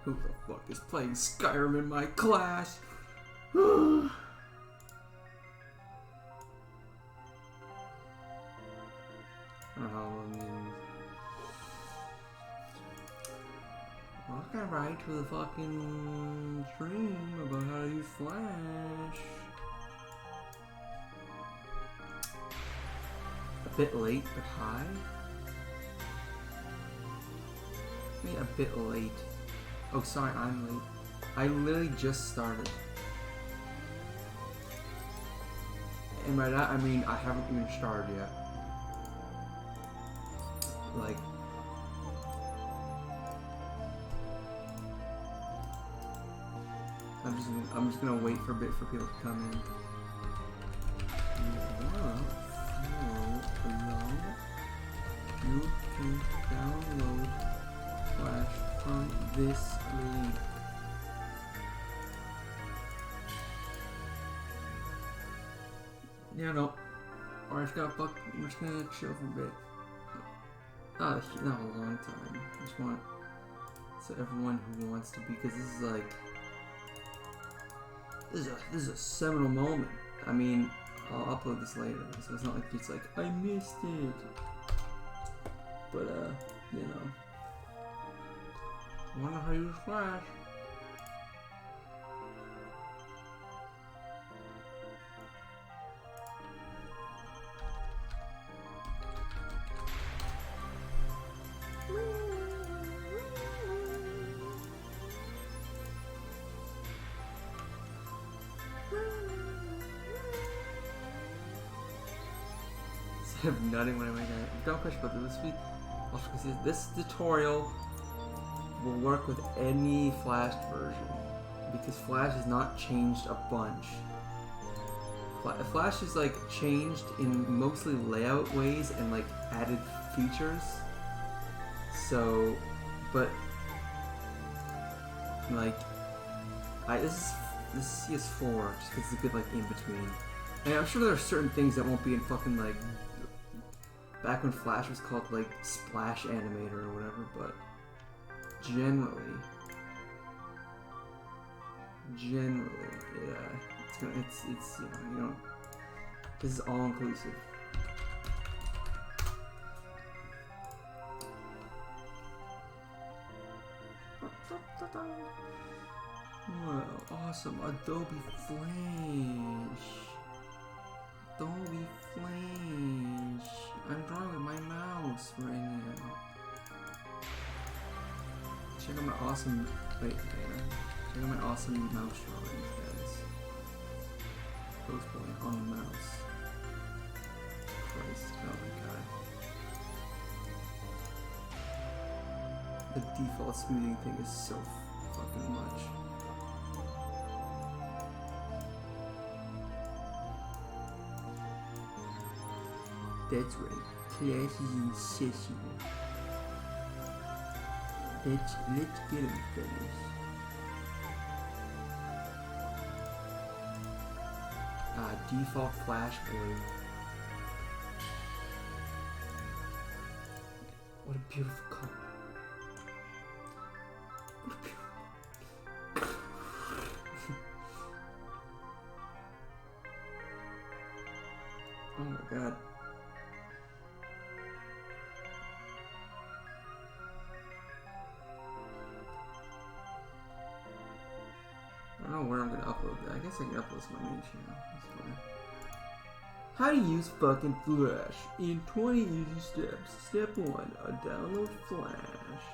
Who the fuck is playing Skyrim in my class? Well, I can write to the fucking stream about how to use Flash. A bit late, but high? I mean, a bit late. Oh, sorry, I'm late. I literally just started. And by that, I mean I haven't even started yet. Like, I'm just gonna wait for a bit for people to come in. You can download Flash from this link. Yeah, no. Or we're just gonna chill for a bit. Not a long time. I just want so everyone who wants to be, because this is like this is a seminal moment. I mean, I'll upload this later, so it's not like it's like I missed it. But you know, I wonder how you use Flash. Instead of nutting when I make it, don't question about this week. This tutorial will work with any Flash version because Flash has not changed a bunch. Flash is like changed in mostly layout ways and like added features. So, but like, this is CS4 just because it's a good like in between. And I'm sure there are certain things that won't be in fucking like back when Flash was called like Splash Animator or whatever, but generally, yeah, it's you know, this is all inclusive. Wow, awesome, Adobe Flash. Adobe Flash. I'm drawing with my mouse right now. Check out my awesome. Wait, check out my awesome mouse drawings, guys. Post point on the mouse. Christ, oh my god. The default smoothing thing is so fucking much. That's right, class is in session. Let's get him, fellas. Default Flash blue. What a beautiful color. What a beautiful... Oh my god. I don't know where I'm gonna upload that. I guess I can upload this to my main channel. That's fine. How to use fucking Flash in 20 easy steps. Step 1, download Flash.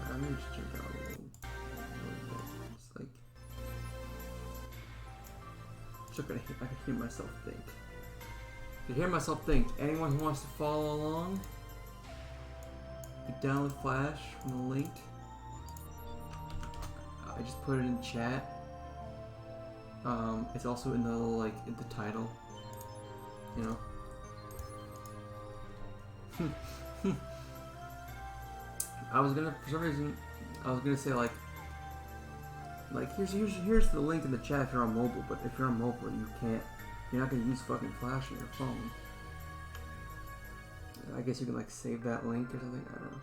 Let me just check out a little bit. It's like, I can hear myself think. I can hear myself think. Anyone who wants to follow along, you download Flash from the link. I just put it in chat. It's also in the like in the title. You know. I was gonna, for some reason, I was gonna say like here's the link in the chat if you're on mobile. But if you're on mobile, you're not gonna use fucking Flash on your phone. I guess you can like save that link or something. I don't know.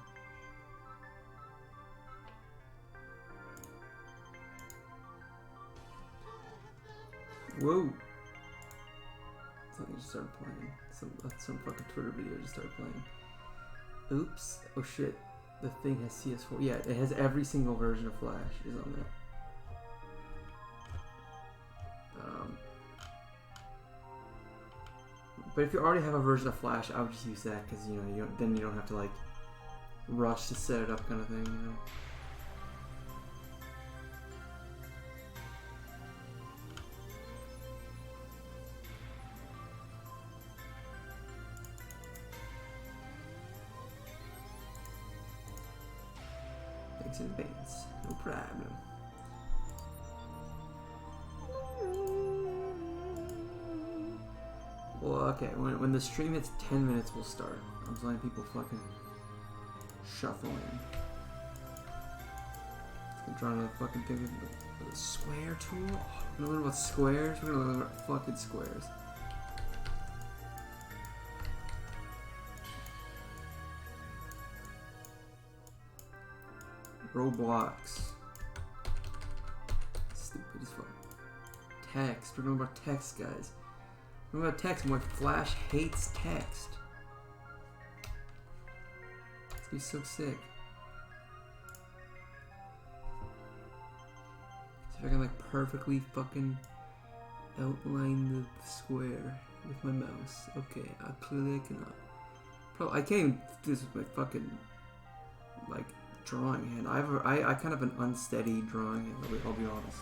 Whoa! Something just started playing. Some fucking Twitter video just started playing. Oops! Oh shit! The thing has CS4. Yeah, it has every single version of Flash is on there. But if you already have a version of Flash, I would just use that because you know then you don't have to like rush to set it up, kind of thing. You know. Thanks in advance. No problem. Well, okay, when the stream hits 10 minutes, we'll start. I'm just letting people fucking shuffle in. I'm trying to fucking think of the square tool. Oh, we're gonna learn about squares. We're gonna learn about fucking squares. Roblox. Stupid as fuck. Text. We're learning about text, guys. Remember about text, more Flash hates text. It's gonna be so sick. See if I can like perfectly fucking outline the square with my mouse. Okay, clearly I cannot. Probably I can't even do this with my fucking like drawing hand. I kind of have an unsteady drawing hand, I'll be honest.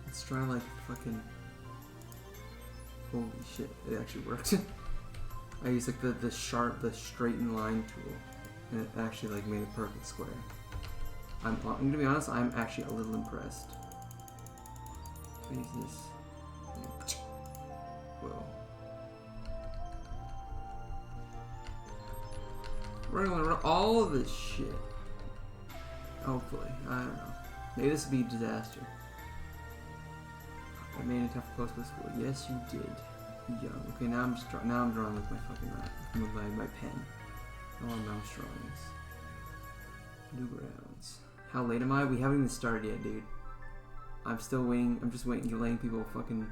Let's try like fucking. Holy shit, it actually worked. I used like the straighten line tool, and it actually like made a perfect square. I'm gonna be honest, I'm actually a little impressed. Can I use this? Whoa. We're gonna learn all of this shit. Hopefully, I don't know. Maybe this would be a disaster. I made it tough close to school. Yes, you did. Young. Okay, now I'm drawing with my fucking my pen. All mouse drawings. Newgrounds. How late am I? We haven't even started yet, dude. I'm still waiting. I'm just waiting, letting people fucking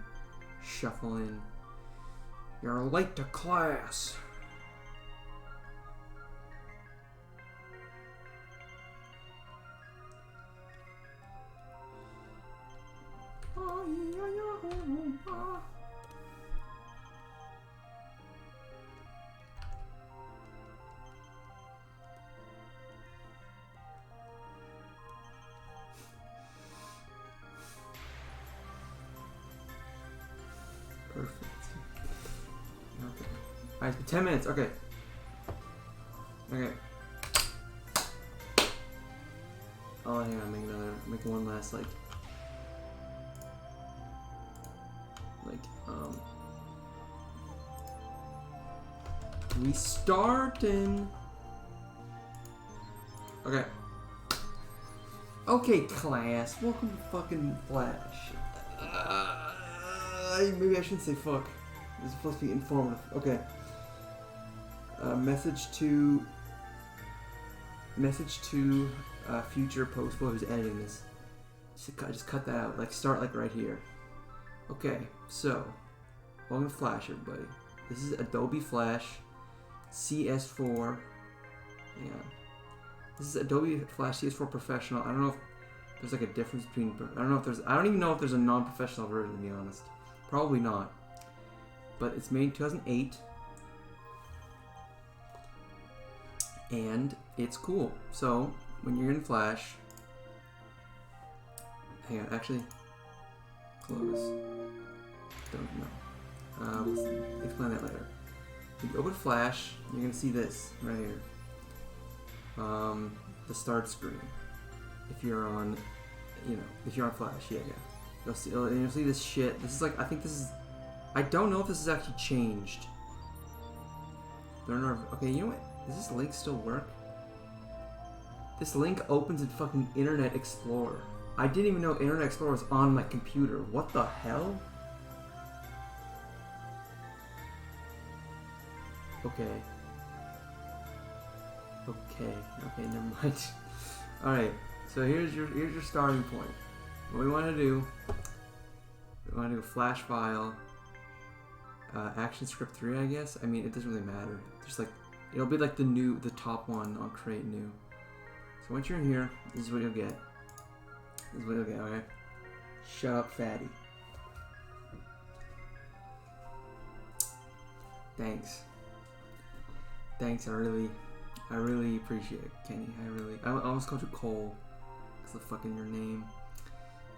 shuffle in. You're late to class. Perfect. Okay. Alright, 10 minutes. Okay. Okay. Oh, hang on. Make one last restarting. Okay. Okay, class. Welcome to fucking Flash. Maybe I shouldn't say fuck. It's supposed to be informative. Okay. Message to future post boy who's editing this. Just cut that out. Like start like right here. Okay. So, welcome to Flash, everybody. This is Adobe Flash CS4. Yeah. This is Adobe Flash CS4 Professional. I don't know if there's like a difference between. I don't even know if there's a non-professional version, to be honest. Probably not. But it's made in 2008. And it's cool. So, when you're in Flash... Hang on, actually... Close. Don't know. We'll explain that later. If you open Flash, you're going to see this right here. The start screen. If you're on... if you're on Flash, yeah. You'll see this shit. This is like, I think this is... I don't know if this has actually changed. Okay, you know what? Does this link still work? This link opens in fucking Internet Explorer. I didn't even know Internet Explorer was on my computer. What the hell? Okay. Okay, never mind. Alright, so here's your starting point. What we want to do, we want to do a flash file, action script 3, I guess. I mean, it doesn't really matter. Just like, it'll be like the top one on create new. So once you're in here, this is what you'll get. This is what you'll get, okay? Shut up, fatty. Thanks. Thanks, I really appreciate it, Kenny. I almost called you Cole. Because of fucking your name.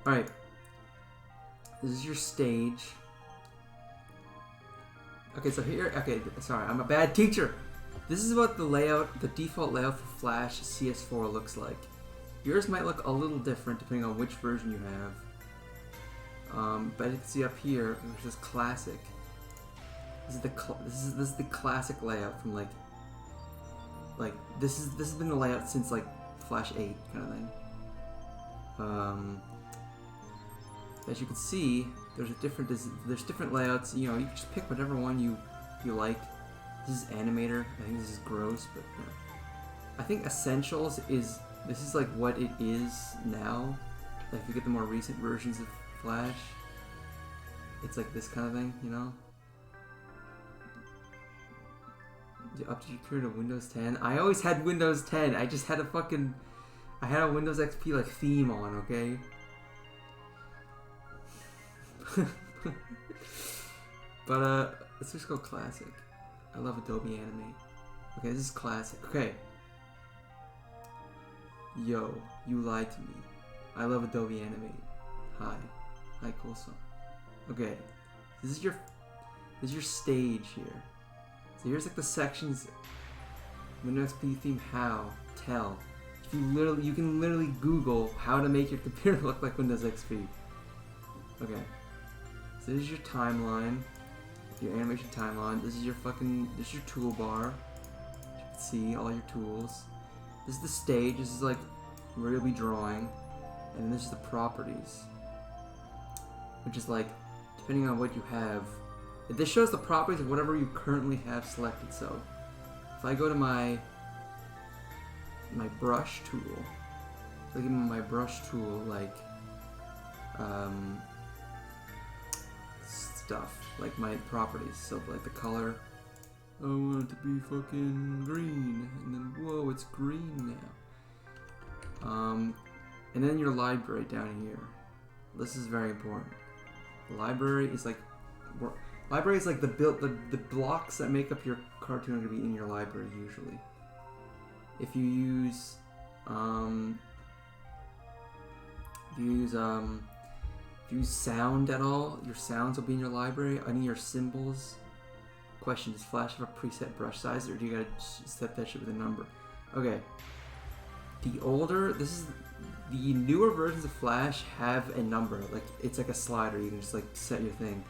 Alright. This is your stage. Okay, so here, okay, sorry, I'm a bad teacher. This is what the default layout for Flash CS4 looks like. Yours might look a little different depending on which version you have. But you can see up here, which is classic. This is the classic layout from like this has been the layout since like Flash 8 kind of thing. As you can see, there's different layouts. You know, you can just pick whatever one you like. This is Animator. I think this is gross, but you know. I think Essentials is like what it is now. Like if you get the more recent versions of Flash, it's like this kind of thing, you know. Up to your career to Windows 10. I always had Windows 10. I just had a Windows XP like theme on, okay? But let's just go classic. I love Adobe Animate. Okay, this is classic. Okay. Yo, you lied to me. I love Adobe Animate. Hi, Coulson. Okay, this is your stage here. So here's like the sections. Windows XP theme, how, tell. You can literally Google how to make your computer look like Windows XP. Okay. So this is your timeline, your animation timeline. This is your toolbar. You can see all your tools. This is the stage. This is like where you'll be drawing, and this is the properties, which is like depending on what you have. This shows the properties of whatever you currently have selected. So if I go to my brush tool, look at my brush tool, like stuff, like my properties. So like the color, I want it to be fucking green, and then whoa, it's green now. And then your library down here. This is very important. The library is like the blocks that make up your cartoon are gonna be in your library usually. If you use sound at all, your sounds will be in your library. Any of your symbols. Question: does Flash have a preset brush size, or do you gotta set that shit with a number? Okay. The newer versions of Flash have a number. Like it's like a slider. You can just like set your thing.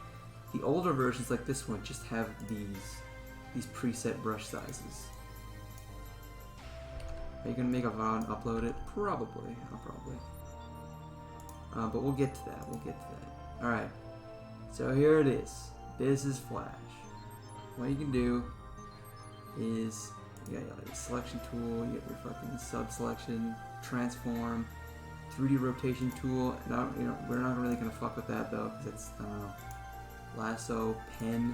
The older versions, like this one, just have these preset brush sizes. Are you gonna make a VOD and upload it? Probably. But we'll get to that. All right. So here it is. This is Flash. What you can do is you got your selection tool. You got your fucking sub selection, transform, 3D rotation tool. Now we're not really gonna fuck with that though, because it's I don't know. Lasso, pen,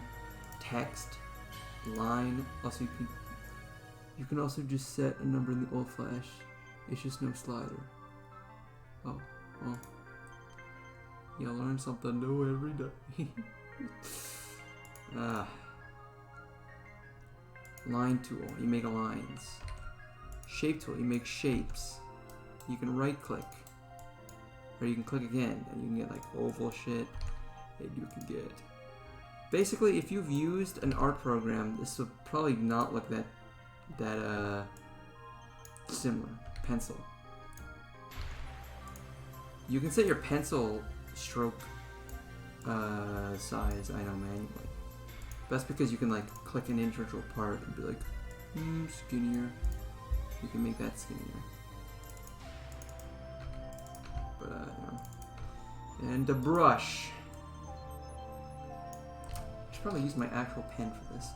text, line. Also, you can also just set a number in the old Flash. It's just no slider. Oh, well. You learn something new every day. Line tool, you make lines. Shape tool, you make shapes. You can right click, or you can click again, and you can get like oval shit. And you can get. Basically, if you've used an art program, this will probably not look that similar. Pencil. You can set your pencil stroke size, I know, manually. That's because you can like click an individual part and be like, skinnier. You can make that skinnier. But and the brush. I should probably use my actual pen for this.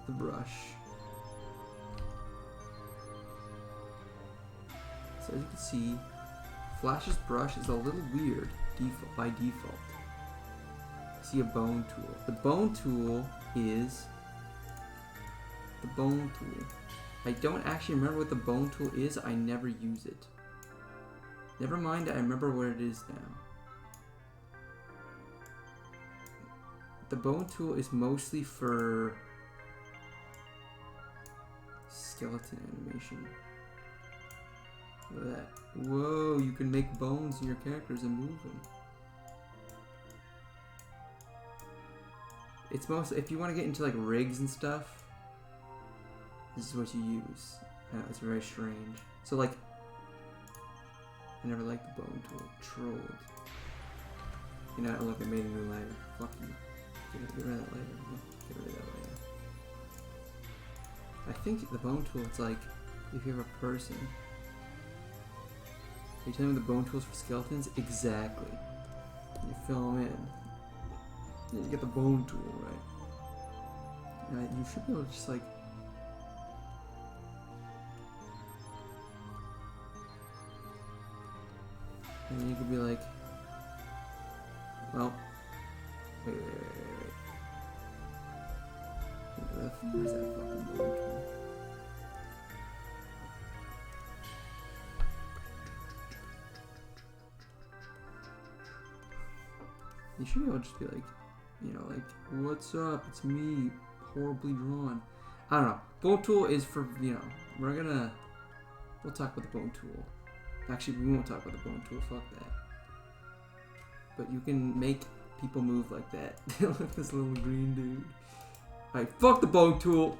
the brush. So as you can see, Flash's brush is a little weird by default. See a bone tool. The bone tool is the bone tool. I don't actually remember what the bone tool is. I never use it. Never mind, I remember what it is now. The bone tool is mostly for skeleton animation. Look at that. Whoa, you can make bones in your characters and move them. It's mostly, if you want to get into like rigs and stuff, this is what you use. It's very strange. So like, I never liked the bone tool. Trolled. You know, look, I made a new layer. Fuck you. Get rid of that layer. No, get rid of that layer. I think the bone tool, it's like, if you have a person. Are you telling me the bone tools for skeletons? Exactly. You fill them in. Then you get the bone tool, right? Now, you should be able to just like... And then you could be like... Well... Wait. Where's that fucking bone tool? You should be able to just be like, you know, like, what's up? It's me, horribly drawn. I don't know. Bone tool is for, you know, we'll talk about the bone tool. Actually, we won't talk about the bone tool. Fuck that. But you can make people move like that. Look, this little green dude. Alright, fuck the bone tool.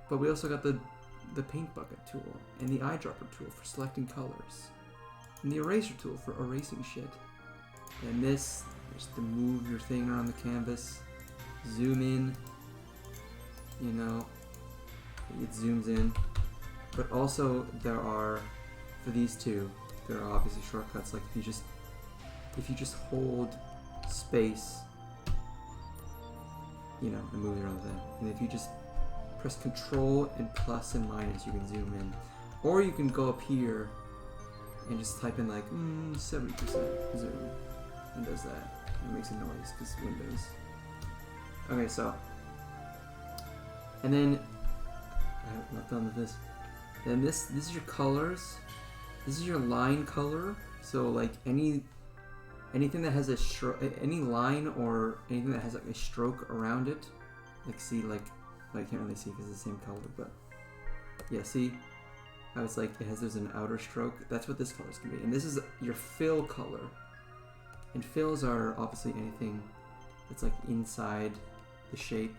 But we also got the paint bucket tool and the eyedropper tool for selecting colors. And the eraser tool for erasing shit. And this, just to move your thing around the canvas. Zoom in. You know, it zooms in. But also there are, for these two, there are obviously shortcuts. Like if you just hold space, you know, and move around them. And if you just press Control and plus and minus, you can zoom in. Or you can go up here and just type in like 70% zoom, and does that. It makes a noise because Windows. Okay, so, and then I'm not done with this. Then this is your colors. This is your line color. So like anything that has a any line or anything that has like a stroke around it, like see like I can't really see because it's the same color, but yeah, see. I was like, there's an outer stroke. That's what this color is gonna be. And this is your fill color. And fills are obviously anything that's like inside the shape.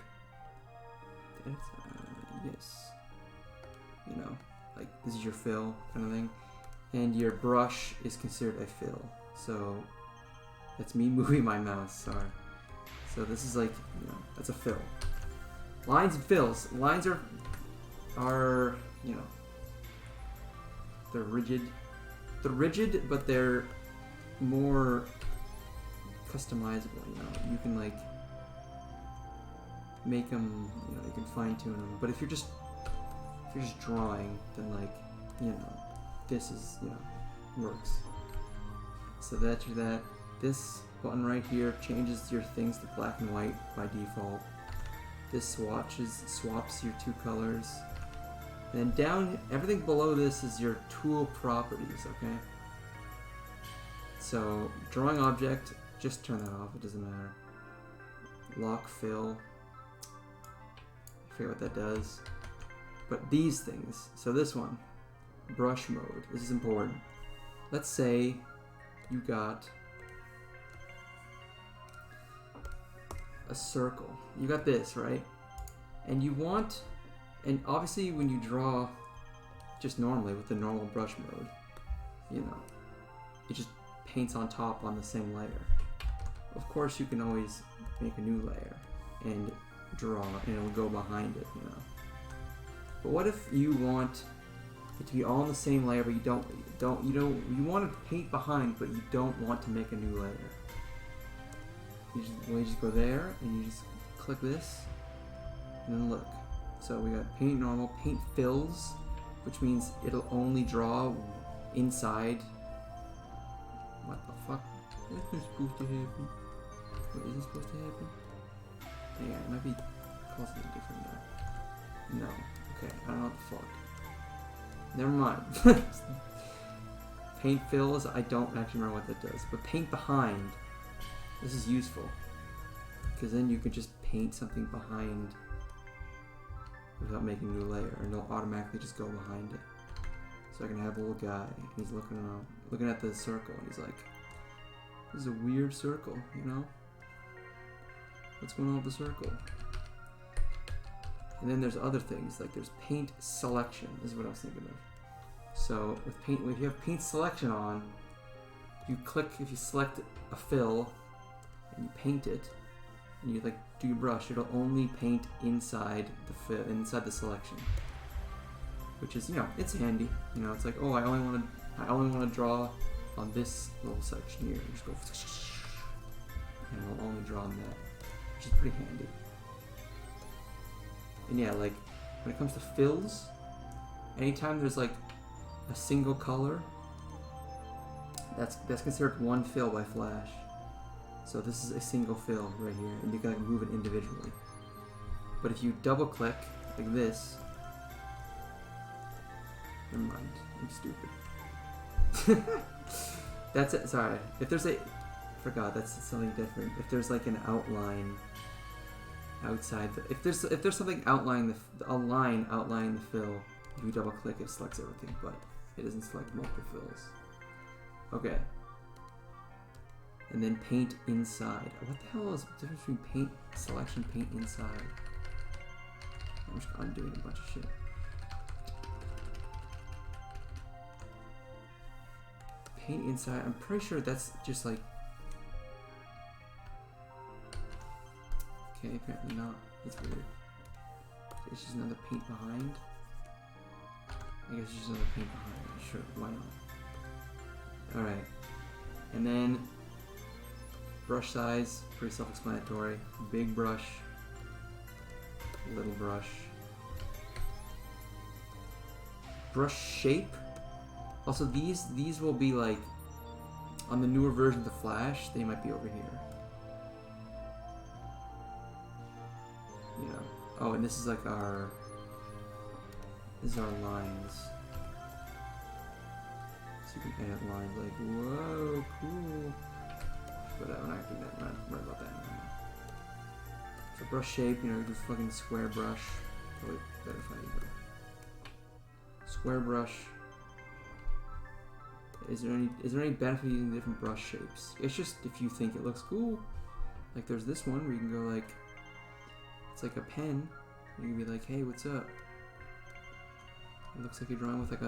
Yes. You know, like this is your fill kind of thing. And your brush is considered a fill. So that's me moving my mouse, sorry. So this is like, you know, that's a fill. Lines and fills. Lines are, you know, they're rigid. They're rigid, but they're more customizable, you know. You can like make them, you know, you can fine tune them. But if you're just drawing, then like, you know, this is, you know, works. So that's that. This button right here changes your things to black and white by default. This swaps your two colors. And then down, everything below this is your tool properties, okay? So, drawing object, just turn that off, it doesn't matter. Lock fill, I forget what that does. But these things, so this one, brush mode, this is important. Let's say you got a circle. You got this, right? And you want, and obviously when you draw just normally with the normal brush mode, you know, it just paints on top on the same layer. Of course you can always make a new layer and draw and it'll go behind it, you know. But what if you want it to be all on the same layer, but you want to paint behind, but you don't want to make a new layer? You just go there and you just click this, and then look. So we got paint normal, paint fills, which means it'll only draw inside. What the fuck? That's not supposed to happen. What is this supposed to happen? Yeah, it might be called something different though. No. Okay, I don't know what the fuck. Never mind. Paint fills, I don't actually remember what that does. But paint behind, this is useful. Because then you can just paint something behind without making a new layer, and it'll automatically just go behind it. So I can have a little guy, and he's looking around, looking at the circle, and he's like, this is a weird circle, you know? What's going on with the circle? And then there's other things, like there's paint selection, is what I was thinking of. So with paint, if you have paint selection on, you click, if you select a fill, and you paint it, and you like do your brush, it'll only paint inside the fill, inside the selection. Which is, you know, it's handy. You know, it's like, oh, I only want to draw on this little section here. You just go, and it'll only draw on that, which is pretty handy. And yeah, like when it comes to fills, anytime there's like a single color, that's considered one fill by Flash. So this is a single fill right here, and you can like move it individually. But if you double click like this, never mind, I'm stupid. That's it. Sorry. If there's a, forgot that's something different. If there's like an outline outside, if there's something outlining a line outlining the fill, if you double click, it selects everything, but it doesn't select multiple fills. Okay. And then paint inside. What the hell is the difference between paint selection, paint inside? I'm just undoing a bunch of shit. Paint inside, I'm pretty sure that's just like... Okay, apparently not. That's weird. It's just another paint behind. I guess it's just another paint behind. Sure, why not? Alright. And then brush size, pretty self-explanatory. Big brush, little brush. Brush shape. Also, these will be like on the newer version of the Flash. They might be over here. You know. Oh, and this is like our. This is our lines. So you can edit lines like, whoa, cool. But I'm not doing that. I'm not worried about that anymore. So brush shape, you know, do fucking square brush. Probably better if I do that. Square brush. Is there any benefit using different brush shapes? It's just if you think it looks cool. Like there's this one where you can go like, it's like a pen. You can be like, hey, what's up? It looks like you're drawing with like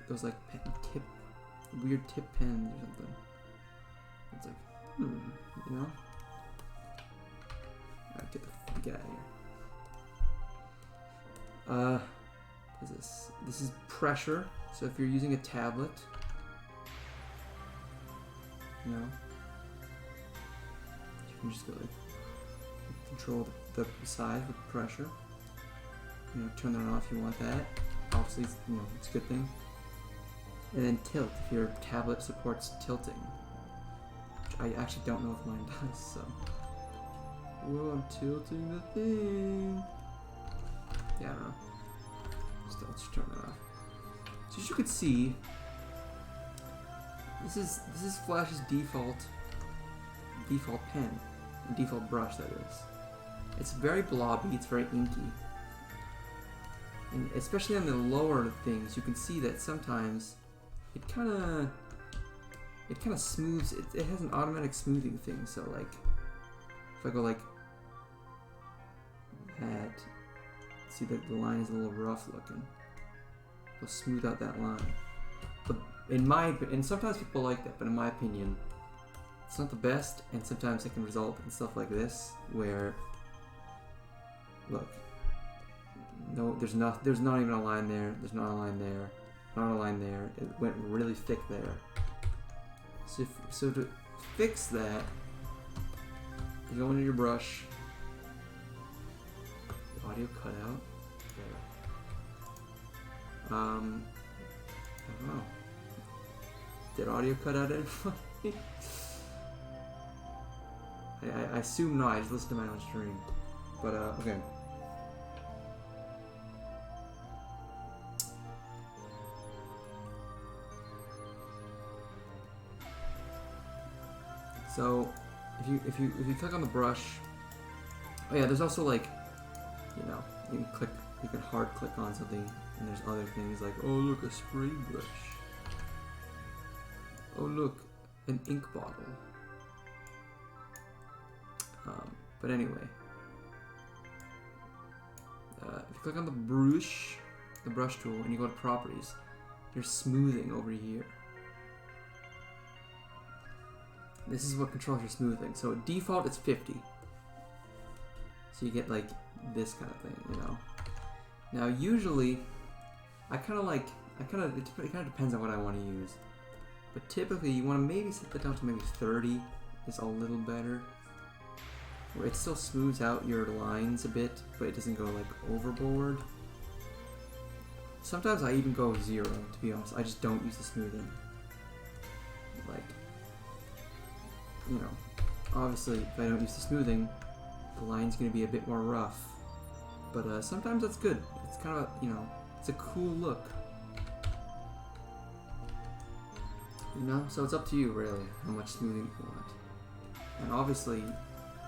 those like weird tip pens or something. It's like, you know? Alright, get out of here. What is this? This is pressure. So if you're using a tablet, you know, you can just go like, control the size with pressure. You know, turn that on if you want that. Obviously, you know, it's a good thing. And then tilt, if your tablet supports tilting. Which I actually don't know if mine does, so. Whoa, I'm tilting the thing. Yeah, I don't know. Let's just turn that off. So as you can see, this is Flash's default pen, default brush that is. It's very blobby, it's very inky. And especially on the lower things, you can see that sometimes it kind of smooths. It has an automatic smoothing thing. So like, if I go like that, see that the line is a little rough looking. It'll smooth out that line. But and sometimes people like that, but in my opinion, it's not the best. And sometimes it can result in stuff like this, where look. No, there's not even a line there. There's not a line there. Not a line there. It went really thick there. So to fix that, you go into your brush, audio cut out? I don't know. Did audio cut out anybody? I assume not. I just listened to my own stream. But, okay. So, if you click on the brush, oh yeah, there's also like, you know, you can hard click on something, and there's other things like, oh look, a spray brush. Oh look, an ink bottle. But anyway, if you click on the brush tool, and you go to properties, there's smoothing over here. This is what controls your smoothing. So default it's 50. So you get like this kind of thing, you know. Now usually, it kind of depends on what I want to use. But typically you want to maybe set that down to maybe 30 is a little better. Where it still smooths out your lines a bit, but it doesn't go like overboard. Sometimes I even go 0, to be honest. I just don't use the smoothing. Like, you know, obviously if I don't use the smoothing, the line's going to be a bit more rough. But sometimes that's good. It's kind of, you know, it's a cool look. You know, so it's up to you really how much smoothing you want. And obviously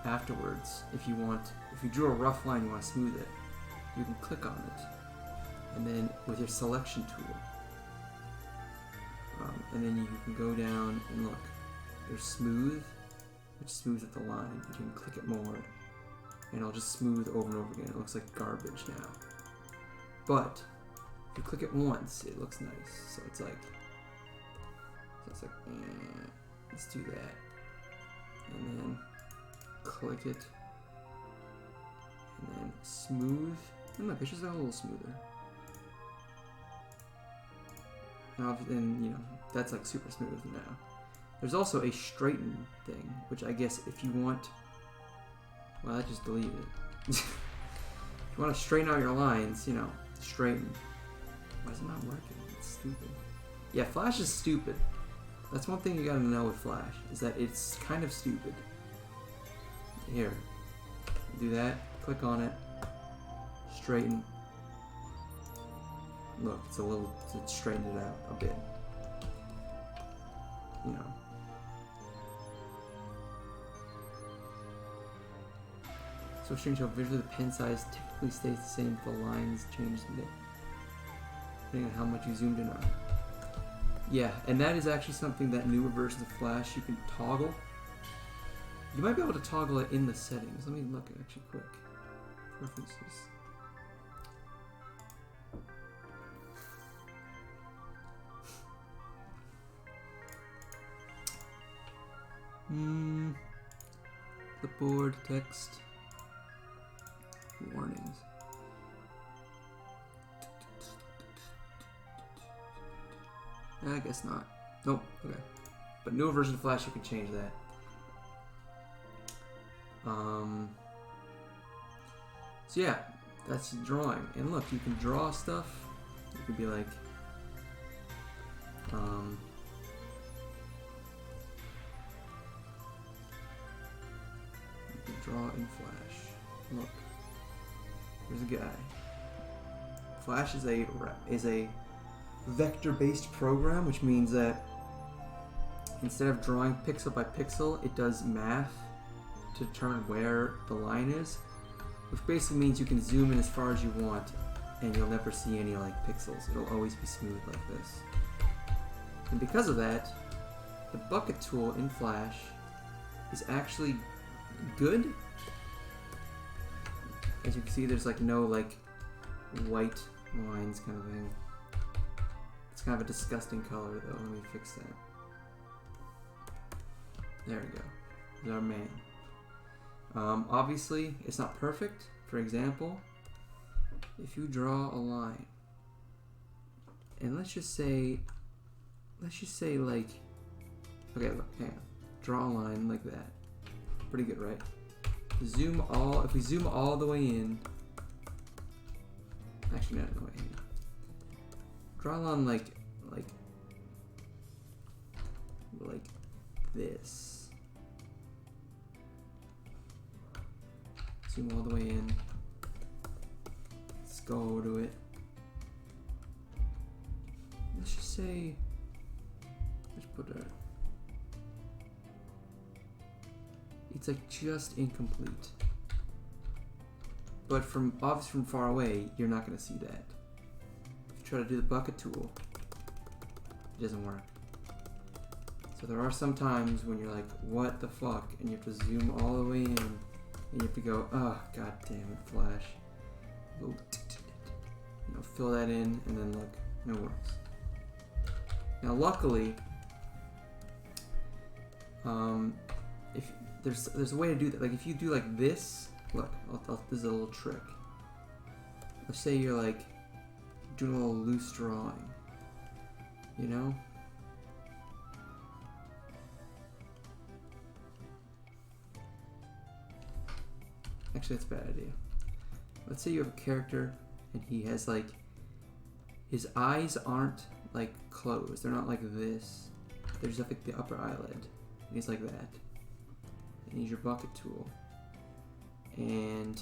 afterwards, if you drew a rough line, you want to smooth it, you can click on it, and then with your selection tool, and then you can go down and look. There's smooth, which smooths at the line. You can click it more, and it'll just smooth over and over again. It looks like garbage now. But if you click it once, it looks nice. So it's like, let's do that, and then click it, and then smooth. And look, it's just a little smoother. Now, and you know, that's like super smooth now. There's also a straighten thing, which I guess if you want, well, I just deleted it. If you want to straighten out your lines, you know, straighten. Why is it not working? It's stupid. Yeah, Flash is stupid. That's one thing you gotta know with Flash, is that it's kind of stupid. Here, do that, click on it, straighten. Look, it's straightened it out a bit. You know. So strange how visually the pen size typically stays the same if the lines change a bit, depending on how much you zoomed in on. Yeah, and that is actually something that newer versions of Flash you can toggle. You might be able to toggle it in the settings. Let me look actually quick. Preferences. Clipboard, text, warnings. I guess not. Nope, okay. But newer version of Flash, you can change that. So yeah, that's drawing. And look, you can draw stuff. You could be like, you can draw in Flash. Look, there's a guy. Flash is a vector-based program, which means that instead of drawing pixel by pixel, it does math to determine where the line is, which basically means you can zoom in as far as you want and you'll never see any like pixels. It'll always be smooth like this. And because of that, the bucket tool in Flash is actually good. As you can see, there's like no like white lines kind of thing. It's kind of a disgusting color though. Let me fix that. There we go. There's our man. Obviously, it's not perfect. For example, if you draw a line, and let's just say like, okay, look, hang on. Draw a line like that. Pretty good, right? If we zoom all the way in, Actually, no, wait. Draw a line like this. Zoom all the way in. Let's go to it. Let's just say, let's put a, it's like just incomplete. But obviously from far away, you're not gonna see that. If you try to do the bucket tool, it doesn't work. So there are some times when you're like, what the fuck? And you have to zoom all the way in, and you have to go, oh, god damn it, Flash. Go, fill that in, and then look, and it works. Now luckily, if there's a way to do that. Like if you do like this, look, this is a little trick. Let's say you're like doing a little loose drawing, you know? Actually, that's a bad idea. Let's say you have a character and he has like, his eyes aren't like closed. They're not like this. They're just like the upper eyelid. And he's like that. And use your bucket tool. And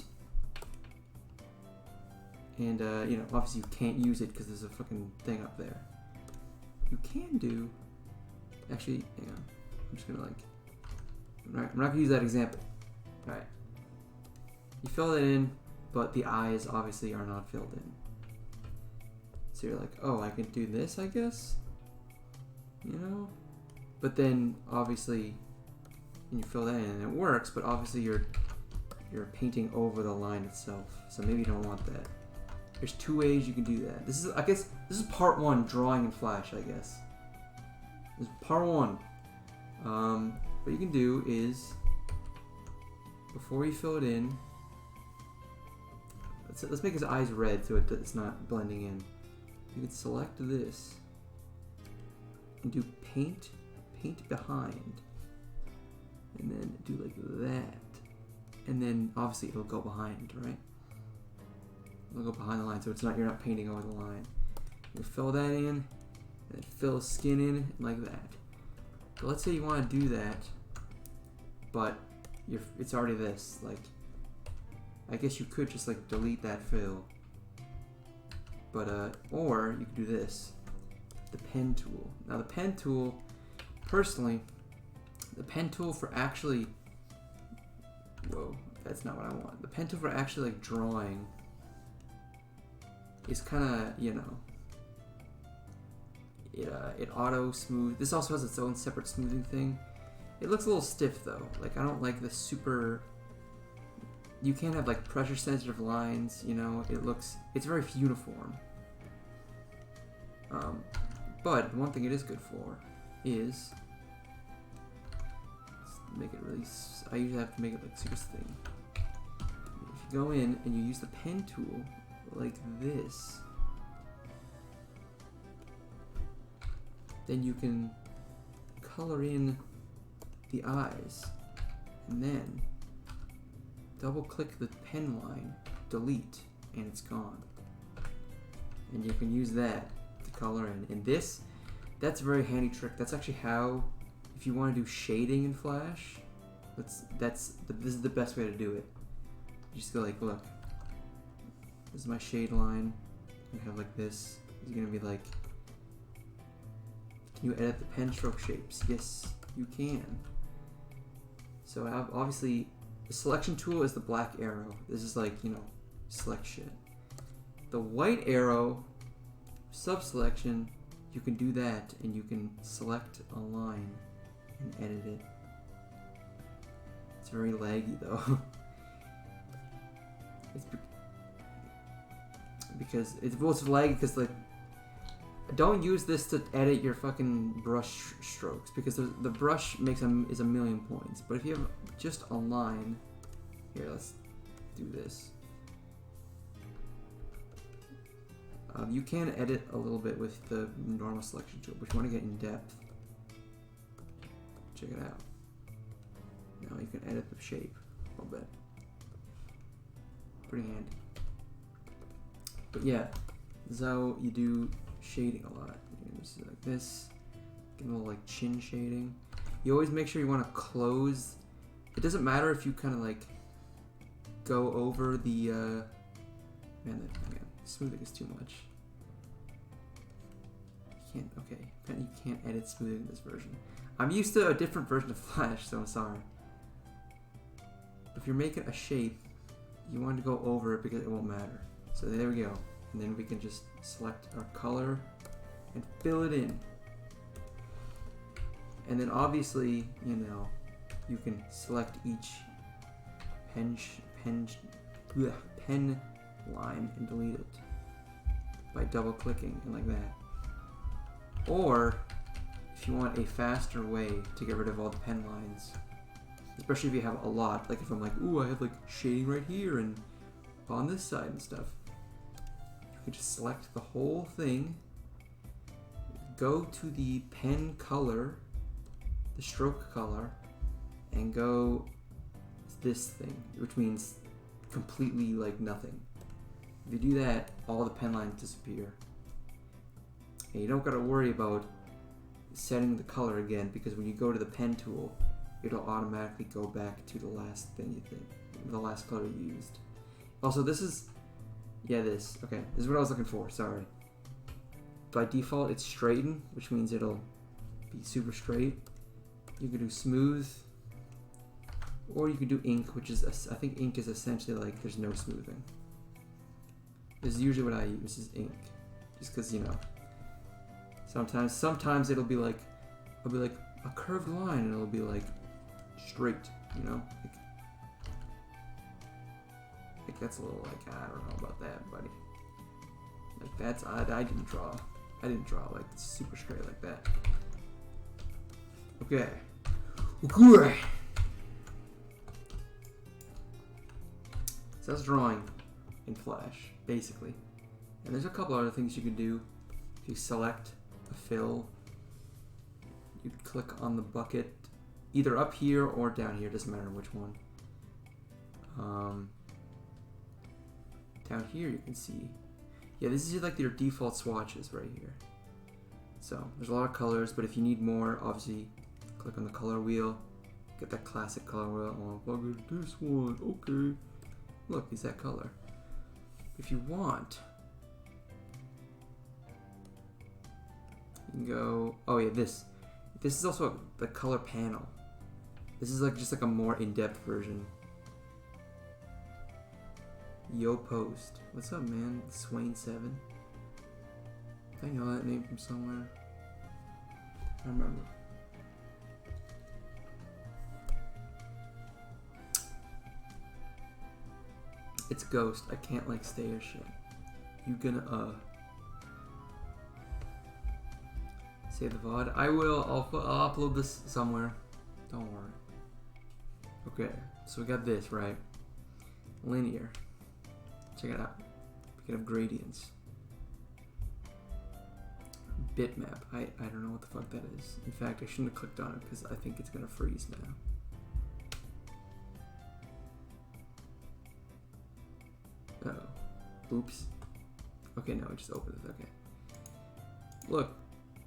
you know, obviously you can't use it because there's a fucking thing up there. You can do, actually, hang on. I'm just gonna like, I'm not gonna use that example. All right. You fill that in, but the eyes obviously are not filled in. So you're like, oh, I can do this, I guess? You know? But then, obviously, when you fill that in, it works, but obviously you're painting over the line itself. So maybe you don't want that. There's two ways you can do that. This is, I guess, this is part one, drawing in Flash, I guess. This is part one. What you can do is, before you fill it in, let's make his eyes red so it's not blending in. You can select this and do paint behind, and then do like that, and then obviously it'll go behind, right? It'll go behind the line, so it's not, you're not painting over the line. You fill that in, and then fill skin in like that. So let's say you want to do that, but it's already this. Like, I guess you could just like delete that fill. But, or you could do this, the pen tool. Now the pen tool, personally, the pen tool for actually, whoa, that's not what I want. The pen tool for actually like drawing is kind of, you know, it auto smooth. This also has its own separate smoothing thing. It looks a little stiff though. Like, I don't like the super, you can't have like pressure sensitive lines, you know, it's very uniform. But one thing it is good for is, make it really, I usually have to make it like super thin. If you go in and you use the pen tool like this, then you can color in the eyes, and then double click the pen line, delete, and it's gone. And you can use that to color in. And that's a very handy trick. That's actually how, if you want to do shading in Flash, this is the best way to do it. You just go like, look, this is my shade line. You have like this. It's gonna be like, can you edit the pen stroke shapes? Yes, you can. So obviously, the selection tool is the black arrow. This is like, you know, select shit. The white arrow, sub-selection, you can do that and you can select a line and edit it. It's very laggy though. It's because it's laggy because like, don't use this to edit your fucking brush strokes, because the brush is a million points. But if you have just a line, here, let's do this. You can edit a little bit with the normal selection tool, but if you want to get in depth, check it out. Now you can edit the shape a little bit. Pretty handy. But yeah, this is how you do shading a lot. Just like this, get a little like chin shading. You always make sure you want to close. It doesn't matter if you kind of like go over the man, smoothing is too much. You can't, okay, you can't edit smoothing in this version. I'm used to a different version of Flash, so I'm sorry. If you're making a shape, you want to go over it because it won't matter. So there we go. And then we can just select our color and fill it in. And then obviously, you know, you can select each pen line and delete it by double clicking and like that. Or if you want a faster way to get rid of all the pen lines, especially if you have a lot, like if I'm like, ooh, I have like shading right here and on this side and stuff, you can just select the whole thing, go to the pen color, the stroke color, and go this thing, which means completely like nothing. If you do that, all the pen lines disappear. And you don't gotta worry about setting the color again, because when you go to the pen tool, it'll automatically go back to the last thing you think, the last color you used. Also, this is, yeah, this is what I was looking for, sorry. By default, it's straighten, which means it'll be super straight. You can do smooth, or you can do ink, which is, I think ink is essentially like there's no smoothing. This is usually what I use, is ink, just because, you know, sometimes it'll be like, a curved line, and it'll be like straight, you know, like that's a little like, I don't know about that, buddy. Like that's, I didn't draw like super straight like that. Okay. So that's drawing in Flash, basically. And there's a couple other things you can do. If you select a fill, you click on the bucket, either up here or down here, doesn't matter which one. Down here you can see, yeah, this is like your default swatches right here. So there's a lot of colors, but if you need more, obviously click on the color wheel, get that classic color wheel. Oh, look at this one, okay. Look, it's that color. If you want, you can go, oh yeah, this is also the color panel. This is like just like a more in-depth version. Yo Post, what's up, man? Swain7. I know that name from somewhere. I remember. It's Ghost. I can't like stay or shit. You gonna save the VOD? I will. I'll upload this somewhere. Don't worry. Okay, so we got this right. Linear. Check it out. We can have gradients. Bitmap. I don't know what the fuck that is. In fact, I shouldn't have clicked on it because I think it's gonna freeze now. Oh. Oops. Okay, no, it just opens. Okay. Look.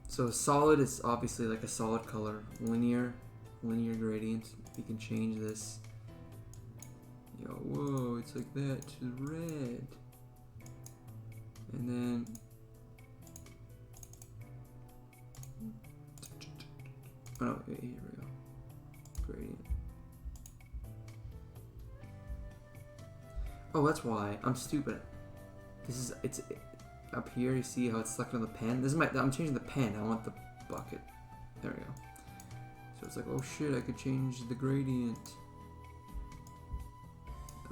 So solid is obviously like a solid color. Linear gradient. We can change this. Yo, whoa, it's like that to red. And then oh no, here we go. Gradient. Oh, that's why. I'm stupid. It's up here, you see how it's selected on the pen? I'm changing the pen, I want the bucket. There we go. So it's like, oh shit, I could change the gradient.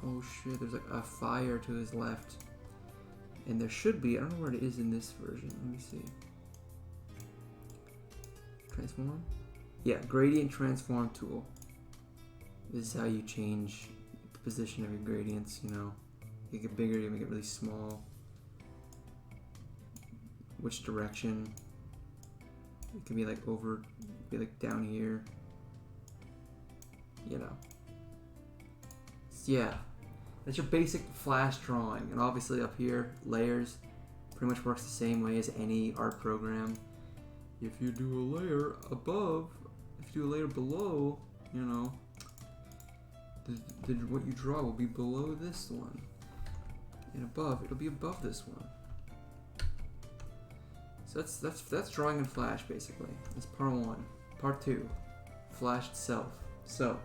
Oh shit, there's like a fire to his left. And there should be, I don't know where it is in this version. Let me see. Transform? Yeah, gradient transform tool. This is how you change the position of your gradients, you know. You make it bigger, you make it really small. Which direction. It can be like over, be like down here. You know. So yeah. That's your basic Flash drawing. And obviously up here, layers pretty much works the same way as any art program. If you do a layer above, if you do a layer below, you know, what you draw will be below this one. And above, it'll be above this one. So that's drawing in Flash basically. That's part 1. Part 2, Flash itself. So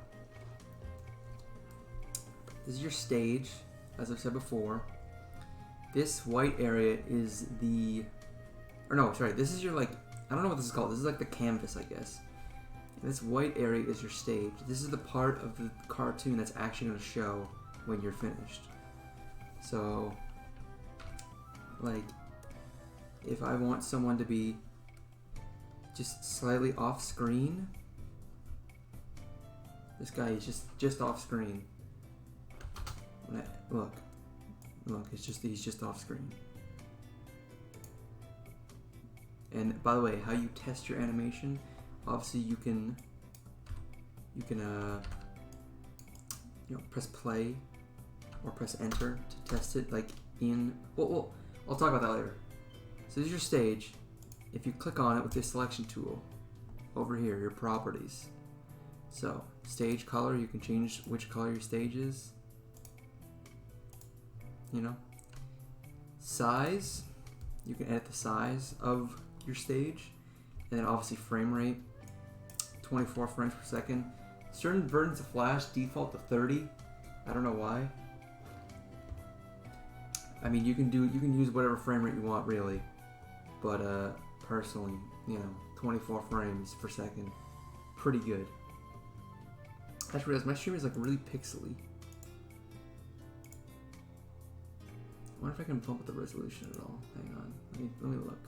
this is your stage, as I've said before. This white area is the, or no, sorry, this is your like, I don't know what this is called. This is like the canvas, I guess. And this white area is your stage. This is the part of the cartoon that's actually going to show when you're finished. So, like, if I want someone to be just slightly off screen, this guy is just off screen. Look, he's just off screen. And by the way, how you test your animation, obviously you can you know, press play or press enter to test it, like in, well, I'll talk about that later. So this is your stage. If you click on it with this selection tool over here, your properties. So stage color, you can change which color your stage is. You know, size, you can edit the size of your stage, and then obviously frame rate, 24 frames per second. Certain versions of Flash default to 30. I don't know why. I mean, you can use whatever frame rate you want, really, but personally, you know, 24 frames per second, pretty good. I just realized my stream is like really pixely. I wonder if I can bump up the resolution at all. Hang on, let me look.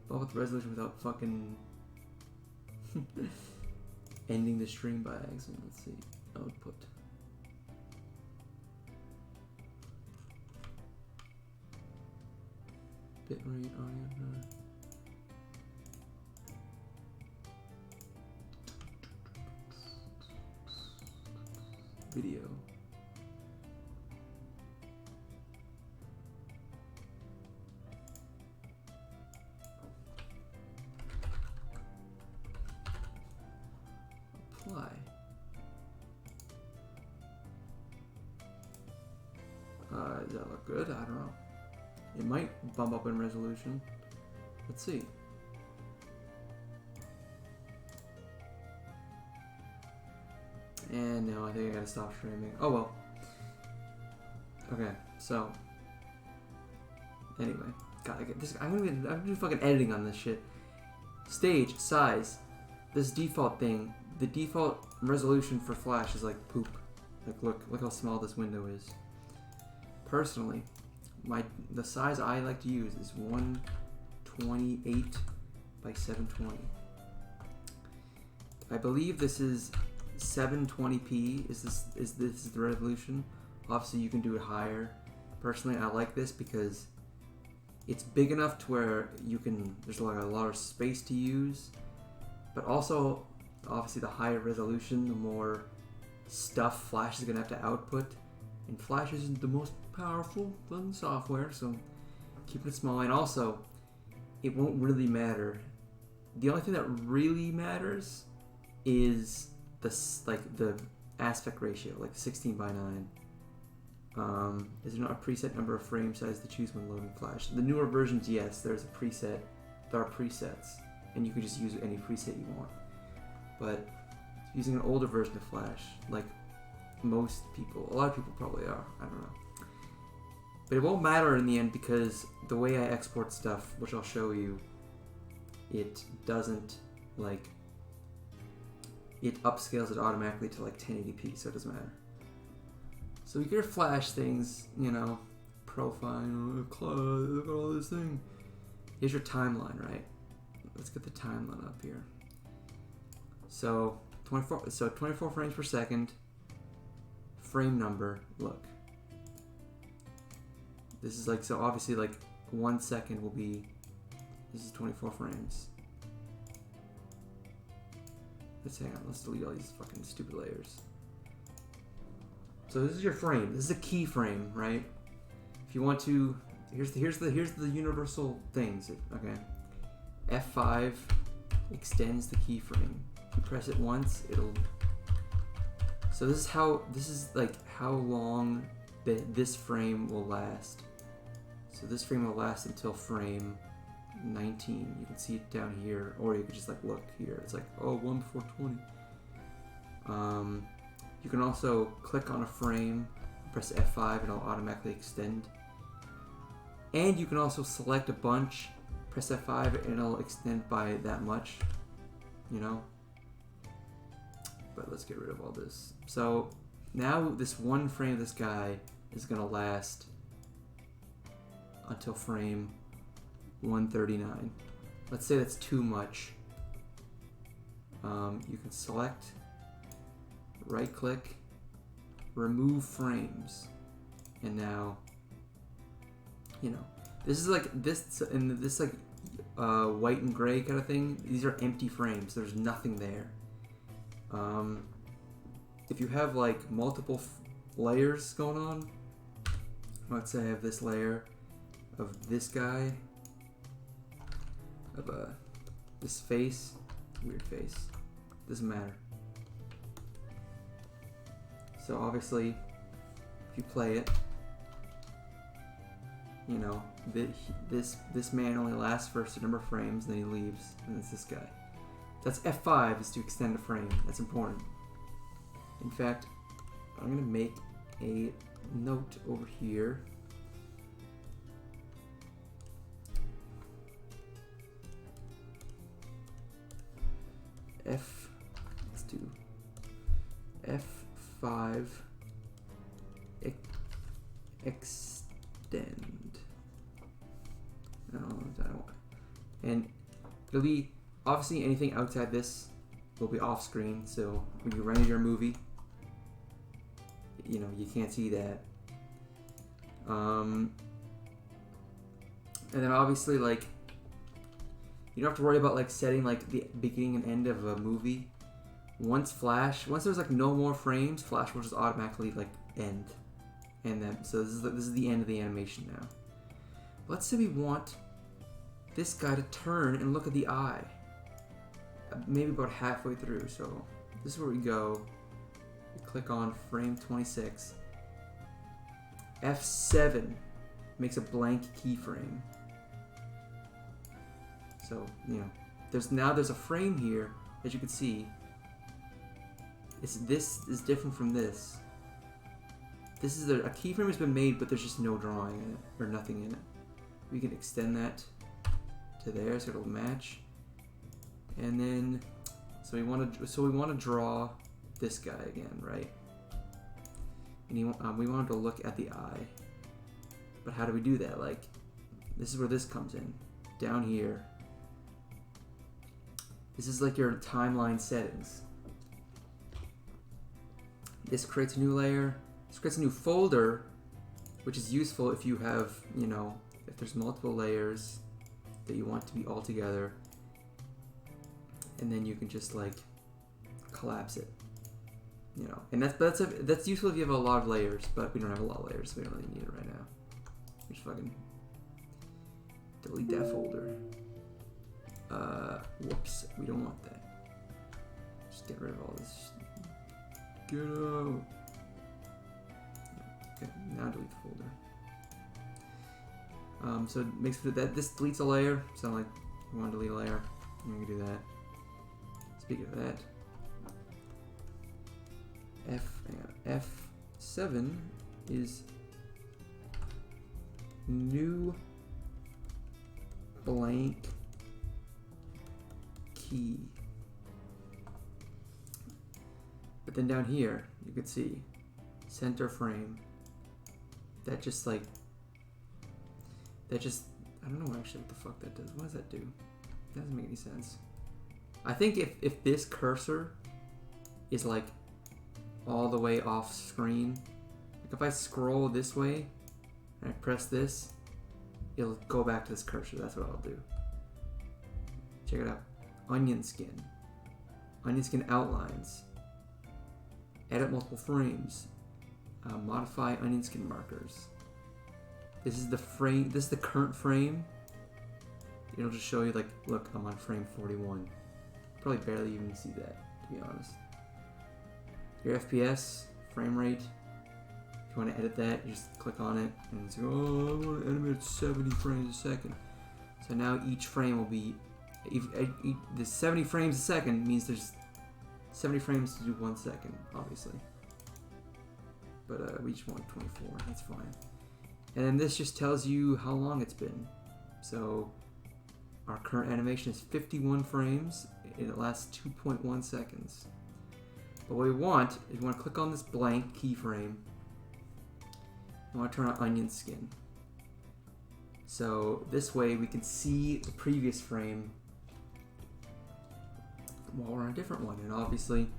Bump up the resolution without fucking ending the stream by accident. Let's see, output. Bitrate, audio. Video. Apply. Does that look good? I don't know. It might bump up in resolution. Let's see. And no, I think I gotta stop streaming. Oh well. Okay, so anyway, God, I get this. I'm gonna do fucking editing on this shit. Stage size. This default thing. The default resolution for Flash is like poop. Like look how small this window is. Personally, the size I like to use is 128 by 720. I believe this is 720p. Is this the resolution? Obviously, you can do it higher. Personally, I like this because it's big enough to where you can. There's like a lot of space to use, but also, obviously, the higher resolution, the more stuff Flash is gonna have to output. And Flash isn't the most powerful than software, so keep it small. And also, it won't really matter. The only thing that really matters is the aspect ratio, like 16 by 9. Is there not a preset number of frame size to choose when loading Flash? The newer versions, yes, there's a preset. There are presets, and you can just use any preset you want. But using an older version of Flash, like most people, a lot of people probably are, I don't know. But it won't matter in the end because the way I export stuff, which I'll show you, it doesn't, like, it upscales it automatically to like 1080p, so it doesn't matter. So you get your Flash things, you know, profile, look at all this thing. Here's your timeline, right? Let's get the timeline up here. So 24 frames per second. Frame number, look. This is like, so obviously like 1 second will be, this is 24 frames. Let's hang on, let's delete all these fucking stupid layers. So this is your frame. This is a keyframe, right? If you want to, here's the universal things. Okay, F5 extends the keyframe. You press it once, it'll. So this is like how long this frame will last. So this frame will last until frame 19. You can see it down here, or you could just like look here. It's like, oh, 1 before 20. You can also click on a frame, press F5, and it'll automatically extend. And you can also select a bunch, press F5, and it'll extend by that much, you know? But let's get rid of all this. So now this one frame of this guy is gonna last until frame 139. Let's say that's too much. You can select, right click, remove frames, and now, you know, this is like this, and this like white and gray kind of thing. These are empty frames. There's nothing there. If you have like multiple layers going on, let's say I have this layer of this guy, of this face, weird face, doesn't matter. So obviously, if you play it, you know, this man only lasts for a certain number of frames, then he leaves, and it's this guy. That's F5 is to extend a frame. That's important. In fact, I'm gonna make a note over here. Let's do F5 extend. No, I don't want. And it'll be obviously anything outside this will be off screen. So when you render your movie, you know, you can't see that. And then obviously, like, you don't have to worry about like setting like the beginning and end of a movie. Once there's like no more frames, Flash will just automatically like end. And then, so this is the end of the animation now. Let's say we want this guy to turn and look at the eye. Maybe about halfway through. So this is where we go. We click on frame 26. F7 makes a blank keyframe. So, you know, there's a frame here, as you can see. This is different from this. This is a keyframe has been made, but there's just no drawing in it, or nothing in it. We can extend that to there so it'll match. And then, so we want to draw this guy again, right? And we wanted to look at the eye. But how do we do that? Like, this is where this comes in. Down here. This is like your timeline settings. This creates a new layer. This creates a new folder, which is useful if you have, you know, if there's multiple layers that you want to be all together. And then you can just like collapse it, you know. And that's useful if you have a lot of layers, but we don't have a lot of layers, so we don't really need it right now. Just fucking delete that folder. Whoops, we don't want that. Just get rid of all this. Get out. Okay, now delete the folder. So it makes that this deletes a layer. So like, we want to delete a layer. I'm gonna do that. Speaking of that, F7 is new blank key. But then down here, you could see center frame. I don't know actually what the fuck that does. What does that do? That doesn't make any sense. I think if this cursor is like all the way off screen, like if I scroll this way and I press this, it'll go back to this cursor. That's what I'll do. Check it out. Onion skin. Onion skin outlines. Edit multiple frames. modify onion skin markers. This is the frame. This is the current frame. It'll just show you like, look, I'm on frame 41. Probably barely even see that, to be honest. Your FPS, frame rate. If you want to edit that, you just click on it and it's like, oh, I want to animate 70 frames a second. So now each frame will be, the 70 frames a second means there's 70 frames to do 1 second, obviously. But we just want 24, that's fine. And then this just tells you how long it's been. So our current animation is 51 frames, and it lasts 2.1 seconds. But what we want is we want to click on this blank keyframe. We want to turn on onion skin. So this way we can see the previous frame while we're on a different one. And obviously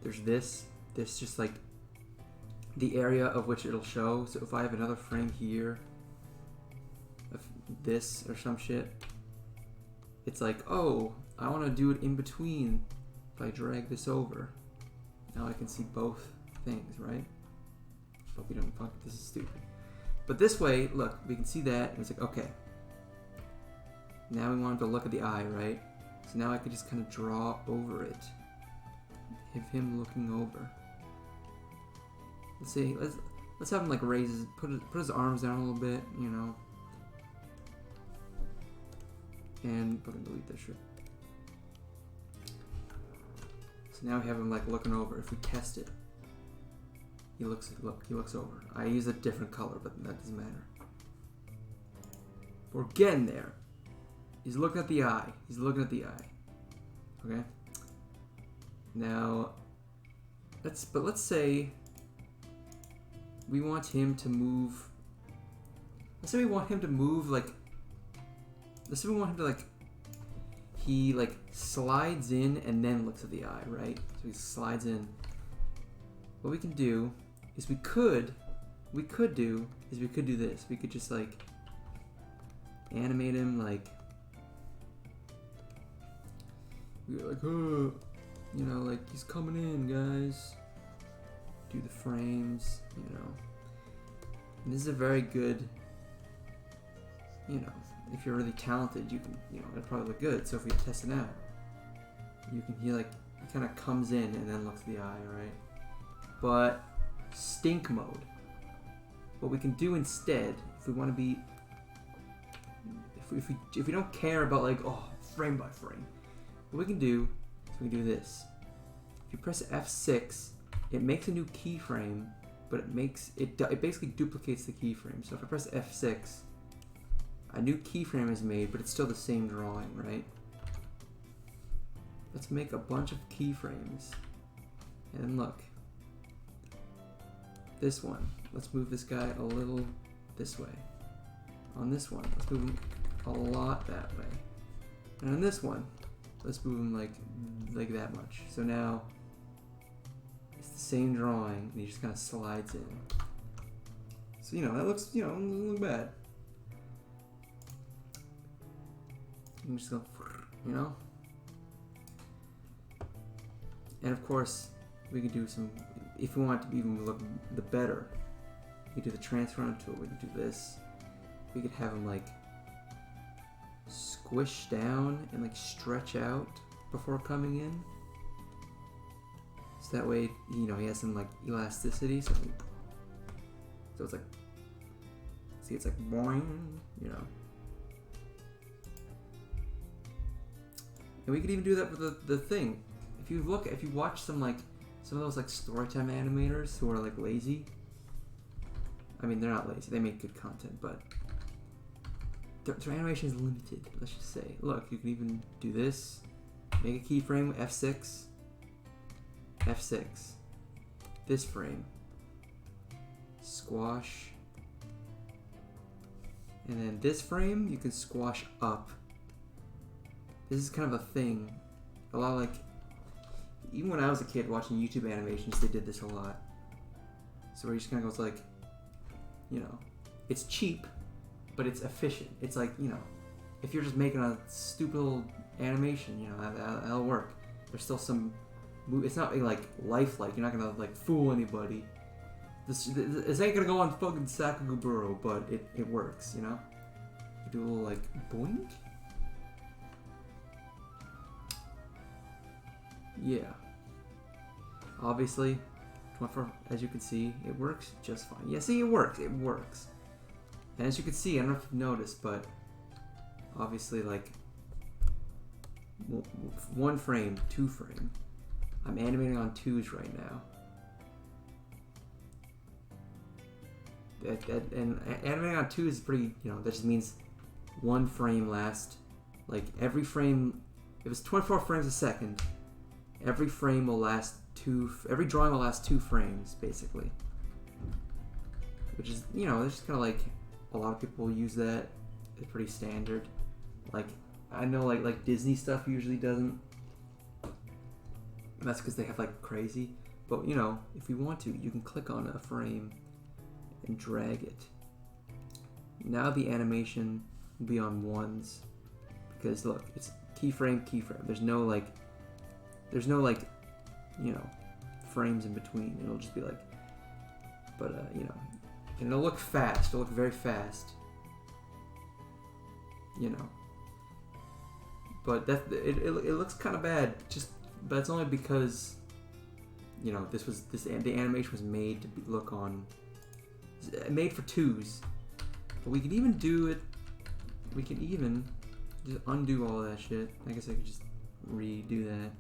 there's this just like the area of which it'll show. So if I have another frame here of this or some shit, it's like, oh, I want to do it in between. If I drag this over, now I can see both things, right? Hope you don't fuck, this is stupid. But this way, look, we can see that, and it's like, okay. Now we want to look at the eye, right? So now I could just kind of draw over it. Have him looking over. Let's see, let's have him like raise his, put his arms down a little bit, you know. And fucking delete this shit. So now we have him like looking over. If we test it, he looks over. I use a different color, but that doesn't matter. We're getting there. He's looking at the eye. He's looking at the eye. Okay. Now, let's say we want him to move. Let's say we want him to move like. Let's say we want him to like. He like slides in and then looks at the eye, right? So he slides in. What we can do is we could do this. We could just like animate him like. We're like, oh, you know, like he's coming in, guys. Do the frames, you know. And this is a very good, you know, if you're really talented, you can, you know, it'll probably look good. So if we test it out, you can, he kind of comes in and then looks at the eye, right? But stink mode. What we can do instead, if we want to be, if we don't care about like, oh, frame by frame, what we can do is we can do this. If you press F6, it makes a new keyframe, but it basically duplicates the keyframe. So if I press F6, a new keyframe is made, but it's still the same drawing, right? Let's make a bunch of keyframes. And then look. This one, let's move this guy a little this way. On this one, let's move him a lot that way. And on this one, let's move him like that much. So now it's the same drawing, and he just kind of slides in. So you know that looks, you know, doesn't look bad. I'm just gonna, you know. And of course, we could do some. If we want it to even look the better, we could do the transform tool. We could do this. We could have him like squish down and like stretch out before coming in. So that way, you know, he has some like elasticity. So it's like, see, it's like boing, you know. And we could even do that with the thing. If you watch some of those like storytime animators who are like lazy. I mean, they're not lazy. They make good content, but their animation is limited. Let's just say. Look, you can even do this. Make a keyframe, F6. F6. This frame. Squash. And then this frame, you can squash up. This is kind of a thing. A lot of like, even when I was a kid watching YouTube animations, they did this a lot. So where you just kind of goes like, you know, it's cheap, but it's efficient. It's like, you know, if you're just making a stupid little animation, you know, that'll work. There's still some, it's not like lifelike. You're not gonna like fool anybody. This ain't gonna go on fucking Sakagaburo, but it works, you know? You do a little like boink. Yeah. Obviously, 24, as you can see, it works just fine. Yeah, see, it works. It works. And as you can see, I don't know if you've noticed, but obviously, like, 1 frame, 2 frame. I'm animating on 2s right now. And animating on 2 is pretty, you know, that just means 1 frame lasts, like, every frame, if it's 24 frames a second, every frame will last every drawing will last 2 frames, basically. Which is, you know, it's just kind of like, a lot of people use that. It's pretty standard. Like, I know, like Disney stuff usually doesn't. And that's because they have, like, crazy. But, you know, if you want to, you can click on a frame and drag it. Now the animation will be on 1s. Because, look, it's keyframe, keyframe. There's no, like, you know, frames in between. It'll just be like, but you know, and it'll look fast. It'll look very fast, you know. But it looks kind of bad. But it's only because, you know, the animation was made to look on, made for 2s. But we can even do it. We can even just undo all that shit. I guess I could just redo that.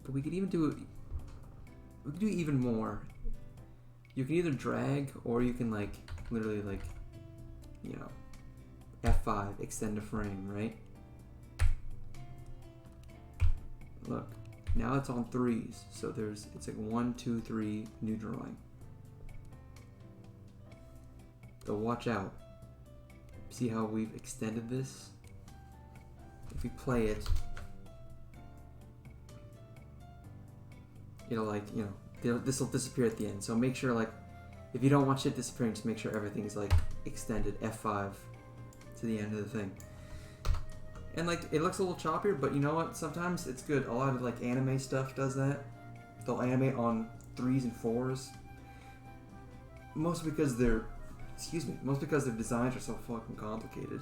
But we could even do it. We could do even more. You can either drag, or you can, like, literally, like, you know, F5, extend a frame, right? Look, now it's on 3s, so it's like 1, 2, 3, new drawing. But watch out. See how we've extended this? If you play it, it'll, like, you know, this will disappear at the end. So make sure, like, if you don't want shit disappearing, just make sure everything's, like, extended F5 to the end of the thing. And, like, it looks a little choppier, but you know what? Sometimes it's good. A lot of, like, anime stuff does that. They'll animate on 3s and 4s. Mostly because their designs are so fucking complicated.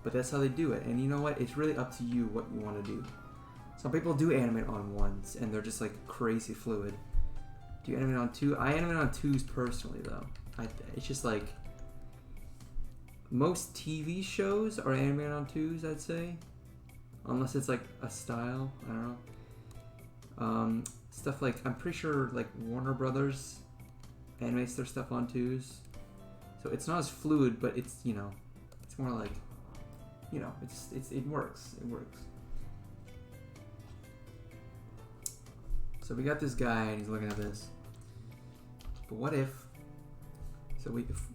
But that's how they do it. And you know what? It's really up to you what you want to do. Some people do animate on 1s, and they're just, like, crazy fluid. Do you animate on 2? I animate on 2s personally, though. It's just, like, most TV shows are animated on 2s, I'd say. Unless it's, like, a style. I don't know. Stuff like, I'm pretty sure, like, Warner Brothers animates their stuff on 2s. So it's not as fluid, but it's, you know, it's more like, you know, it works. It works. So we got this guy, and he's looking at this. But what if,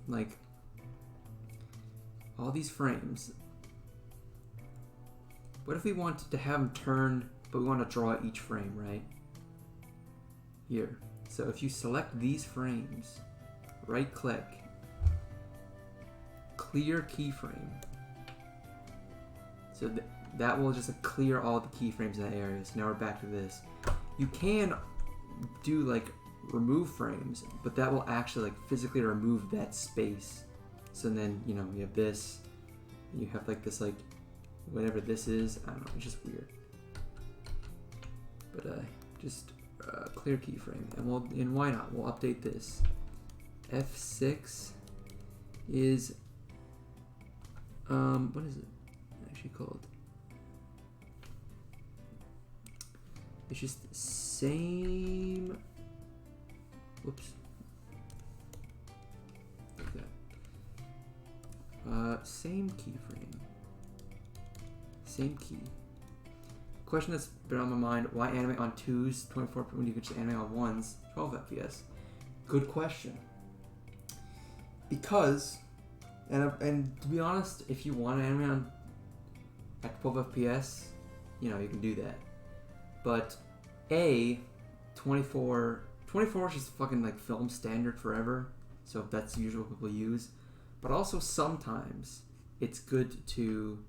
like, all these frames, what if we wanted to have them turned, but we want to draw each frame, right? Here. So if you select these frames, right click, clear keyframe. So that will just clear all the keyframes in that area. So now we're back to this. You can do, like, remove frames, but that will actually, like, physically remove that space. So then, you know, you have this, and you have, like, this, like, whatever this is. I don't know, it's just weird. But just clear keyframe, and why not? We'll update this. F6 is what is it actually called? It's just the same. Whoops. Like that. Same keyframe. Same key. Question that's been on my mind: why animate on 2s, 24 when you could just animate on 1s, 12 FPS? Good question. Because, and to be honest, if you want to animate on at 12 FPS, you know, you can do that. But 24 is just fucking, like, film standard forever, so that's usually what people use. But also sometimes it's good to.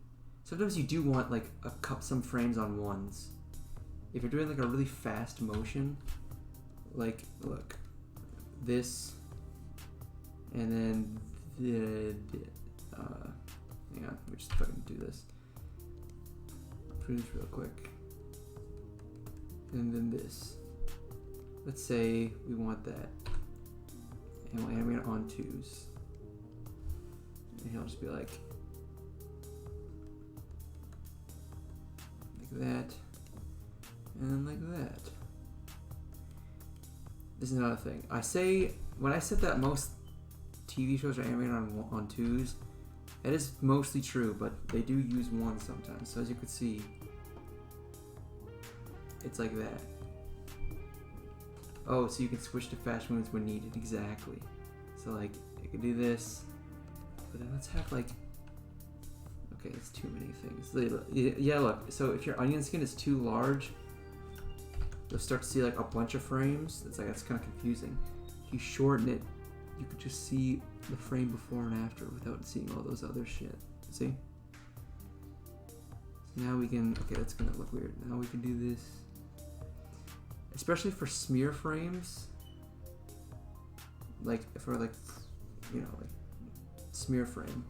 Sometimes you do want, like, some frames on 1s. If you're doing, like, a really fast motion, like, look, this, and then hang on, let me just fucking do this. Freeze real quick. And then this. Let's say we want that. And we'll animate it on 2s. And he'll just be like that. And then like that. This is another thing. When I said that most TV shows are animated on 2s, that is mostly true, but they do use 1 sometimes. So as you can see, it's like that. Oh, so you can switch to fast moves when needed, exactly. So like, I could do this, but then let's have like, okay, it's too many things. Yeah, look, so if your onion skin is too large, you'll start to see like a bunch of frames. It's kind of confusing. If you shorten it, you could just see the frame before and after without seeing all those other shit. See? So now we can, okay, that's gonna look weird. Now we can do this. Especially for smear frames, like for like, you know, like smear frame.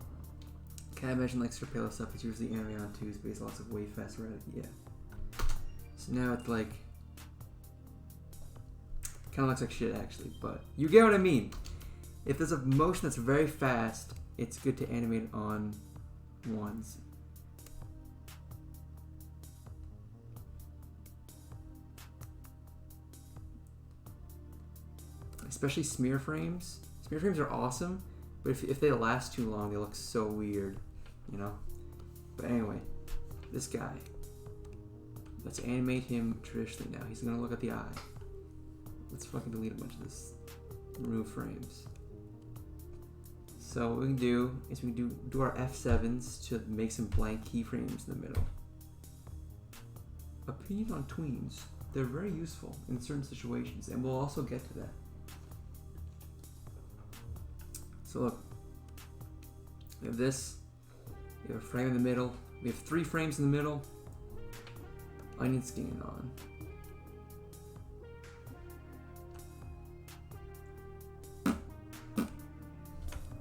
Can I imagine like Serpala stuff is usually animated on 2s, but it's lots of way faster at it. Yeah. So now it's like, kind of looks like shit actually, but you get what I mean. If there's a motion that's very fast, it's good to animate it on 1s. Especially smear frames. Smear frames are awesome, but if they last too long, they look so weird, you know? But anyway, this guy. Let's animate him traditionally now. He's gonna look at the eye. Let's fucking delete a bunch of this. Remove frames. So what we can do is we can do our F7s to make some blank keyframes in the middle. Opinion on tweens. They're very useful in certain situations, and we'll also get to that. So look, we have this, we have a frame in the middle, we have 3 frames in the middle, onion skin on.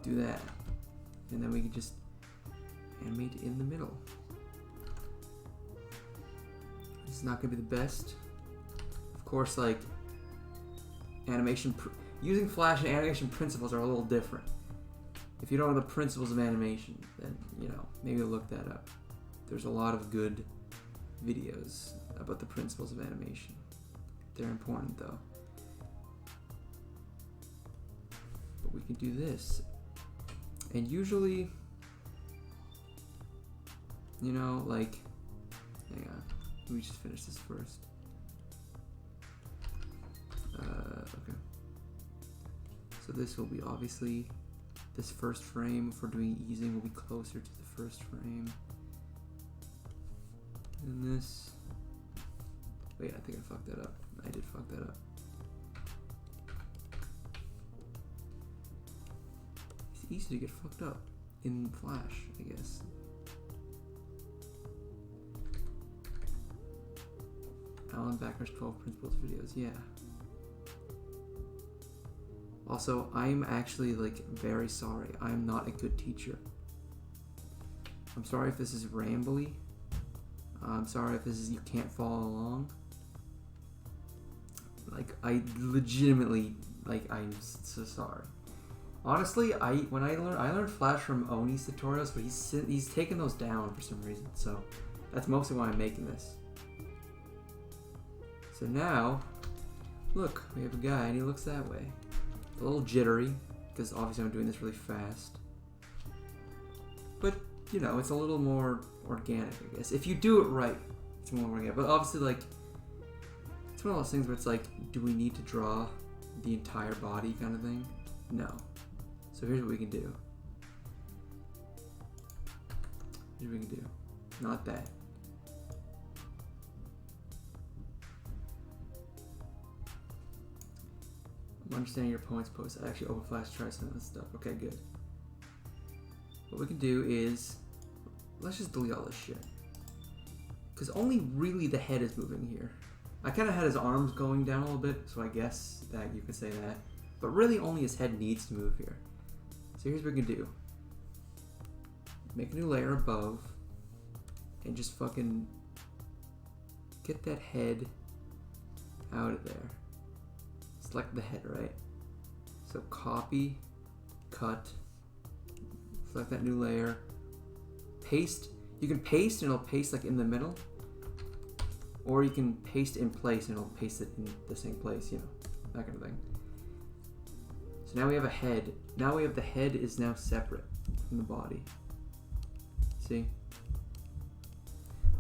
Do that, and then we can just animate in the middle. This is not gonna be the best. Of course, like, using Flash and animation principles are a little different. If you don't know the principles of animation, then, you know, maybe look that up. There's a lot of good videos about the principles of animation. They're important though. But we can do this. And usually, you know, like, hang on, let me just finish this first. Okay. So this will be obviously, this first frame, if we're doing easing, will be closer to the first frame. And this, wait, I think I fucked that up. I did fuck that up. It's easy to get fucked up in Flash, I guess. Alan Backer's 12 Principles videos, yeah. Also, I'm actually, like, very sorry. I'm not a good teacher. I'm sorry if this is rambly. I'm sorry if this is, you can't follow along. Like, I legitimately, like, I'm so sorry. Honestly, when I learned Flash from Oni's tutorials, but he's taken those down for some reason, so that's mostly why I'm making this. So now, look, we have a guy and he looks that way. A little jittery, because obviously I'm doing this really fast. But, you know, it's a little more organic, I guess. If you do it right, it's more organic. But obviously, like, it's one of those things where it's like, do we need to draw the entire body kind of thing? No. So here's what we can do. Here's what we can do. Not that. I'm understanding your opponent's post. I actually open Flash, try some of this stuff. Okay, good. What we can do is, let's just delete all this shit. Because only really the head is moving here. I kind of had his arms going down a little bit, so I guess that you could say that. But really only his head needs to move here. So here's what we can do. Make a new layer above and just fucking get that head out of there. Select the head, right? So copy, cut, select that new layer, paste. You can paste and it'll paste like in the middle, or you can paste in place and it'll paste it in the same place, you know, that kind of thing. So now we have a head. Now we have the head is now separate from the body. See?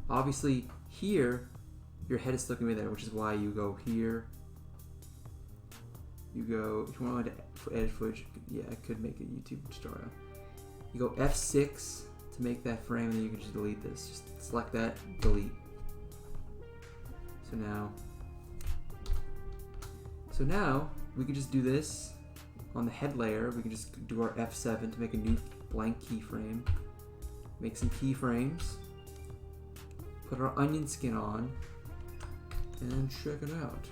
Obviously here, your head is still gonna be there, which is why you go here. You go, if you want to edit footage, yeah, I could make a YouTube tutorial. You go F6 to make that frame, and then you can just delete this. Just select that, delete. So now we can just do this on the head layer. We can just do our F7 to make a new blank keyframe. Make some keyframes. Put our onion skin on, and check it out.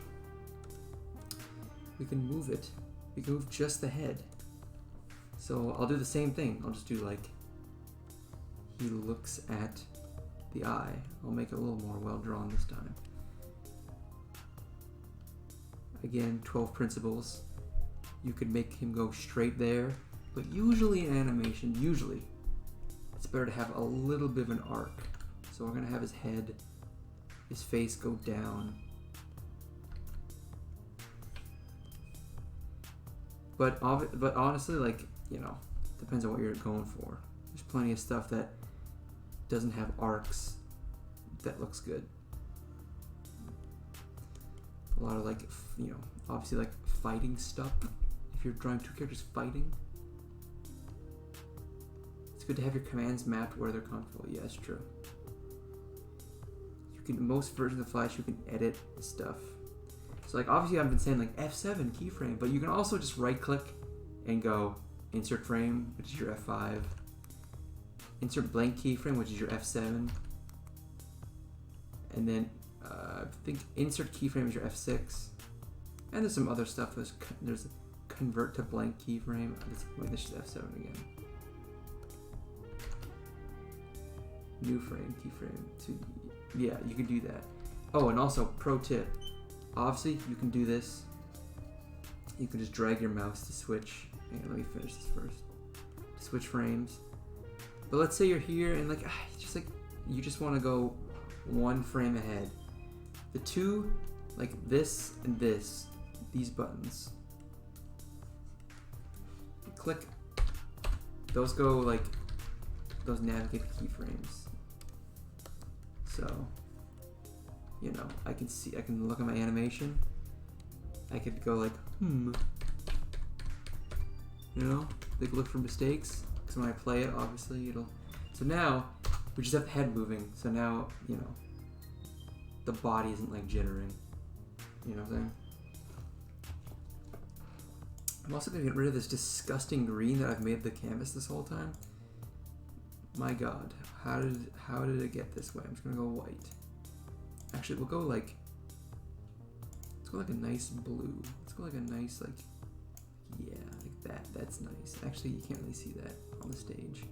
We can move it. We can move just the head. So I'll do the same thing. I'll just do like, he looks at the eye. I'll make it a little more well drawn this time. Again, 12 principles. You could make him go straight there, but usually in animation, it's better to have a little bit of an arc. So we're gonna have his head, his face go down. But honestly, like, you know, depends on what you're going for. There's plenty of stuff that doesn't have arcs that looks good. A lot of like, you know, obviously like fighting stuff. If you're drawing two characters fighting, it's good to have your commands mapped where they're comfortable. Yeah, it's true. You can, most versions of Flash, you can edit stuff. So like obviously I've been saying like F7 keyframe, but you can also just right click and go insert frame, which is your F5. Insert blank keyframe, which is your F7. And then I think insert keyframe is your F6. And there's some other stuff. There's convert to blank keyframe. Wait, this is F7 again. New frame, keyframe. Yeah, you can do that. Oh, and also pro tip. Obviously, you can do this. You can just drag your mouse to switch. Hang on, let me finish this first. Switch frames. But let's say you're here and like, you just want to go one frame ahead. The two, like this and this, these buttons. You click. Those go like, those navigate the keyframes. So, you know, I can look at my animation. I could go like, you know, they can look for mistakes. Because when I play it, obviously it'll. So now we just have the head moving. So now, you know, the body isn't like jittering. You know what I'm saying? I'm also gonna get rid of this disgusting green that I've made the canvas this whole time. My God, how did it get this way? I'm just gonna go white. Actually, we'll go like, let's go like a nice blue. Let's go like a nice like, yeah, like that. That's nice. Actually, you can't really see that on the stage.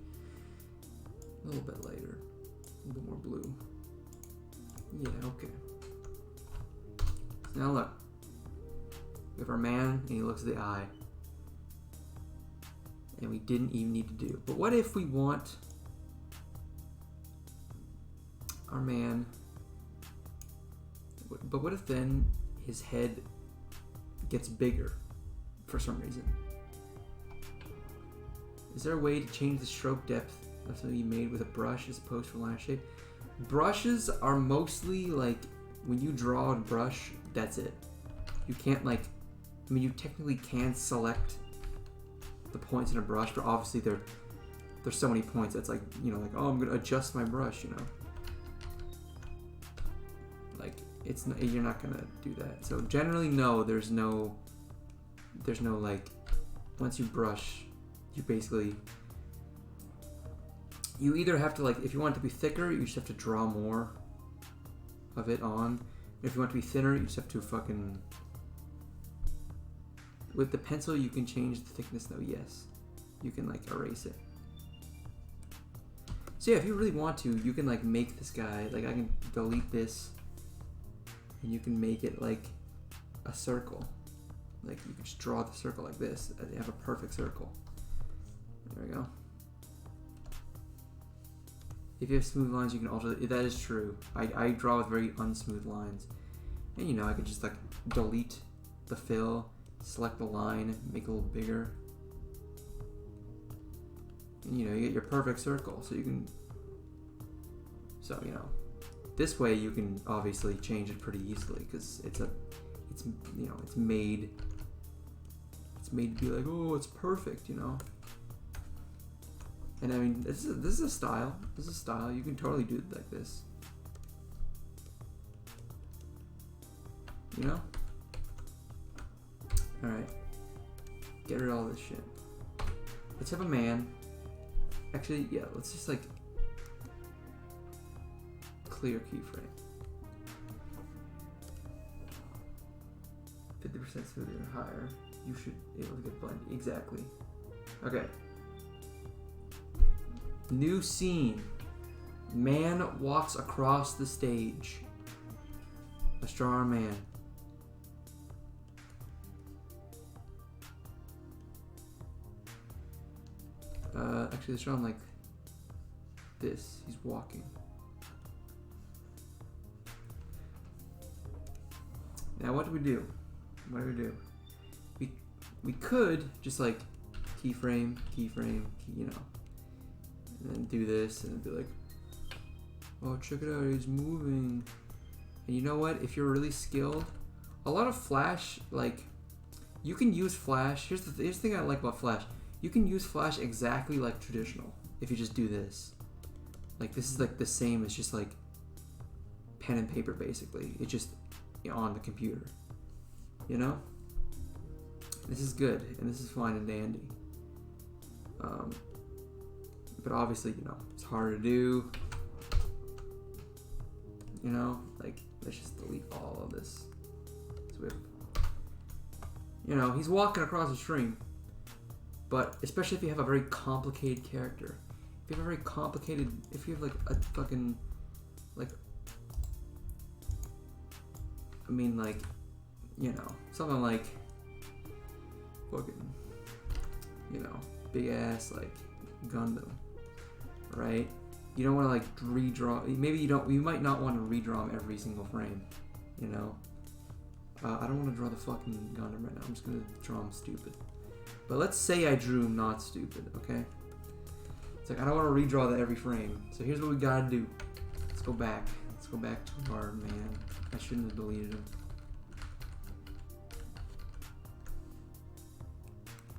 A little bit lighter, a little bit more blue. Yeah, okay. So now look, we have our man, and he looks at the eye, and we didn't even need to do. But what if we want our man? But what if then his head gets bigger for some reason? Is there a way to change the stroke depth of something you made with a brush as opposed to a line of shape? Brushes are mostly like, when you draw a brush, that's it. You can't like, I mean, you technically can select the points in a brush, but obviously there's so many points that's like, you know, like, oh, I'm gonna adjust my brush, you know. Like, you're not gonna do that. So generally, no, there's no like, once you brush, you basically, you either have to like, if you want it to be thicker, you just have to draw more of it on, If you want to be thinner, you just have to fucking... With the pencil, you can change the thickness though, yes. You can like erase it. So yeah, if you really want to, you can like make this guy, like I can delete this and you can make it like a circle. Like you can just draw the circle like this and you have a perfect circle. There we go. If you have smooth lines, you can alter it. That is true. I draw with very unsmooth lines. And you know, I can just like delete the fill, select the line, make it a little bigger. And you know, you get your perfect circle. So you can, you know, this way you can obviously change it pretty easily because it's made to be like, oh, it's perfect, you know. And I mean, this is a style. This is a style. You can totally do it like this. You know? Alright. Get rid of all this shit. Let's have a man. Actually, yeah, let's just like clear keyframe. 50% smoother or higher. You should be able to get blending. Exactly. Okay. New scene. Man walks across the stage. Let's draw our man. Actually, let's draw him like this. He's walking. Now, what do we do? What do we do? We could just like keyframe, you know, and then do this and be like, oh, check it out, he's moving. And you know what? If you're really skilled, a lot of Flash, like, you can use Flash. Here's the thing I like about Flash. You can use Flash exactly like traditional if you just do this. Like, this is like the same as just like pen and paper, basically. It's just on the computer, you know? This is good, and this is fine and dandy. But obviously, you know, it's hard to do. You know, like, let's just delete all of this. So we have, you know, he's walking across the stream. But especially if you have a very complicated character. If you have a very complicated, if you have like a fucking, like, I mean, like, you know, something like fucking, you know, big ass like Gundam, right? You don't want to like redraw. Maybe you might not want to redraw him every single frame, you know. I don't want to draw the fucking Gundam right now. I'm just gonna draw him stupid. But let's say I drew him not stupid, okay? It's like I don't want to redraw that every frame. So here's what we gotta do. Let's go back. Let's go back to our man. I shouldn't have deleted him.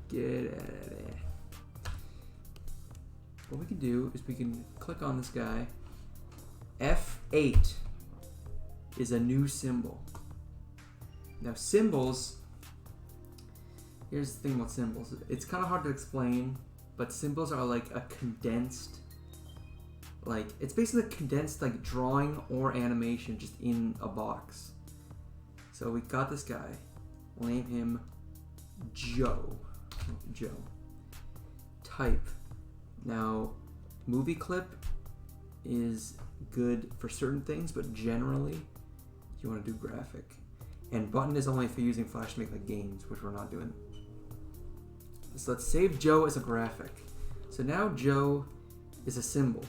Get out of there. What we can do is we can click on this guy. F8 is a new symbol. Now symbols, here's the thing about symbols. It's kind of hard to explain, but symbols are like a condensed, like, it's basically a condensed like drawing or animation just in a box. So we got this guy. We'll name him Joe. Type. Now, movie clip is good for certain things, but generally you want to do graphic. And button is only if you're using Flash to make like games, which we're not doing. So let's save Joe as a graphic. So now Joe is a symbol.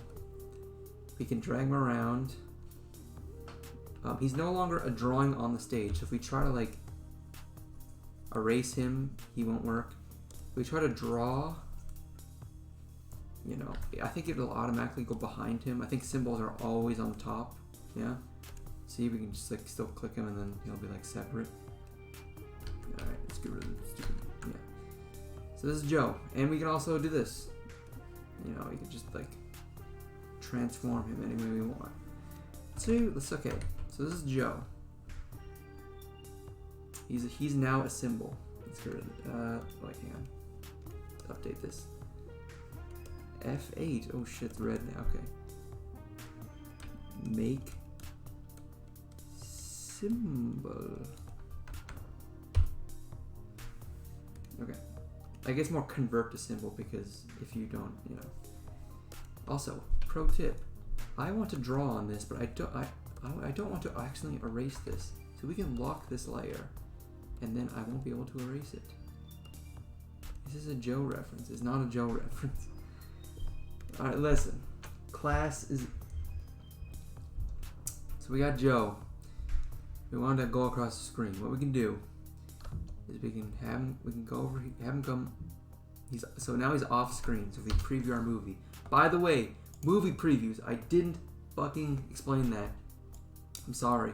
We can drag him around. He's no longer a drawing on the stage. So if we try to like erase him, he won't work. If we try to draw, you know, I think it'll automatically go behind him. I think symbols are always on top. Yeah. See, we can just like still click him and then he'll be like separate. Alright, let's get rid of the stupid. Yeah. So this is Joe. And we can also do this. You know, we can just like transform him any way we want. So let's, okay. So this is Joe. He's now a symbol. Let's get rid of it. Like, hang on. Let's update this. F8. Oh shit, it's red now. Okay. Make symbol. Okay. I guess more convert to symbol because if you don't, you know. Also, pro tip. I want to draw on this, but I don't want to accidentally erase this. So we can lock this layer, and then I won't be able to erase it. This is a Joe reference. It's not a Joe reference. Alright, listen. Class is... So we got Joe. We want to go across the screen. What we can do is we can have him, we can go over, have him come, so now he's off screen, so if we preview our movie. By the way, movie previews, I didn't fucking explain that. I'm sorry.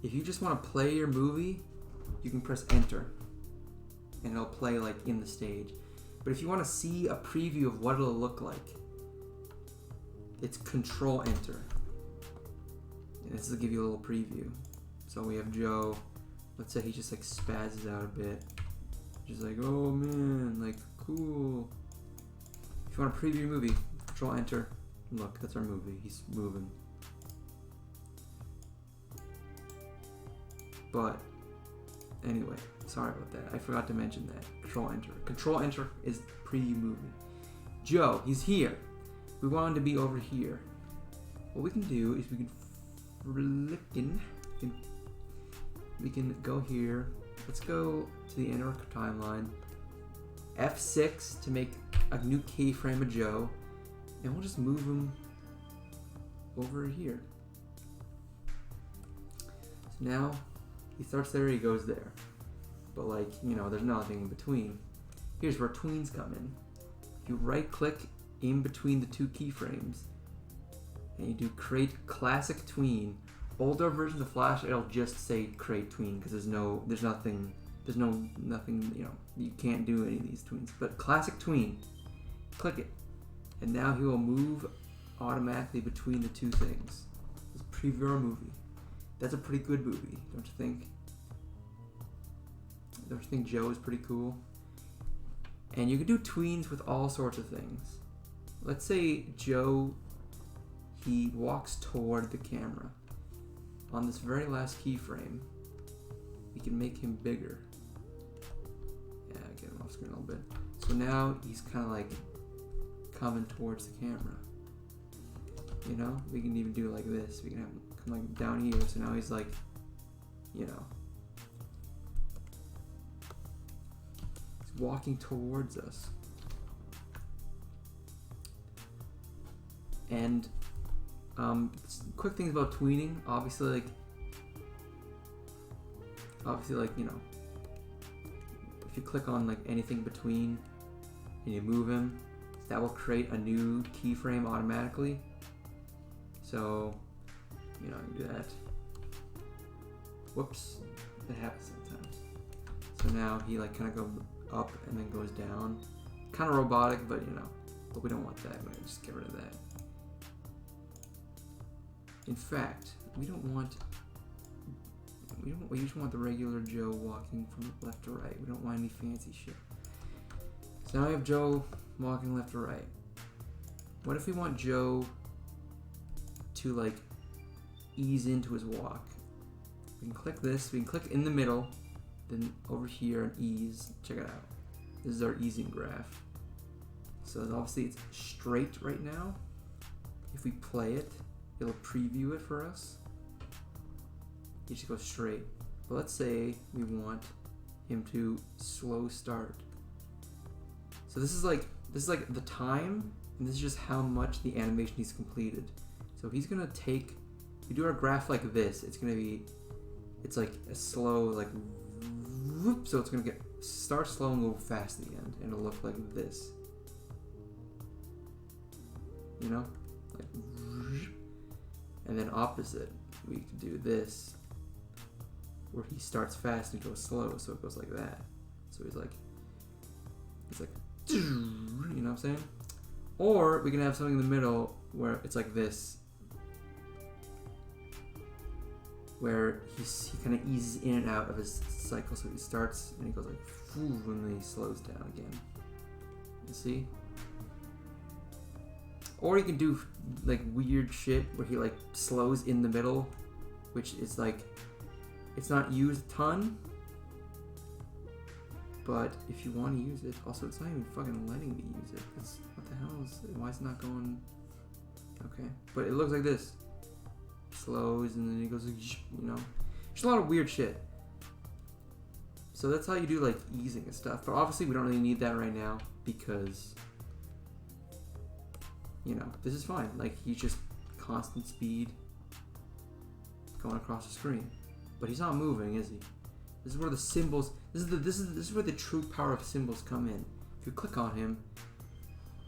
If you just want to play your movie, you can press enter, and it'll play like in the stage. But if you want to see a preview of what it'll look like, it's control enter. And this will give you a little preview. So we have Joe. Let's say he just like spazzes out a bit. Just like, oh man, like cool. If you want to preview your movie, control enter. Look, that's our movie. He's moving. But anyway, sorry about that. I forgot to mention that. Control enter. Control enter is preview movie. Joe, he's here. We want him to be over here. What we can do is we can flip in. We can go here. Let's go to the inner timeline. F6 to make a new keyframe of Joe. And we'll just move him over here. So now he starts there, he goes there. But like, you know, there's nothing in between. Here's where tweens come in. If you right click in between the two keyframes and you do create classic tween, older versions of Flash, it'll just say create tween because there's nothing, you know, you can't do any of these tweens. But classic tween, click it, and now he will move automatically between the two things. Let's preview our movie. That's a pretty good movie, don't you think? Don't you think Joe is pretty cool? And you can do tweens with all sorts of things. Let's say Joe, he walks toward the camera. On this very last keyframe, we can make him bigger. Yeah, get him off screen a little bit. So now he's kind of like coming towards the camera. You know, we can even do it like this. We can have him come like down here. So now he's like, you know, he's walking towards us. And quick things about tweening. Obviously, you know, if you click on like anything between and you move him, that will create a new keyframe automatically. So, you know, you do that. Whoops, it happens sometimes. So now he like kind of goes up and then goes down. Kind of robotic, but you know, but we don't want that. We're gonna just get rid of that. In fact, we just want the regular Joe walking from left to right. We don't want any fancy shit. So now we have Joe walking left to right. What if we want Joe to like ease into his walk? We can click this, we can click in the middle, then over here and ease. Check it out. This is our easing graph. So obviously it's straight right now. If we play it, it'll preview it for us. You just go straight. But let's say we want him to slow start. So this is like the time, and this is just how much the animation he's completed. So he's gonna take, if we do our graph like this, it's like a slow, like whoop, so it's gonna start slow and go fast at the end, and it'll look like this. You know? Like, and then opposite, we could do this, where he starts fast and goes slow, so it goes like that. So he's like, you know what I'm saying? Or we can have something in the middle where it's like this, where he kind of eases in and out of his cycle. So he starts and he goes like, and then he slows down again. You see? Or you can do like weird shit where he like slows in the middle, which is like It's not used a ton, but if you want to use it, also it's not even fucking letting me use it. What the hell is it? Why is it not going? Okay, but it looks like this. Slows and then it goes like, you know, there's a lot of weird shit. So that's how you do like easing and stuff. But obviously we don't really need that right now because, you know, this is fine. Like he's just constant speed going across the screen, but he's not moving, is he? This is where the symbols. This is where the true power of symbols come in. If you click on him,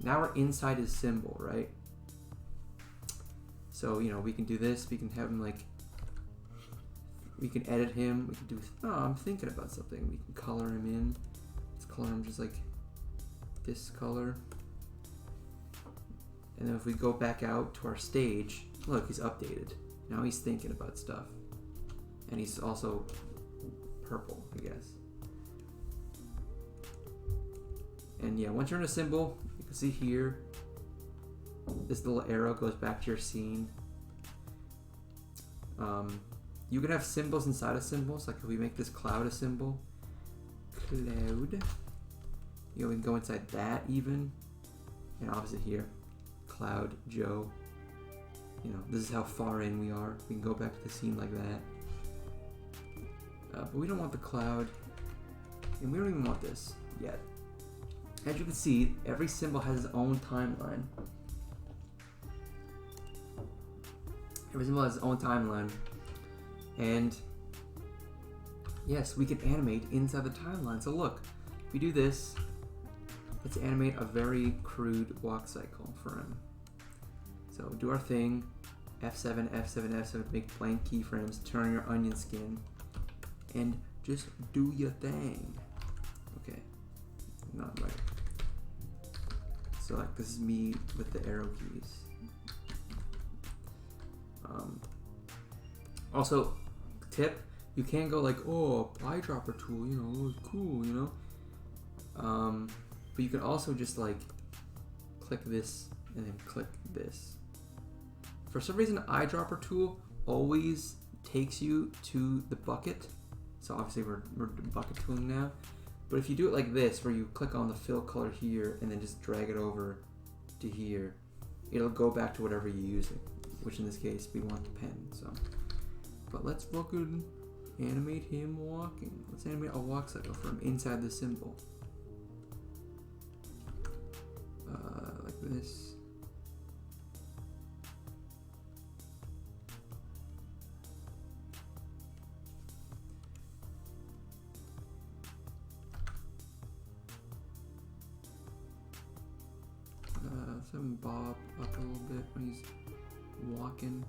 now we're inside his symbol, right? So you know we can do this. We can have him like. We can edit him. We can do. Oh, I'm thinking about something. We can color him in. Let's color him just like this color. And then if we go back out to our stage, look, he's updated. Now he's thinking about stuff, and he's also purple, I guess. And yeah, once you're in a symbol, you can see here, this little arrow goes back to your scene. You can have symbols inside of symbols, like if we make this cloud a symbol, cloud, you know, we can go inside that even, and obviously here, Cloud Joe. You know, this is how far in we are. We can go back to the scene like that. But we don't want the cloud, and we don't even want this yet. As you can see, every symbol has its own timeline. Every symbol has its own timeline. And yes, we can animate inside the timeline. So look, if we do this, let's animate a very crude walk cycle for him. So do our thing, F7, F7, F7, make blank keyframes, turn on your onion skin, and just do your thing. Okay, not right. So like this is me with the arrow keys. Also, tip, you can't go like, oh, eyedropper tool, you know, it's cool, you know. But you can also just like click this and then click this. For some reason, eyedropper tool always takes you to the bucket. So obviously we're bucket tooling now. But if you do it like this, where you click on the fill color here and then just drag it over to here, it'll go back to whatever you're using, which in this case we want the pen. So, but let's fucking animate him walking. Let's animate a walk cycle for him inside the symbol. Like this. Let's have him bob up a little bit when he's walking.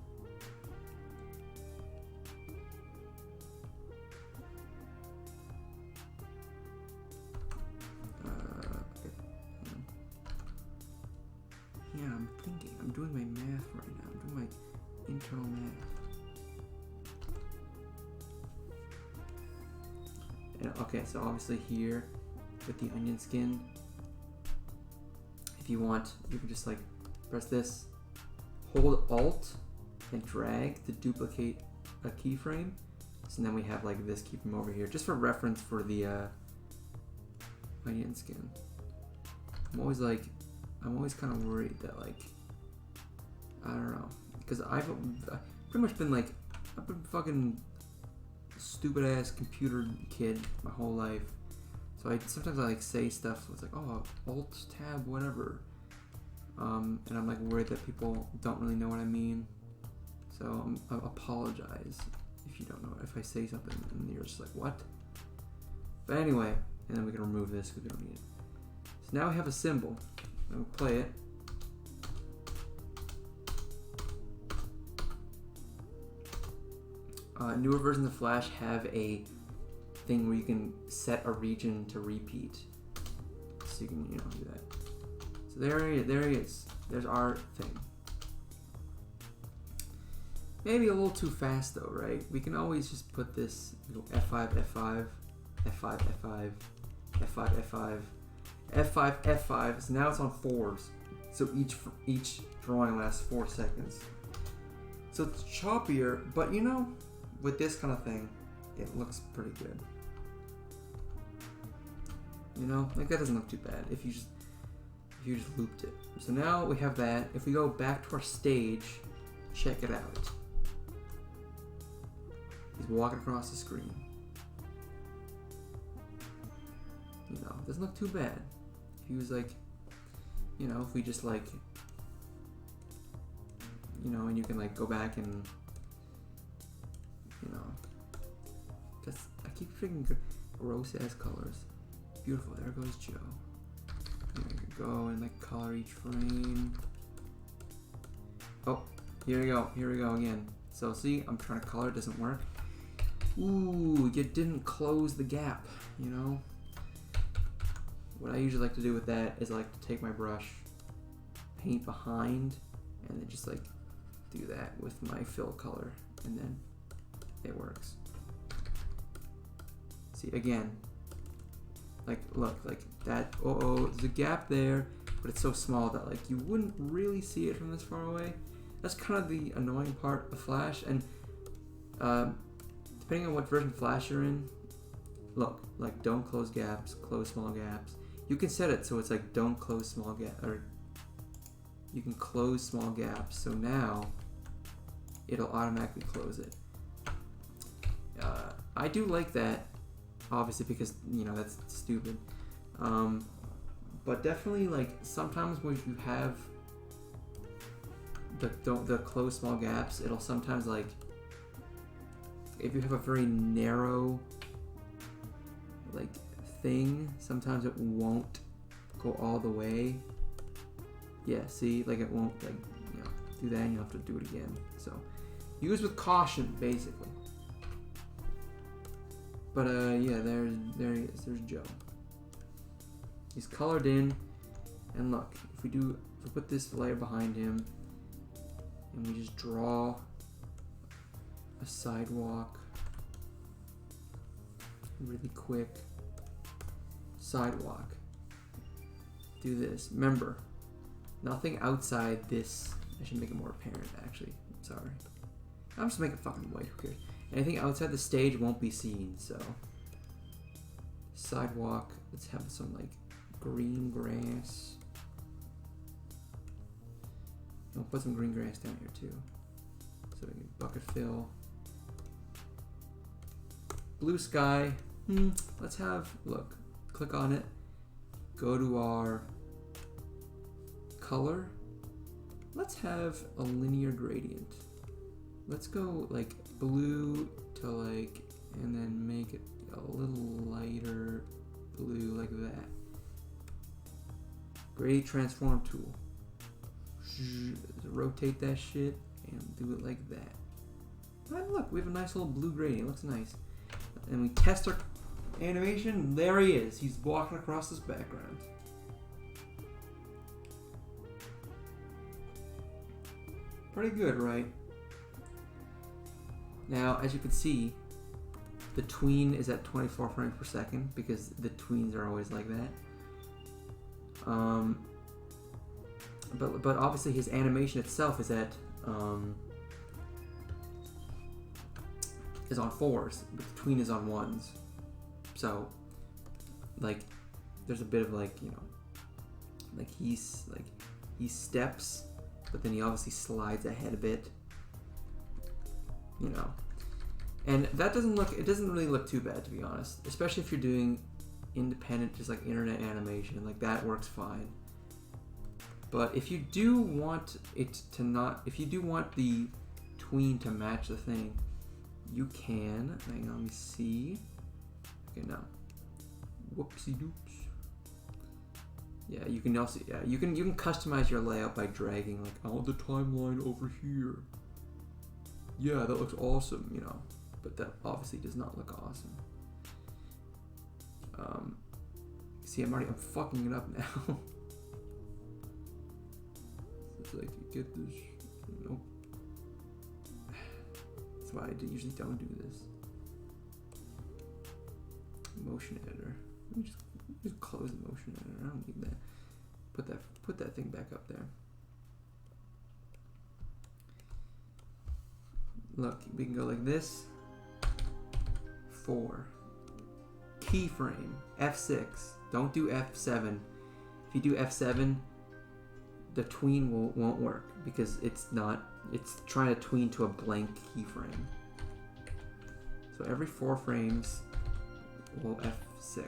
Yeah, I'm thinking. I'm doing my math right now. I'm doing my internal math. And, okay, so obviously here with the onion skin, if you want, you can just like press this, hold Alt and drag to duplicate a keyframe. So then we have like this keyframe over here, just for reference for the onion skin. I'm always kind of worried that like, I don't know, because I've pretty much been like, I've been fucking stupid ass computer kid my whole life. So sometimes I like say stuff, so it's like, oh, Alt, Tab, whatever. And I'm like worried that people don't really know what I mean. So I apologize if you don't know, if I say something and you're just like, what? But anyway, and then we can remove this because we don't need it. So now we have a symbol. And we'll play it. Newer versions of Flash have a thing where you can set a region to repeat, so you can, you know, do that. So there he is. There's our thing. Maybe a little too fast though, right? We can always just put this, you know, F5, F5, F5, F5, F5, F5, F5, F5. So now it's on 4s. So each drawing lasts 4 seconds. So it's choppier, but you know, with this kind of thing, it looks pretty good. You know, like that doesn't look too bad if you just looped it. So now we have that. If we go back to our stage, check it out. He's walking across the screen. You know, doesn't look too bad. If he was like, you know, if we just like, you know, and you can like go back and, you know, because I keep freaking gross ass colors. Beautiful. There goes Joe. There we go and like color each frame. Oh, here we go. Here we go again. So see, I'm trying to color. It doesn't work. Ooh, you didn't close the gap. You know. What I usually like to do with that is I like to take my brush, paint behind, and then just like do that with my fill color, and then it works. See again. Like, look, like that, there's a gap there, but it's so small that like you wouldn't really see it from this far away. That's kind of the annoying part of Flash, and depending on what version of Flash you're in, look, like don't close gaps, close small gaps. You can set it so it's like don't close small gap, or you can close small gaps, so now it'll automatically close it. I do like that. Obviously, because you know that's stupid, but definitely like sometimes when you have the close small gaps, it'll sometimes like if you have a very narrow like thing, sometimes it won't go all the way. Yeah, see, like it won't like you know do that, and you have to do it again. So use with caution, basically. But yeah, there he is. There's Joe. He's colored in, and look, if we put this layer behind him, and we just draw a sidewalk, really quick sidewalk. Do this. Remember, nothing outside this. I should make it more apparent. Actually, I'm sorry. I'm just making it fucking white. Who cares? Anything outside the stage won't be seen, so sidewalk, let's have some like green grass. I'll put some green grass down here too. So we can bucket fill. Blue sky, let's have, look, click on it, go to our color, let's have a linear gradient. Let's go like blue to like, and then make it a little lighter blue like that. Gradient transform tool. Rotate that shit and do it like that. And look, we have a nice little blue gradient. It looks nice. And we test our animation. There he is. He's walking across this background. Pretty good, right? Now, as you can see, the tween is at 24 frames per second because the tweens are always like that. But obviously his animation itself is at is on 4s, but the tween is on 1s. So like there's a bit of like, you know, like he steps, but then he obviously slides ahead a bit. You know, and that doesn't really look too bad, to be honest, especially if you're doing independent, just like internet animation, like that works fine. But if you do want it to not, if you do want the tween to match the thing, you can, hang on, let me see. Okay, no, whoopsie doops. Yeah, you can also, yeah, you can customize your layout by dragging like, oh, the timeline over here. Yeah, that looks awesome, you know, but that obviously does not look awesome. See, I'm fucking it up now. It's like, you get this, nope. That's why I usually don't do this. Motion editor. Let me just close the motion editor. I don't need that. Put that thing back up there. Look, we can go like this. F4. Keyframe, F6. Don't do F7. If you do F7, the tween won't work because it's trying to tween to a blank keyframe. So every 4 frames, we'll F6.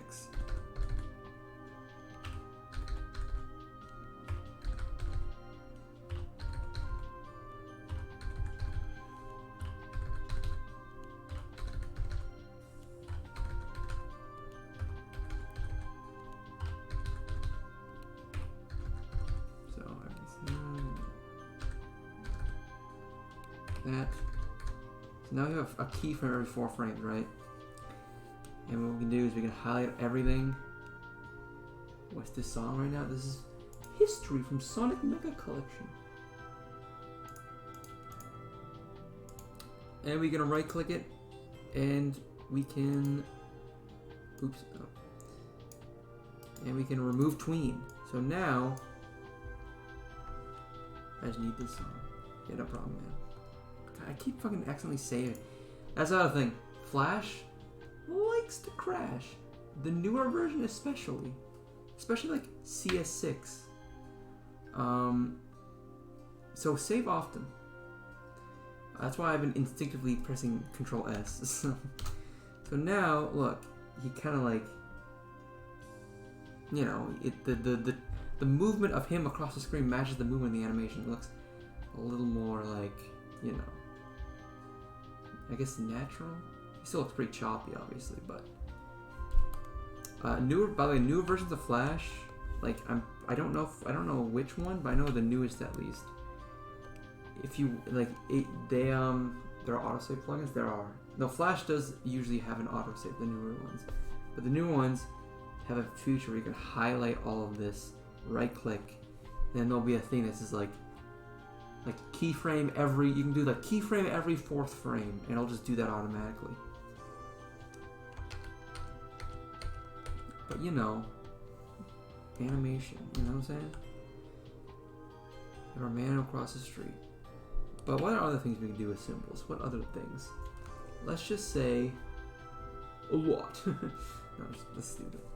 That. So now we have a keyframe every 4 frames, right? And what we can do is we can highlight everything. What's this song right now? This is History from Sonic Mega Collection. And we're gonna right click it and we can and we can remove tween. So now I just need this song. Yeah, no problem, man. I keep fucking accidentally saving. That's the other thing. Flash likes to crash. The newer version especially like CS6. So save often. That's why I've been instinctively pressing Control S. So now, look, he kind of like, you know, the movement of him across the screen matches the movement of the animation. It looks a little more like, you know, I guess natural. He still looks pretty choppy, obviously, but by the way, newer versions of Flash, like I don't know which one, but I know the newest at least. If you like, there are autosave plugins. There are. No, Flash does usually have an autosave, the newer ones, but the new ones have a feature where you can highlight all of this, right click, and then there'll be a thing that says like keyframe every, you can do like keyframe every 4th frame and it'll just do that automatically. But you know, animation, you know what I'm saying? There are man across the street. But what are other things we can do with symbols? What other things? Let's just say a lot. No, let's do that.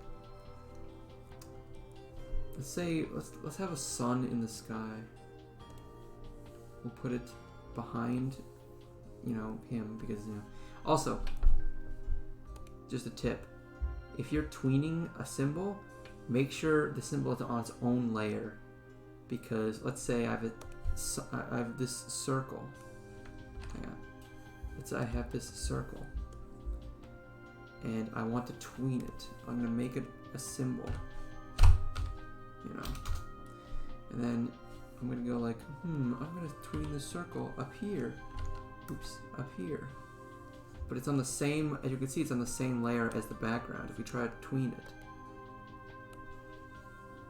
Let's say let's have a sun in the sky. We'll put it behind, you know, him because, you know. Also, just a tip: if you're tweening a symbol, make sure the symbol is on its own layer. Because let's say I have this circle. Hang on. Let's say I have this circle, and I want to tween it. I'm gonna make it a symbol, you know, and then I'm gonna go like, I'm gonna tween the circle up here. Oops, up here. But it's on the same, as you can see, it's on the same layer as the background. If you try to tween it,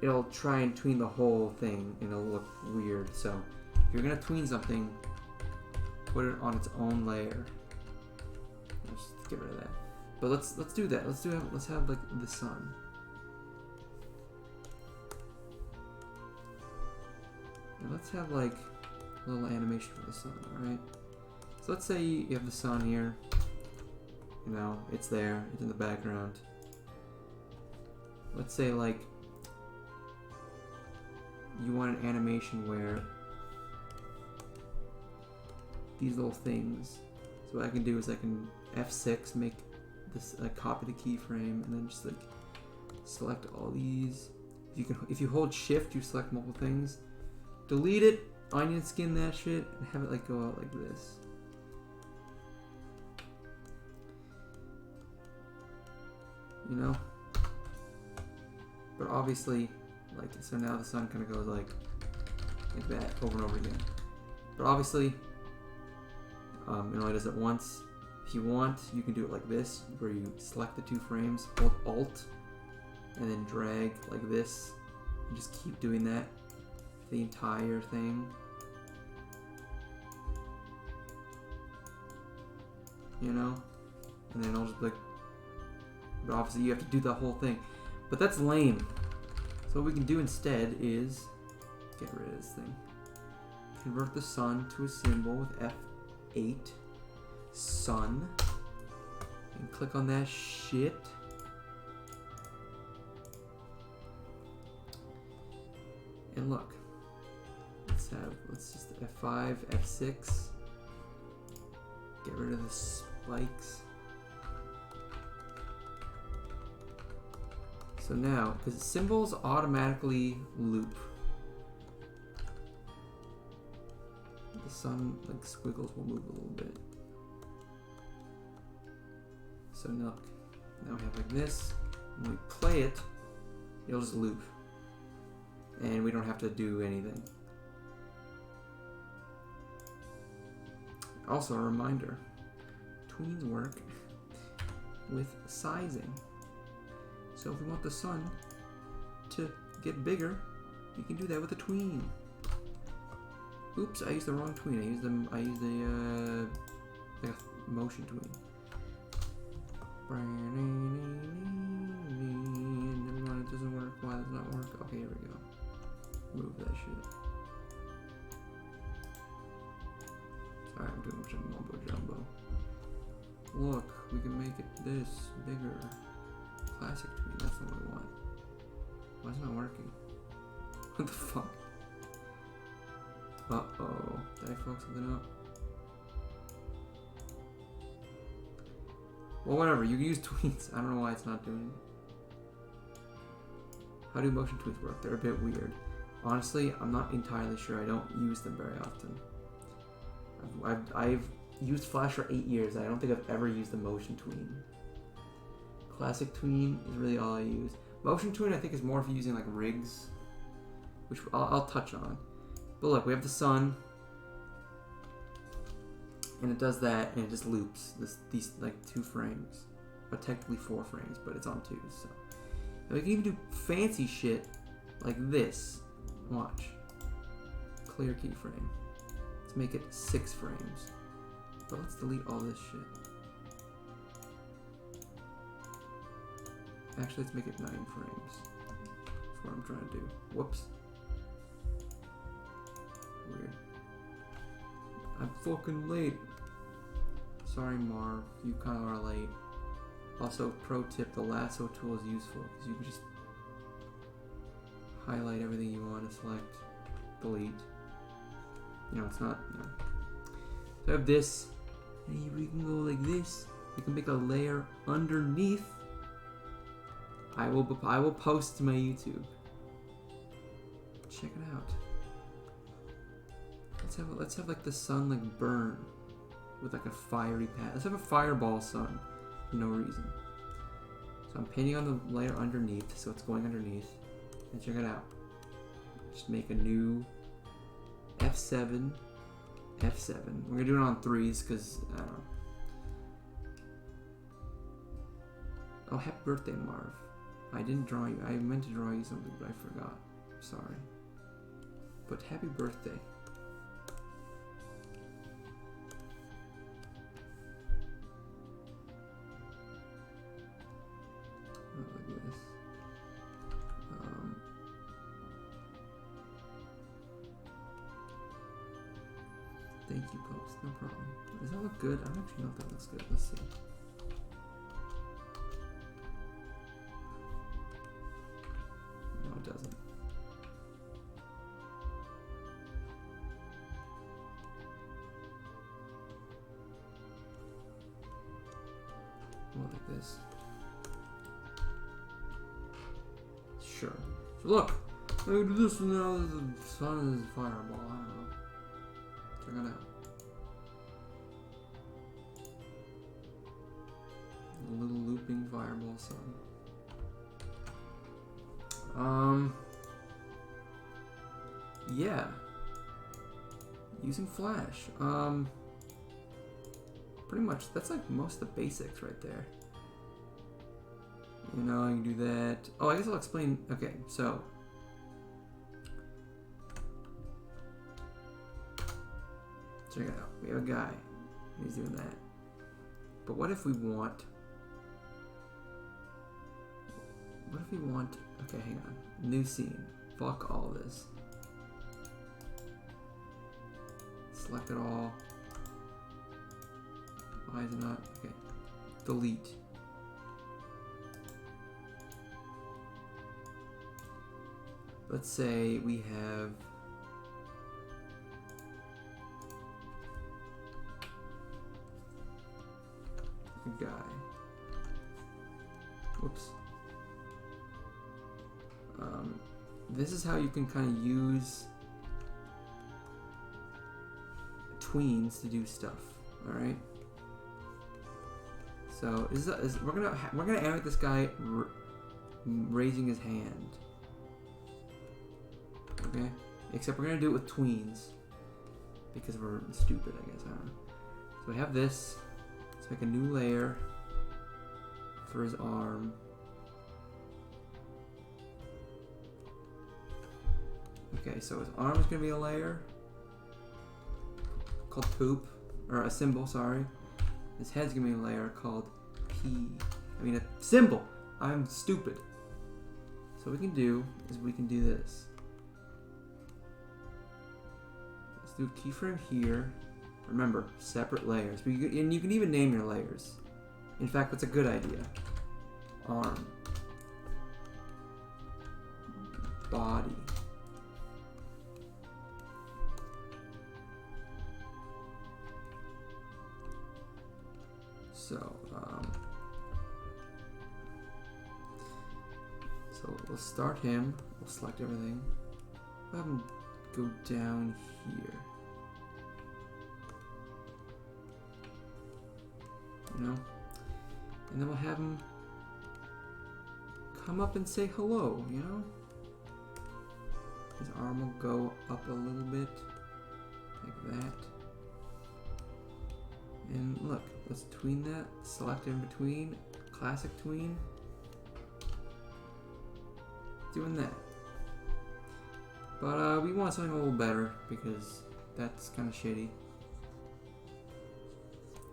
it'll try and tween the whole thing and it'll look weird. So if you're gonna tween something, put it on its own layer. Let's get rid of that. But let's do that. Let's have like the sun. And let's have like a little animation for the sun, alright? So let's say you have the sun here. You know, it's there, it's in the background. Let's say like you want an animation where these little things. So what I can do is I can F6, make this, like copy the keyframe, and then just like select all these. If you hold shift, you select multiple things. Delete it, onion skin that shit, and have it like go out like this. You know? But obviously, like, so now the sun kind of goes like that over and over again. But obviously, it only does it once. If you want, you can do it like this, where you select the 2 frames, hold Alt, and then drag like this, and just keep doing that. The entire thing. You know? And then I'll just like, but obviously you have to do the whole thing. But that's lame. So what we can do instead is get rid of this thing. Convert the sun to a symbol with F8. Sun. And click on that shit. And look. Let's just F5, F6. Get rid of the spikes. So now, because symbols automatically loop. The sun, like squiggles, will move a little bit. So now we have like this. When we play it, it'll just loop. And we don't have to do anything. Also, a reminder, tweens work with sizing. So if we want the sun to get bigger, we can do that with a tween. Oops, I used the wrong tween. I used the like a motion tween. Never mind, it doesn't work. Why does it not work? Okay, here we go. Move that shit. Sorry, I'm doing a bunch of mumbo jumbo. Look, we can make it this bigger. Classic tween, that's what we want. Why is it not working? What the fuck? Uh-oh. Did I fuck something up? Well, whatever. You can use tweens. I don't know why it's not doing it. How do motion tweens work? They're a bit weird. Honestly, I'm not entirely sure. I don't use them very often. I've used Flash for 8 years. I don't think I've ever used the motion tween. Classic tween is really all I use. Motion tween I think is more if you're using like rigs, which I'll touch on. But look, we have the sun, and it does that, and it just loops these like 2 frames, but technically 4 frames, but it's on 2. So and we can even do fancy shit like this. Watch, clear keyframe. Let's make it 6 frames, but let's delete all this shit. Actually, let's make it 9 frames. That's what I'm trying to do. Whoops. Weird. I'm fucking late. Sorry, Marv. You kind of are late. Also, pro tip, the lasso tool is useful because you can just highlight everything you want to select, delete. You know, it's not, you know. So I have this, and we can go like this. We can make a layer underneath. I will post to my YouTube. Check it out. Let's have like the sun like burn with like a fiery path. Let's have a fireball sun for no reason. So I'm painting on the layer underneath, so it's going underneath. And check it out. Just make a new F7, F7. We're gonna do it on 3s because I don't know. Oh, happy birthday, Marv. I didn't draw you. I meant to draw you something, but I forgot. Sorry. But happy birthday. Like this. Thank you, post. No problem. Does that look good? I don't actually know if that looks good. Let's see. No, it doesn't. More like this. Sure. So look, I do this and now the sun is a fireball. I don't know. Check it out. A little looping fireball sun. Yeah. Using Flash. Pretty much, that's like most of the basics right there. You know, I can do that. Oh, I guess I'll explain. Okay, so. Check it out. We have a guy. He's doing that. But what if we want. What if we want. Okay, hang on. New scene. Fuck all this. Select it all. Why is it not? Okay. delete. Let's say we have a guy. Whoops. This is how you can kind of use tweens to do stuff. All right. So we're gonna animate this guy raising his hand. Okay. Except we're gonna do it with tweens because we're stupid, I guess. I don't know. So we have this. Let's make a new layer for his arm. Okay, so his arm is gonna be a layer called poop, or a symbol, sorry. His head's gonna be a layer called a symbol. I'm stupid. So what we can do is we can do this. Let's do a keyframe here. Remember, separate layers. And you can even name your layers. In fact, that's a good idea. Arm. Body. So we'll start him. We'll select everything. We'll have him go down here. You know? And then we'll have him come up and say hello, you know? His arm will go up a little bit. Like that. And look, let's tween that. Select in between. Classic tween. Doing that. But we want something a little better because that's kind of shitty.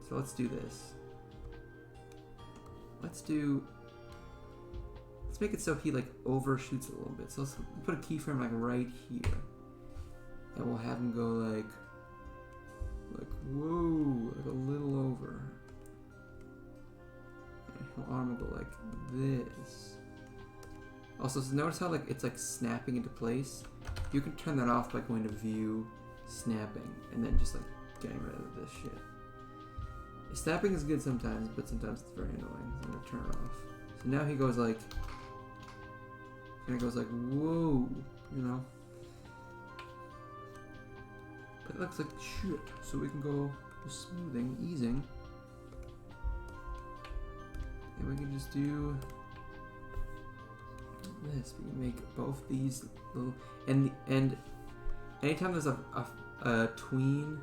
So let's do this. Let's make it so he like overshoots a little bit. So let's put a keyframe like right here. And we'll have him go like whoa, like a little over. And his arm will go like this. Also, so notice how like it's like snapping into place. You can turn that off by going to view, snapping, and then just like getting rid of this shit. Snapping is good sometimes, but sometimes it's very annoying. So I'm gonna turn it off. So now he goes like, whoa, you know. But it looks like shit. So we can go to smoothing, easing, and we can just do this. We can make both these little, and anytime there's a tween,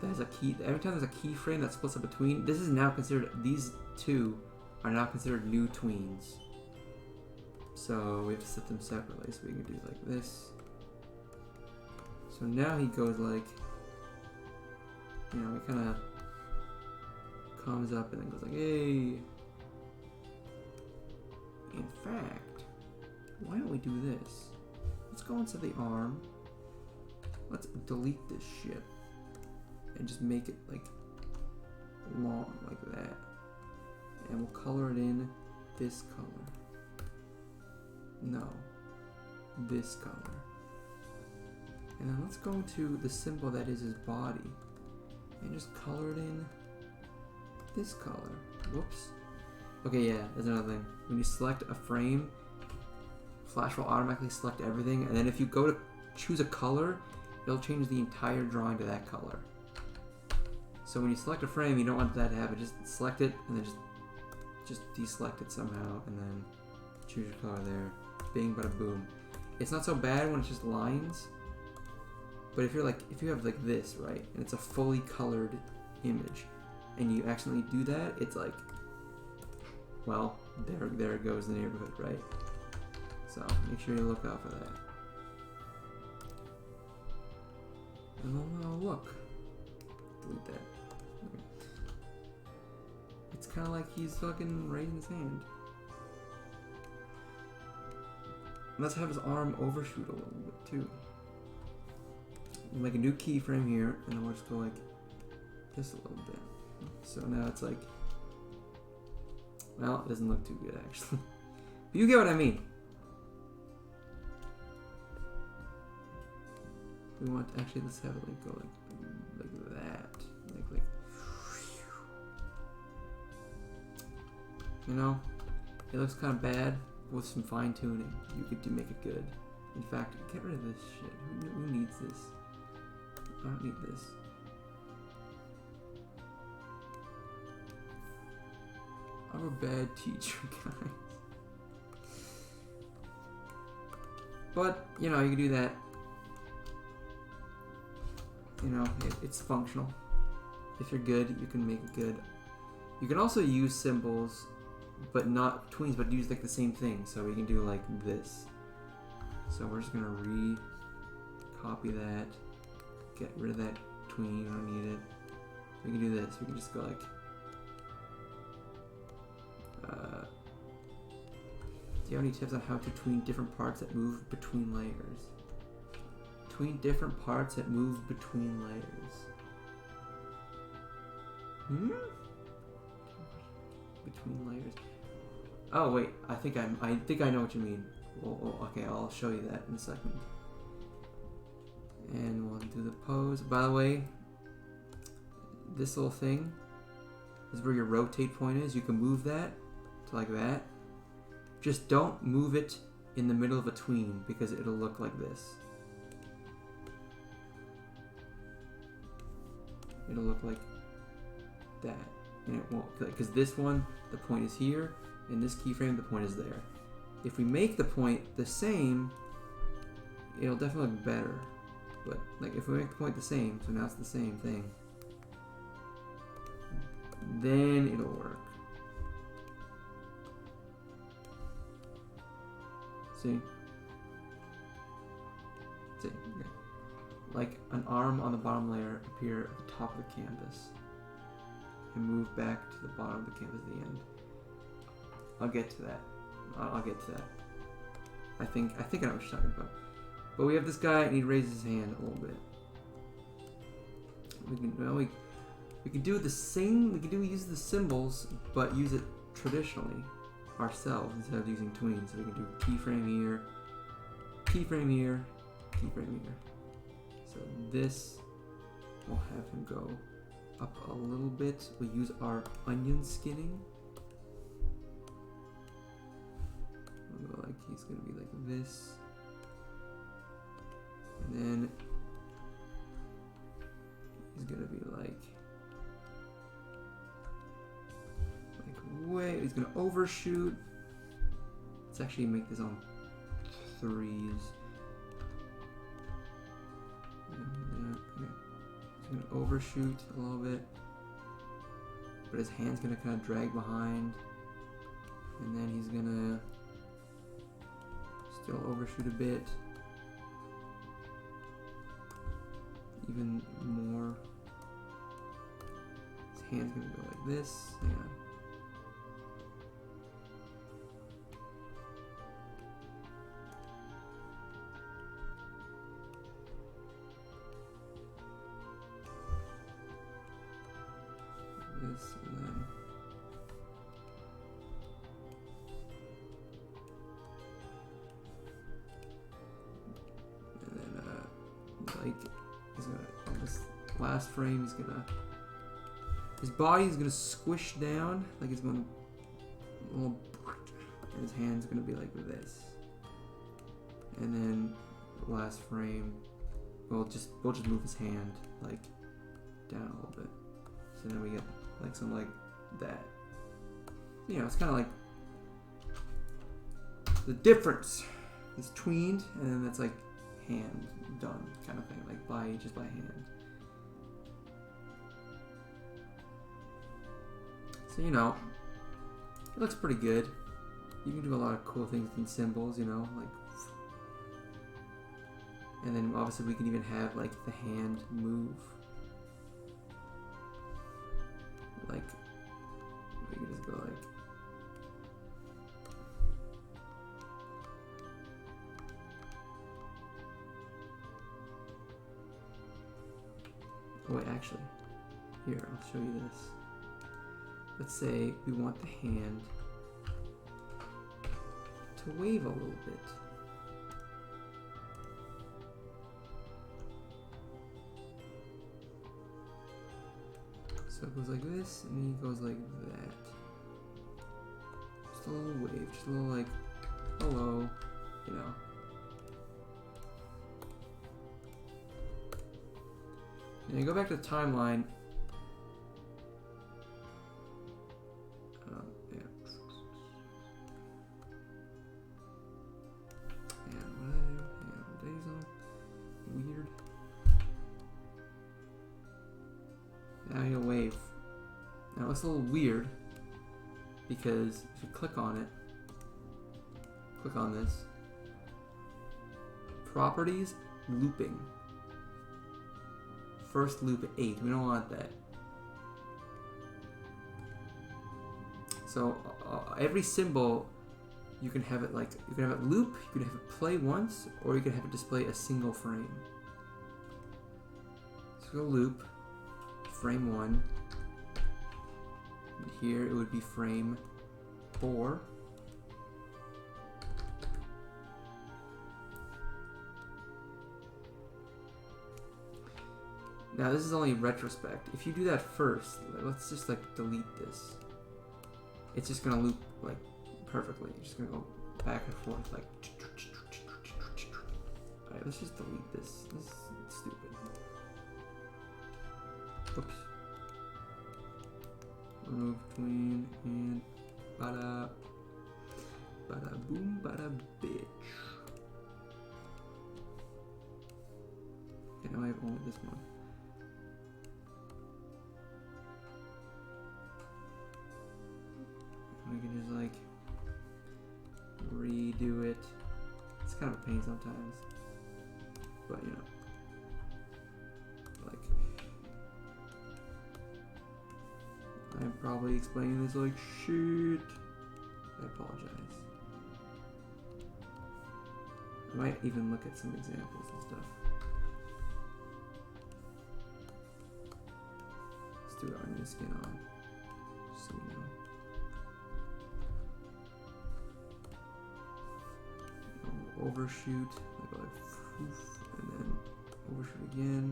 there's a key. Every time there's a keyframe that splits up a tween, this is now considered. These two are now considered new tweens. So we have to set them separately. So we can do like this. So now he goes like, you know, he kind of comes up and then goes like, hey. In fact, why don't we do this? Let's go into the arm. Let's delete this shit. And just make it like long like that. And we'll color it in this color. No. This color. And then let's go to the symbol that is his body. And just color it in this color. Whoops. Okay, yeah, there's another thing. When you select a frame, Flash will automatically select everything, and then if you go to choose a color, it'll change the entire drawing to that color. So when you select a frame, you don't want that to happen. Just select it, and then just deselect it somehow, and then choose your color there. Bing, bada boom. It's not so bad when it's just lines, but if you have like this, right, and it's a fully colored image, and you accidentally do that, it's like, well, there goes the neighborhood, right? So make sure you look out for that. And then look, delete that. Okay. It's kind of like he's fucking raising his hand. And let's have his arm overshoot a little bit too. We'll make a new keyframe here, and then we'll just go like just a little bit. So now it's like, well, it doesn't look too good actually. But you get what I mean. We want actually let's have it like go like that, like you know, it looks kind of bad. With some fine tuning, you could make it good. In fact, get rid of this shit. Who needs this? I don't need this. I'm a bad teacher, guys. But you know, you can do that. You know, it's functional. If you're good, you can make it good. You can also use symbols, but not tweens, but use like the same thing. So we can do like this. So we're just gonna copy that, get rid of that tween, you don't need it. We can do this. We can just go like, do you have any tips on how to tween different parts that move between layers? Tween different parts that move between layers. Between layers. Oh wait, I think I know what you mean. Well, okay, I'll show you that in a second. And we'll do the pose. By the way, this little thing is where your rotate point is. You can move that to like that. Just don't move it in the middle of a tween because it'll look like this. It'll look like that. And it won't, because this one, the point is here, and this keyframe, the point is there. If we make the point the same, it'll definitely look better. But like if we make the point the same, so now it's the same thing, then it'll work. See? See? Okay. Like an arm on the bottom layer appear at the top of the canvas and move back to the bottom of the canvas at the end. I'll get to that. I'll get to that. I think I know what you're talking about. But we have this guy and he raises his hand a little bit. We can do the same. We can use the symbols, but use it traditionally ourselves instead of using tweens. So we can do keyframe here, keyframe here, keyframe here. So this will have him go up a little bit. We'll use our onion skinning. We'll go like he's gonna be like this. And then he's gonna be like way, he's gonna overshoot. Let's actually make this on 3s. Okay. He's gonna overshoot a little bit, but his hand's gonna kind of drag behind, and then he's gonna still overshoot a bit, even more. His hand's gonna go like this. Yeah. This and then like he's gonna on this last frame he's gonna his body is gonna squish down like he's gonna and his hand's gonna be like this, and then the last frame we'll just move his hand like down a little bit, so then we get like something like that. You know, it's kind of like the difference is tweened, and then that's like hand done kind of thing, like just by hand. So you know, it looks pretty good. You can do a lot of cool things in symbols, you know, like, and then obviously we can even have like the hand move. Like, we can just go like, oh wait, actually, here, I'll show you this. Let's say we want the hand to wave a little bit. So it goes like this, and then it goes like that. Just a little wave, just a little like, hello, you know. And you go back to the timeline. Yeah. And what did I do? And days on. Weird. Now he'll wave. Now it's a little weird because if you click on it, click on this. Properties, looping. First loop at 8. We don't want that. So every symbol, you can have it like, you can have it loop, you can have it play once, or you can have it display a single frame. So loop, frame 1. And here it would be frame 4. Now this is only retrospect. If you do that first, let's just like delete this. It's just gonna loop like perfectly. You're just gonna go back and forth like. Alright, let's just delete this. This is stupid. Oops. Remove tween and bada boom bada bitch. Okay, now I have only this one. We can just like redo it. It's kind of a pain sometimes, but you know, like I'm probably explaining this like shit. I apologize. I might even look at some examples and stuff. Let's do our new skin on, just so we know. Overshoot, like poof, and then overshoot again,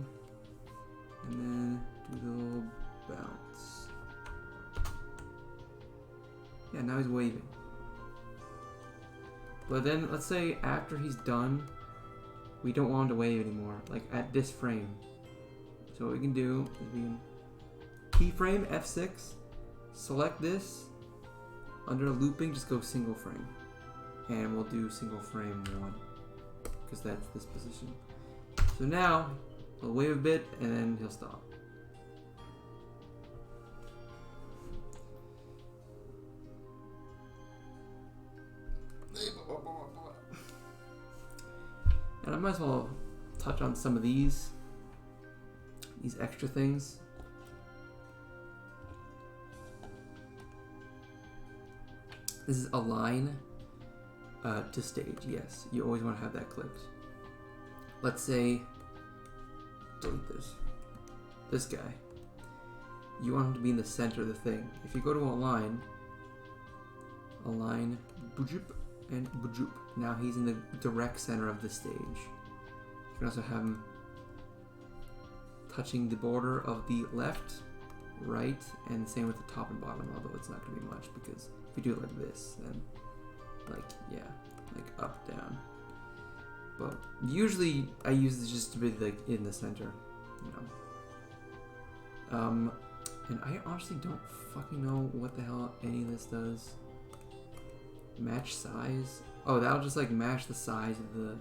and then do the little bounce. Yeah, now he's waving. But then let's say after he's done, we don't want him to wave anymore, like at this frame. So what we can do is we can keyframe F6, select this, under looping just go single frame. And we'll do single frame 1 because that's this position. So now he'll wave a bit and then he'll stop. And I might as well touch on some of these extra things. This is align. To stage, yes. You always want to have that clicked. Let's say, delete this. This guy. You want him to be in the center of the thing. If you go to align, boop, and boop. Now he's in the direct center of the stage. You can also have him touching the border of the left, right, and same with the top and bottom, although it's not going to be much because if you do it like this, then like, yeah, like up, down. But usually I use this just to be like in the center, you know. And I honestly don't fucking know what the hell any of this does. Match size. Oh, that'll just like match the size of the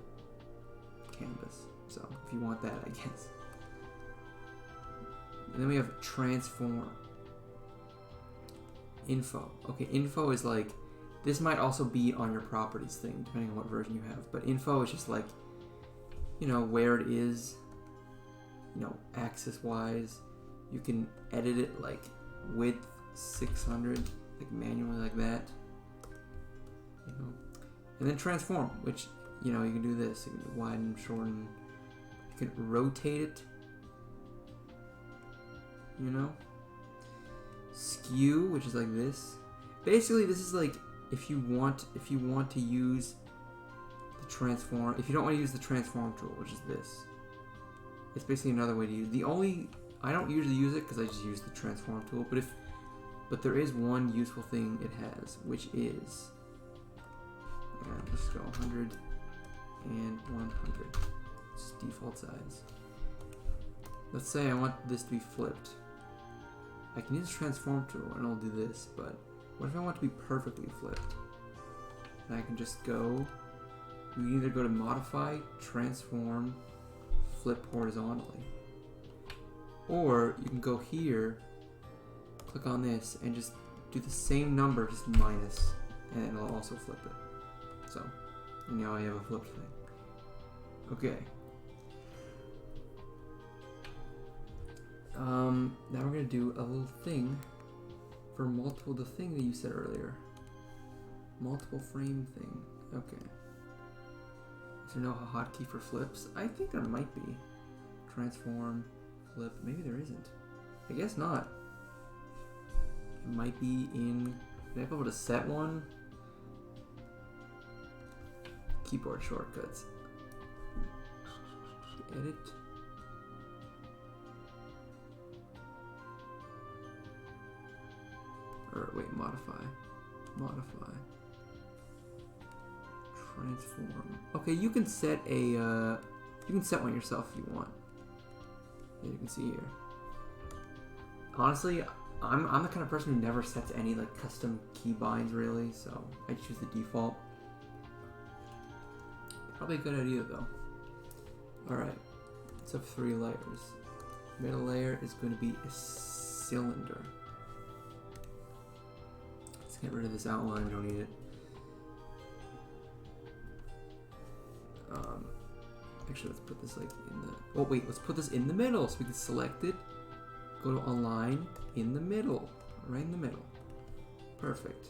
canvas. So if you want that, I guess. And then we have transform. Info. Okay, info is like, this might also be on your properties thing, depending on what version you have. But info is just like, you know, where it is, you know, axis-wise. You can edit it like width 600, like manually like that. You know, and then transform, which, you know, you can do this. You can widen, shorten. You can rotate it. You know. skew, which is like this. Basically, this is like if you want to use the transform. If you don't want to use the transform tool, which is this, it's basically another way to use. I don't usually use it because I just use the transform tool. But there is one useful thing it has, which is, let's go 100 and 100. It's default size. Let's say I want this to be flipped. I can use the transform tool and it'll do this, but what if I want it to be perfectly flipped? And I can just go, you can either go to modify, transform, flip horizontally. Or you can go here, click on this, and just do the same number, just minus, and it'll also flip it. So, now I have a flipped thing. Okay. Now we're gonna do a little thing for multiple, the thing that you said earlier. Multiple frame thing. Okay. Is there no hotkey for flips? I think there might be. Transform, flip, maybe there isn't. I guess not. It might be in, can I be able to set one? Keyboard shortcuts. Edit. Or wait, modify. Modify. Transform. Okay, you can set a you can set one yourself if you want. As you can see here. Honestly, I'm the kind of person who never sets any like custom keybinds really, so I choose the default. Probably a good idea though. Alright, let's have 3 layers. Middle layer is going to be a cylinder. Let's get rid of this outline, don't need it. Actually, let's put this like in the, oh wait, let's put this in the middle so we can select it. Go to align in the middle, right in the middle. Perfect.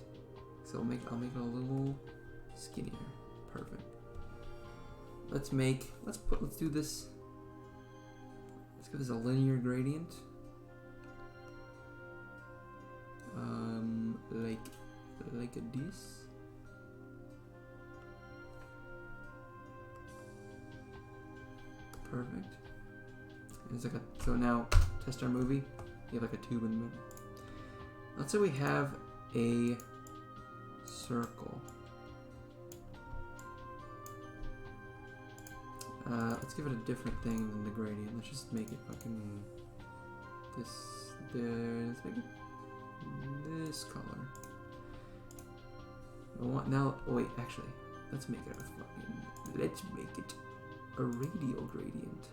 So I'll make it a little skinnier. Perfect. Let's do this. Let's give this a linear gradient. Like a this. Perfect. It's like a, so now test our movie. You have like a tube in the middle. Let's say we have a circle. Let's give it a different thing than the gradient. Let's just make it fucking this. Let's make it this color. Now, oh wait, actually, let's make it a radial gradient.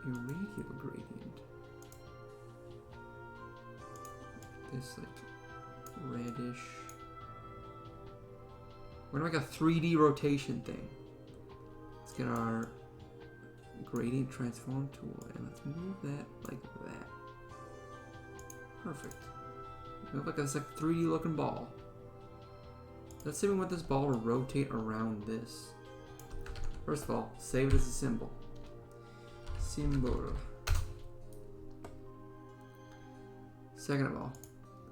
A radial gradient. This like reddish. We're gonna make a 3D rotation thing. Let's get our gradient transform tool and let's move that like that. Perfect. Move like this like 3D looking ball. Let's say we want this ball to rotate around this. First of all, save it as a symbol. Symbol. Second of all,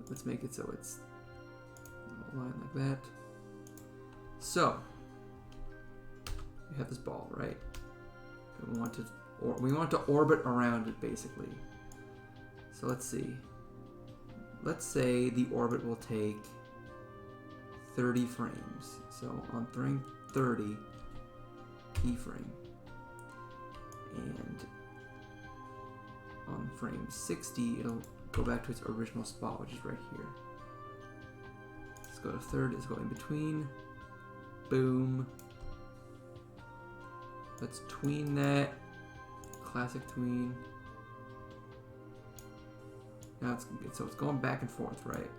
let's make it so it's a line like that. So we have this ball, right? We want to orbit around it basically. So let's see. Let's say the orbit will take 30 frames. So on frame 30, keyframe. And on frame 60, it'll go back to its original spot, which is right here. Let's go to third, let's go in between. Boom. Let's tween that. Classic tween. Now it's going back and forth, right?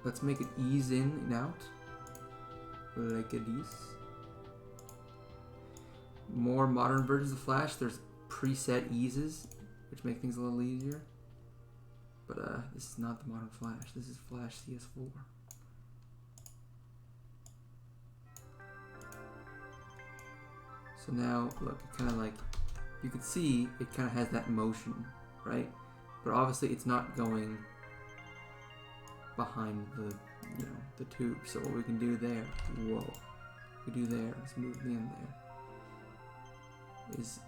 Let's make it ease in and out. Like this. More modern versions of Flash, there's preset eases, which make things a little easier. But this is not the modern Flash. This is Flash CS4. So now, look, it kind of like, you can see it kind of has that motion, right? But obviously it's not going behind the, you know, the tube. So what we can do there, whoa, we do there, let's move the end there, is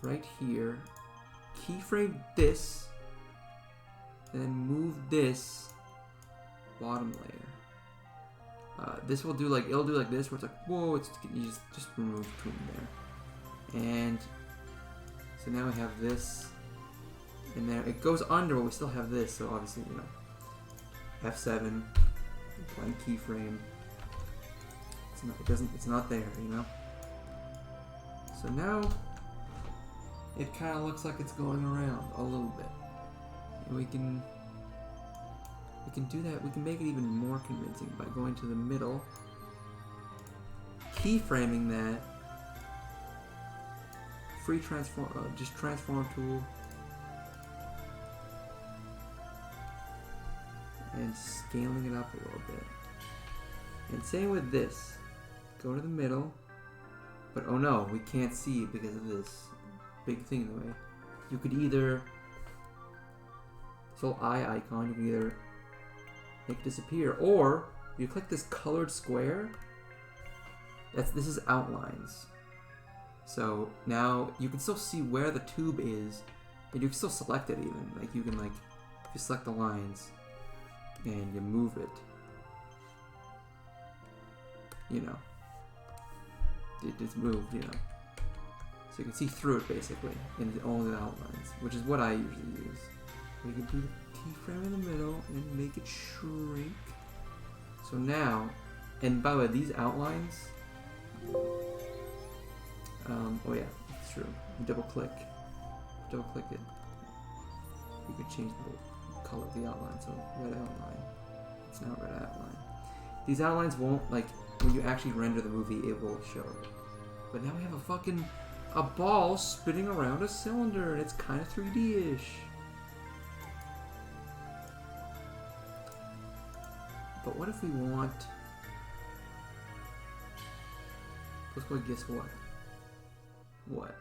right here, keyframe this, and then move this bottom layer. This will do like, it'll do like this, where it's like, whoa, it's, you just remove between there. And so now we have this, and there, it goes under, but we still have this, so obviously, you know, F7, blank keyframe, it's not there, you know? So now, it kind of looks like it's going around a little bit. And we can do that, we can make it even more convincing by going to the middle, keyframing that, free transform, just transform tool, and scaling it up a little bit. And same with this, go to the middle, but oh no, we can't see it because of this big thing in the way. You could either, this little eye icon, you can either make it disappear, or you click this colored square, this is outlines. So now you can still see where the tube is, and you can still select it even. Like you can if you select the lines and you move it, you know, it just moved, you know. So you can see through it basically, in only the outlines, which is what I usually use. We can do the keyframe in the middle and make it shrink. So now, and by the way, these outlines, oh yeah, it's true. You double click it. You can change the color of the outline. So red outline. It's now red outline. These outlines won't, like, when you actually render the movie, it will show it. But now we have a ball spinning around a cylinder, and it's kind of 3D-ish. But what if we want... Let's go guess what? What?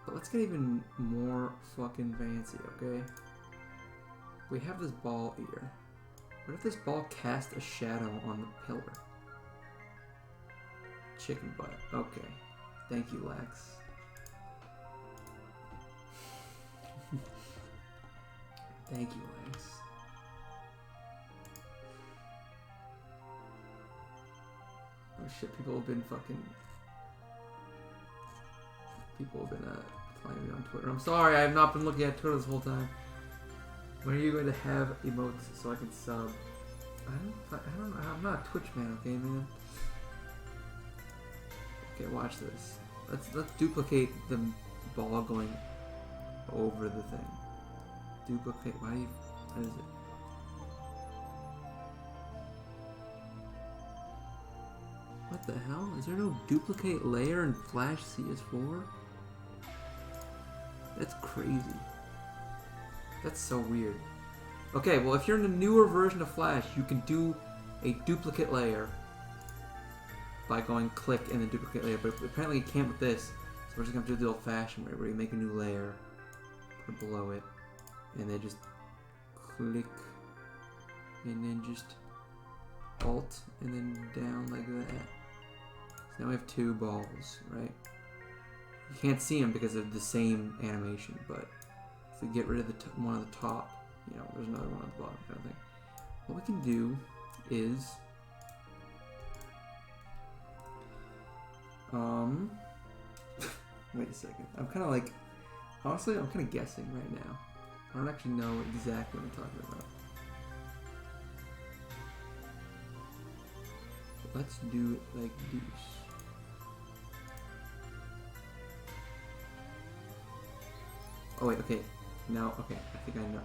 But let's get even more fucking fancy, okay? We have this ball here. What if this ball cast a shadow on the pillar? Chicken butt. Okay. Thank you, Lex. Thank you, Lex. Oh shit, people have been flying me on Twitter. I'm sorry, I have not been looking at Twitter this whole time. When are you going to have emotes so I can sub? I don't know, I'm not a Twitch man, okay, man? Okay, watch this. Let's duplicate the ball going over the thing. Duplicate, what is it? What the hell? Is there no duplicate layer in Flash CS4? That's crazy. That's so weird. Okay, well if you're in a newer version of Flash, you can do a duplicate layer by going click and then duplicate layer, but apparently you can't with this. So we're just gonna have to do the old-fashioned way, where you make a new layer, put it below it, and then just click, and then just alt, and then down like that. So now we have two balls, right? You can't see them because of the same animation, but if we get rid of the one at the top, you know, there's another one at the bottom kind of thing. What we can do is wait a second. I'm kind of like, honestly, I'm kind of guessing right now. I don't actually know exactly what I'm talking about. But let's do it like this. Oh wait, okay. Now, okay, I think I know.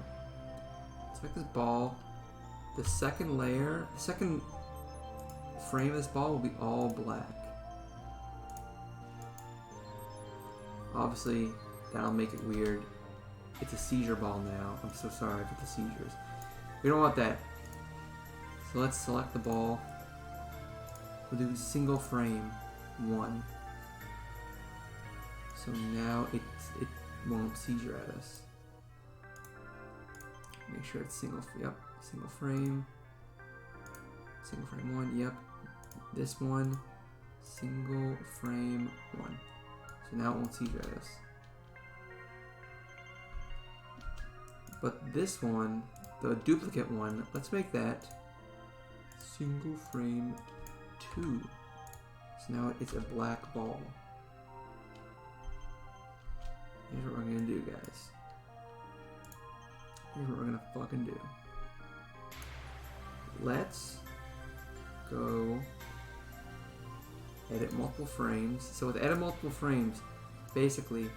Let's make this ball. The second layer, the second frame of this ball will be all black. Obviously, that'll make it weird. It's a seizure ball now. I'm so sorry for the seizures. We don't want that. So let's select the ball. We'll do single frame 1. So now it won't seizure at us. Make sure it's single frame 1, yep. This one, single frame 1. So now it won't seizure at us. But this one, the duplicate one, let's make that single frame 2. So now it's a black ball. Here's what we're gonna do, guys. Here's what we're gonna fucking do. Let's go edit multiple frames. So with edit multiple frames, basically,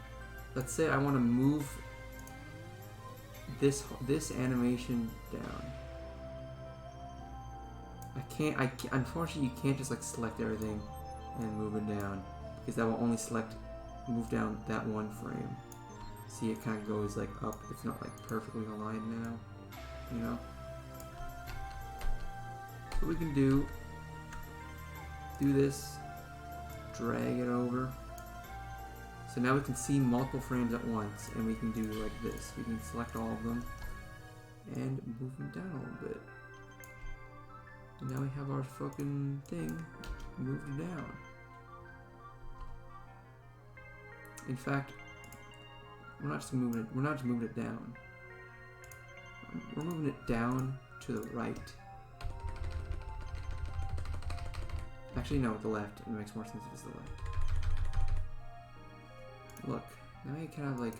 let's say I want to move this animation down. I can't, unfortunately you can't just like select everything and move it down, because that will only move down that one frame. See, it kind of goes like up. It's not like perfectly aligned now, you know? So we can do this, drag it over. So now we can see multiple frames at once, and we can do like this. We can select all of them and move them down a little bit. And now we have our fucking thing moved down. In fact, we're not just moving it down. We're moving it down to the right. Actually, no, the left. It makes more sense if it's the left. Look, now you kind of like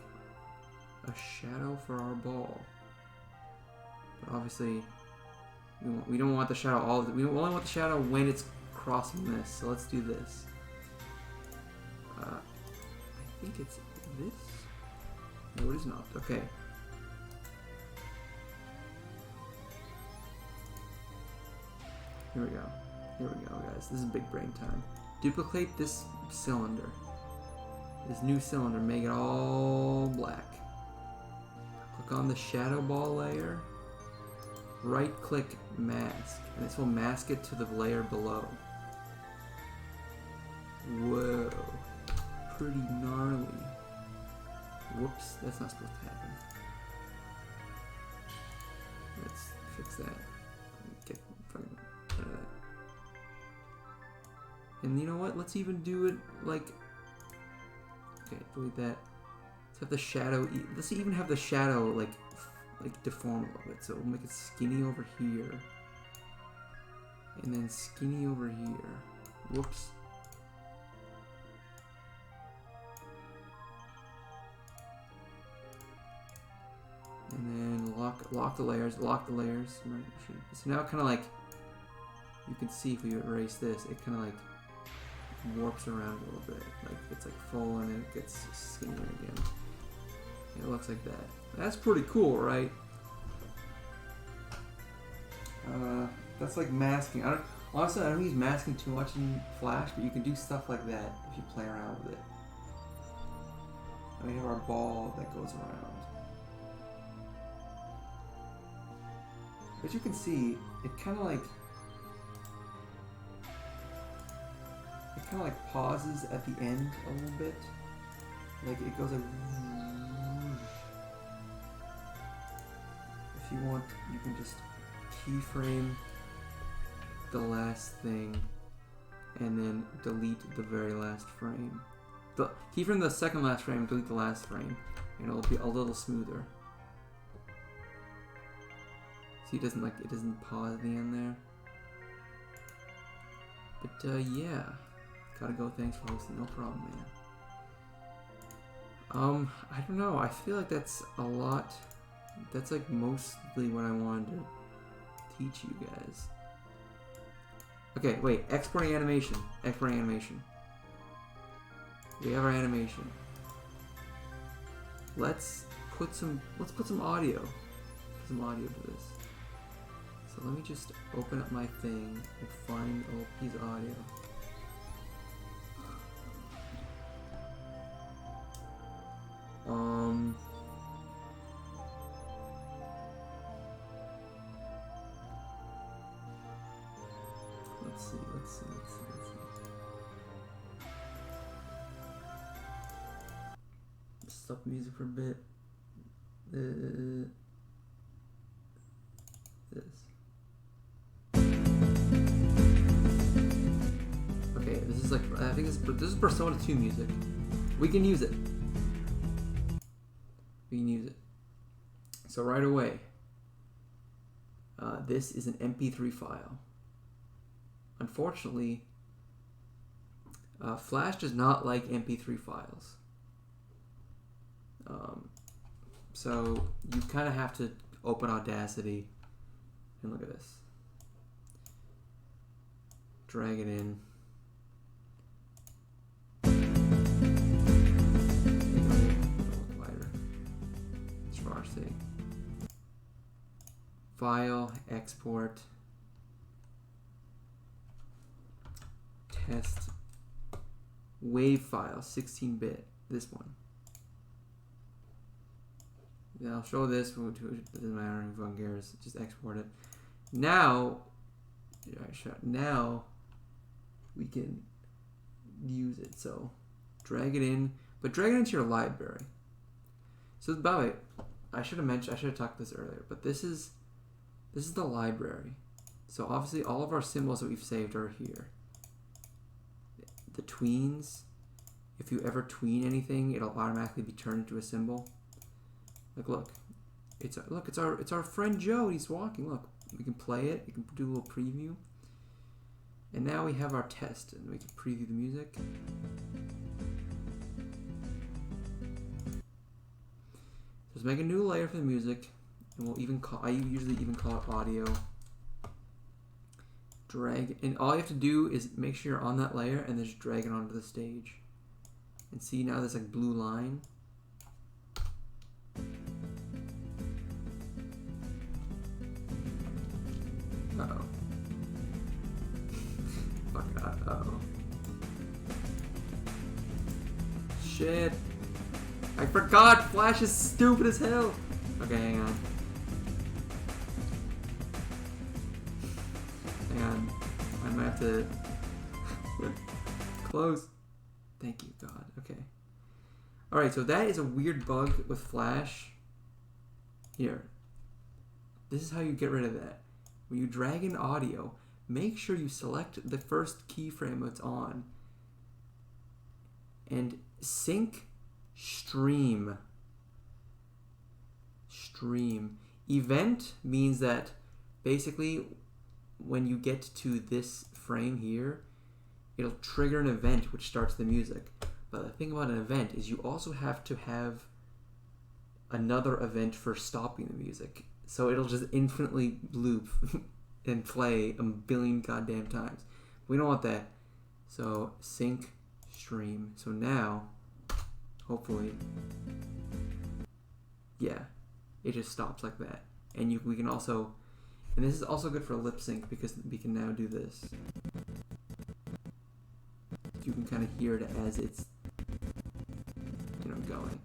a shadow for our ball. But obviously, we don't want the shadow all. We only want the shadow when it's crossing this. So let's do this. I think it's this. No, it is not. Okay. Here we go. Here we go, guys. This is big brain time. Duplicate this cylinder. This new cylinder. Make it all black. Click on the shadow ball layer. Right click mask. And this will mask it to the layer below. Whoa. Pretty gnarly. Whoops, that's not supposed to happen. Let's fix that. Get fucking rid of that. And you know what? Let's even do it like. Okay, delete that. Let's have the shadow. Let's even have the shadow like deform a little bit. So we'll make it skinny over here, and then skinny over here. Whoops. And then lock the layers. So now kind of like, you can see if we erase this, it kind of like warps around a little bit. Like it's like full and then it gets skinnier again. It looks like that. That's pretty cool, right? That's like masking. Honestly, I don't use masking too much in Flash, but you can do stuff like that if you play around with it. And we have our ball that goes around. As you can see, it kind of like pauses at the end a little bit. Like it goes like. If you want, you can just keyframe the last thing and then delete the very last frame. Keyframe the second last frame, delete the last frame, and it'll be a little smoother. See, it doesn't pause at the end there. But yeah, gotta go. Thanks for hosting. No problem, man. I don't know. I feel like that's a lot. That's like mostly what I wanted to teach you guys. Okay, wait. Exporting animation. Exporting animation. We have our animation. Let's put some audio. Put some audio to this. So let me just open up my thing and find a little piece of audio. Let's see. stop the music for a bit. This. Okay, this is like, I think this is Persona 2 music. We can use it. We can use it. So right away, this is an MP3 file. Unfortunately, Flash does not like MP3 files. So you kind of have to open Audacity and look at this. Drag it in. Wider. It's for our sake. File, export, test, wave file, 16-bit. This one. Yeah, I'll show this. It doesn't matter if one cares. Just export it. Now, now we can use it. So drag it in, but drag it into your library. So by the way, I should have talked this earlier, but this is the library. So obviously all of our symbols that we've saved are here. The tweens. If you ever tween anything, it'll automatically be turned into a symbol. Like look, it's our friend Joe. He's walking. Look, we can play it. We can do a little preview. And now we have our test, and we can preview the music. Let's make a new layer for the music, and we'll even call. I usually even call it audio. Drag, and all you have to do is make sure you're on that layer, and then just drag it onto the stage. And see now there's like blue line. Uh-oh. Fuck God, uh-oh. Shit. I forgot! Flash is stupid as hell! Okay, hang on. Hang on. I might have to... close. Thank you, God. Okay. Alright, so that is a weird bug with Flash. Here. This is how you get rid of that. When you drag in audio, make sure you select the first keyframe it's on. And sync stream. Stream. Event means that basically when you get to this frame here, it'll trigger an event which starts the music. But the thing about an event is you also have to have another event for stopping the music. So it'll just infinitely loop and play a billion goddamn times. We don't want that. So sync stream. So now, hopefully, yeah, it just stops like that. And we can also, and this is also good for lip sync because we can now do this. You can kind of hear it as it's, going.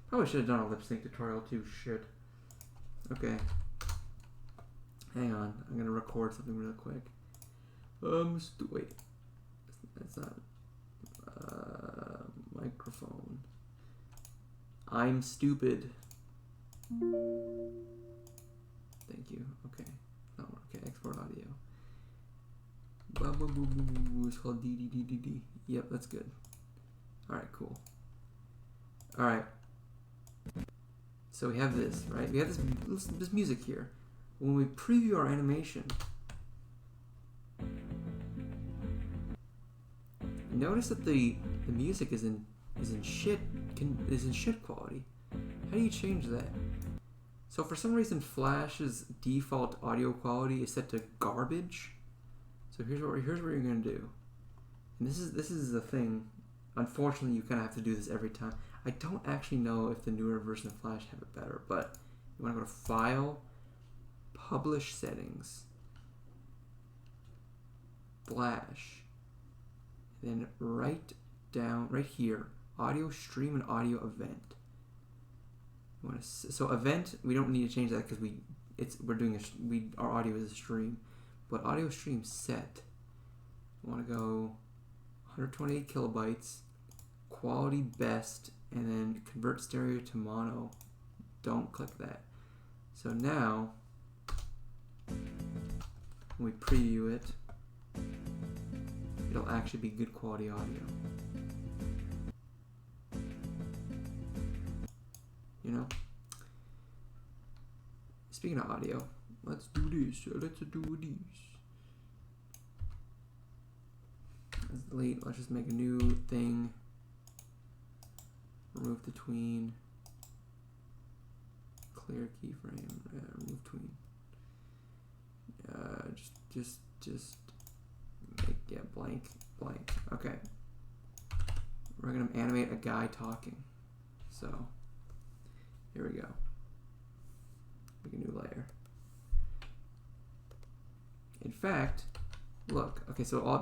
Probably should have done a lip sync tutorial too. Shit. Okay. Hang on. I'm gonna record something real quick. Wait. That's not. Microphone. I'm stupid. Thank you. Okay. Oh, okay. Export audio. It's called DDDDD. Yep, that's good. Alright, cool. Alright. So we have this, right? We have this music here. When we preview our animation, notice that the music is in shit quality. How do you change that? So for some reason Flash's default audio quality is set to garbage. So here's what you're gonna do. And this is the thing. Unfortunately, you kind of have to do this every time. I don't actually know if the newer version of Flash have it better, but you want to go to File, Publish Settings, Flash, and then right here, Audio Stream and Audio Event. You want to, so Event, we don't need to change that because our audio is a stream, but Audio Stream set. You want to go 128 kilobytes, quality best, and then convert stereo to mono. Don't click that. So now, when we preview it, it'll actually be good quality audio. You know? Speaking of audio, let's do this. Let's do this. Let's delete. Let's just make a new thing. Remove the tween. Clear keyframe. Remove tween. Just make blank. Okay. We're gonna animate a guy talking. So here we go. Make a new layer. In fact, look. Okay, so all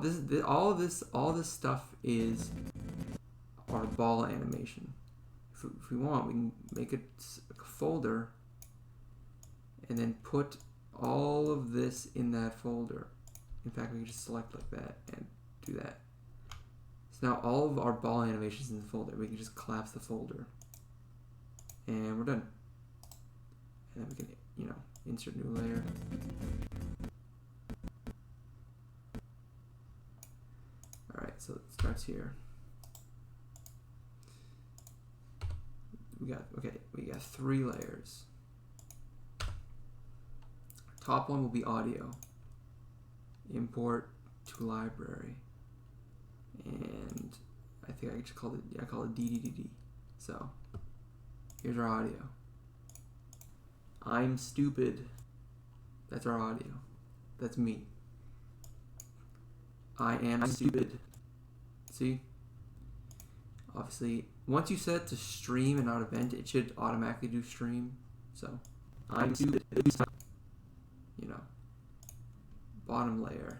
this stuff is our ball animation. If we want, we can make a folder and then put all of this in that folder. In fact, we can just select like that and do that. So now all of our ball animations in the folder. We can just collapse the folder, and we're done. And then we can, you know, insert new layer. All right, so it starts here. We got 3 layers. Top one will be audio. Import to library. And I think I just call it DDDD. So here's our audio. I'm stupid. That's our audio. That's me. I am stupid. See? Obviously, once you set it to stream and not event, it should automatically do stream. So, I'm stupid. You know. Bottom layer.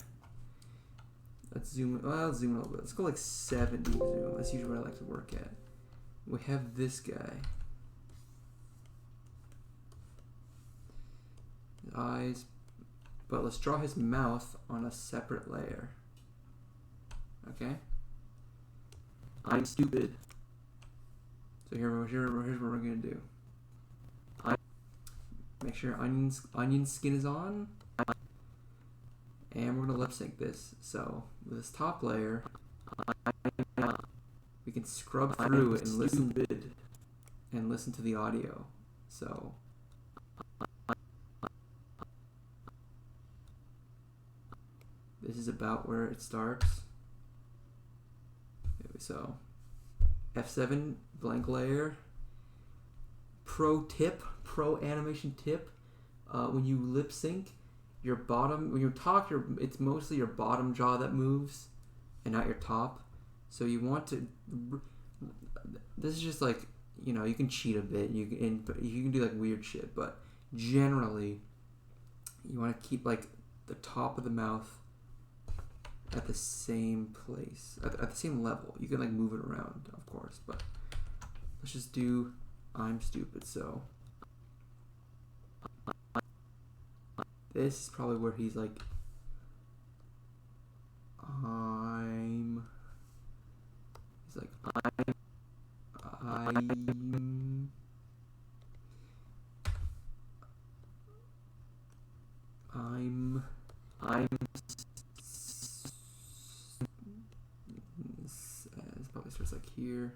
Let's zoom. Well, I'll zoom a little bit. Let's go like 70 zoom. That's usually what I like to work at. We have this guy. His eyes. But let's draw his mouth on a separate layer. Okay? I'm stupid. So here's what we're gonna do. Make sure onion skin is on, and we're gonna lip sync this. So with this top layer, we can scrub through it and listen to the audio. So this is about where it starts. So F7 blank layer. Pro animation tip. When you lip sync, when you talk, it's mostly your bottom jaw that moves, and not your top. So you want to. This is just like, you know, you can cheat a bit. You can do like weird shit, but generally, you want to keep like the top of the mouth at the same place, at the same level. You can like move it around, of course, but let's just do I'm stupid. So this is probably where he's like he's like it probably starts like here.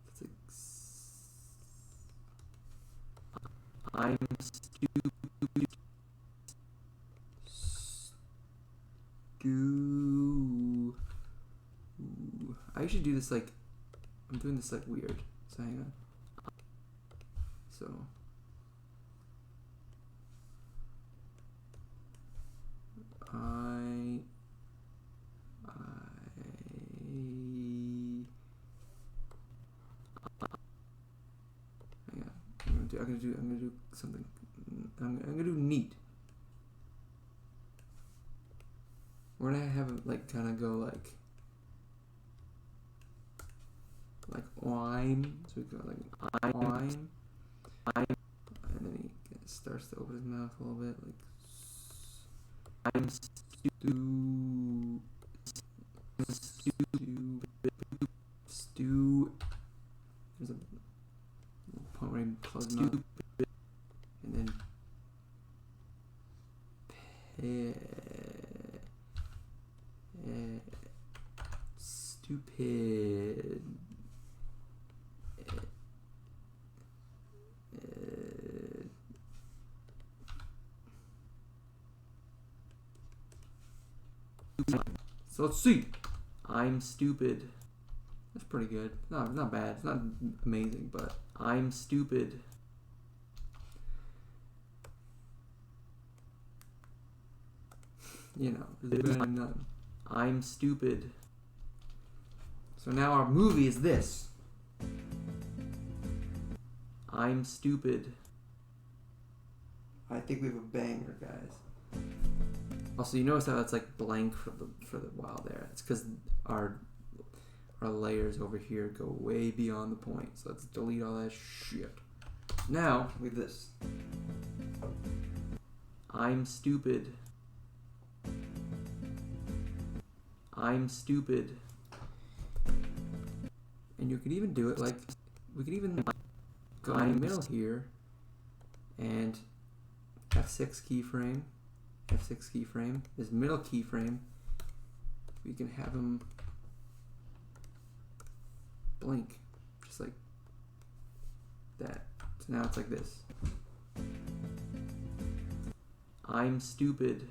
It's like I'm stupid. I usually do this like, I'm doing this like weird. So hang on. So hang on. I'm gonna do something. I'm gonna do neat. We're gonna have it like kind of go like I'm. So we go like I'm, and then he starts to open his mouth a little bit like I'm close them up. And then stupid. So let's see. I'm stupid. That's pretty good. No, not bad. It's not amazing, but I'm stupid. You know, it's better than none. I'm stupid. So now our movie is this. I'm stupid. I think we have a banger, guys. Also, you notice how it's like blank for the while there. It's because our layers over here go way beyond the point. So let's delete all that shit. Now with this. I'm stupid. I'm stupid. And you could even do it like, we could even go in the middle here and F6 keyframe, F6 keyframe, this middle keyframe, we can have them blink, just like that. So now it's like this. I'm stupid.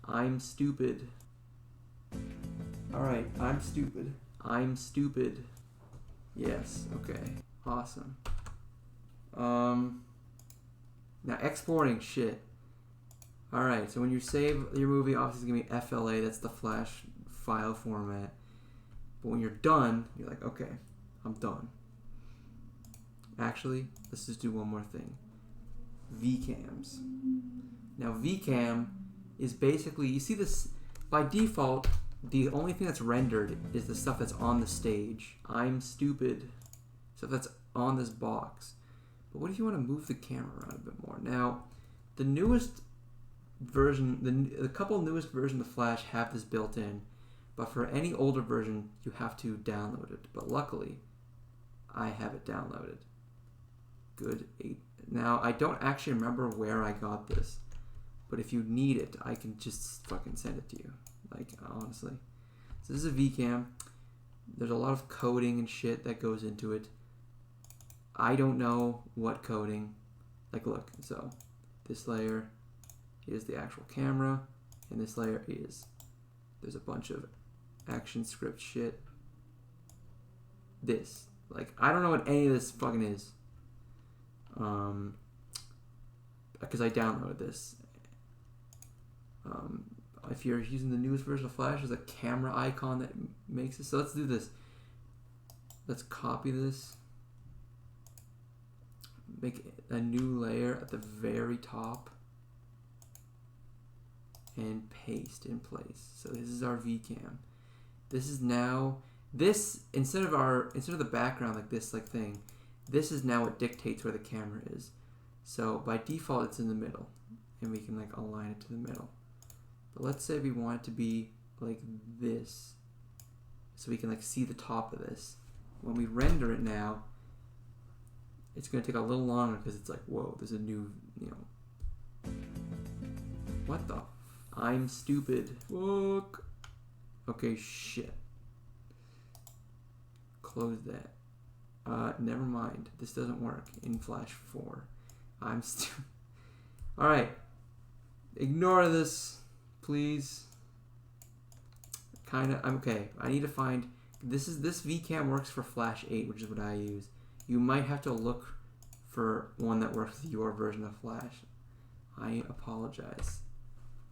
I'm stupid. Alright, I'm stupid. I'm stupid. Yes, okay. Awesome. Now exporting shit. Alright, so when you save your movie, obviously it's gonna be FLA, that's the Flash file format. But when you're done, you're like, okay, I'm done. Actually, let's just do one more thing. VCams. Now VCam is basically, you see this, by default, the only thing that's rendered is the stuff that's on the stage. I'm stupid. Stuff that's on this box. But what if you want to move the camera around a bit more? Now, the newest version, the couple newest versions of Flash have this built in, but for any older version, you have to download it. But luckily, I have it downloaded. Good. Now, I don't actually remember where I got this, but if you need it, I can just fucking send it to you. Like, honestly. So this is a VCam. There's a lot of coding and shit that goes into it. I don't know what coding. Like, look. So, this layer is the actual camera, and this layer is, there's a bunch of action script shit. This. Like, I don't know what any of this fucking is. Because I downloaded this. If you're using the newest version of Flash, there's a camera icon that makes it. So let's do this. Let's copy this. Make a new layer at the very top. And paste in place. So this is our VCam. This is now, this, instead of the background like this like thing, this is now what dictates where the camera is. So by default it's in the middle. And we can like align it to the middle. But let's say we want it to be like this, so we can like see the top of this. When we render it now, it's going to take a little longer because it's like, whoa, there's a new, you know. What the? I'm stupid. Fuck. Okay, shit. Close that. Never mind. This doesn't work in Flash 4. I'm stupid. Alright. Ignore this. Please. Kinda, okay. I need to find, this VCam works for Flash 8, which is what I use. You might have to look for one that works with your version of Flash. I apologize.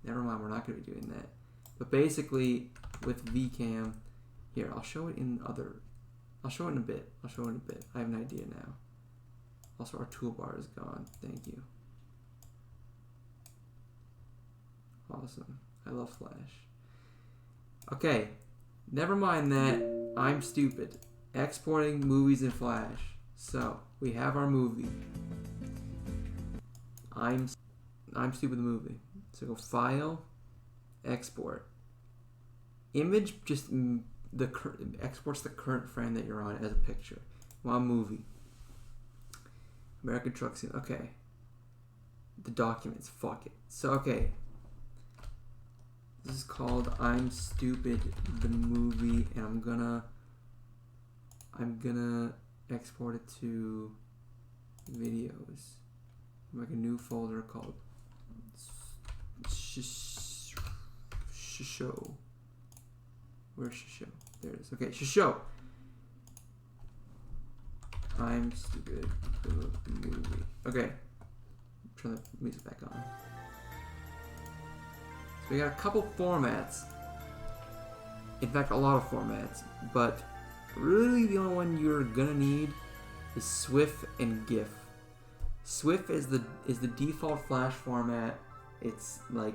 Never mind, we're not going to be doing that. But basically, with VCam, here, I'll show it in a bit. I have an idea now. Also, our toolbar is gone. Thank you. Awesome. I love Flash. Okay. Never mind that. I'm stupid. Exporting movies in Flash. So, we have our movie. I'm stupid the movie. So go File, Export. Image just exports the current frame that you're on as a picture. One movie. American Truck Sim. Okay. The documents. Fuck it. So, okay. This is called I'm Stupid, the movie, and I'm gonna export it to videos. Make a new folder called Show. Where's Show? There it is. Okay, Show. I'm Stupid, the movie. Okay. Turn the music back on. So we got a couple formats. In fact, a lot of formats. But really the only one you're gonna need is SWF and GIF. SWF is the default Flash format. It's like,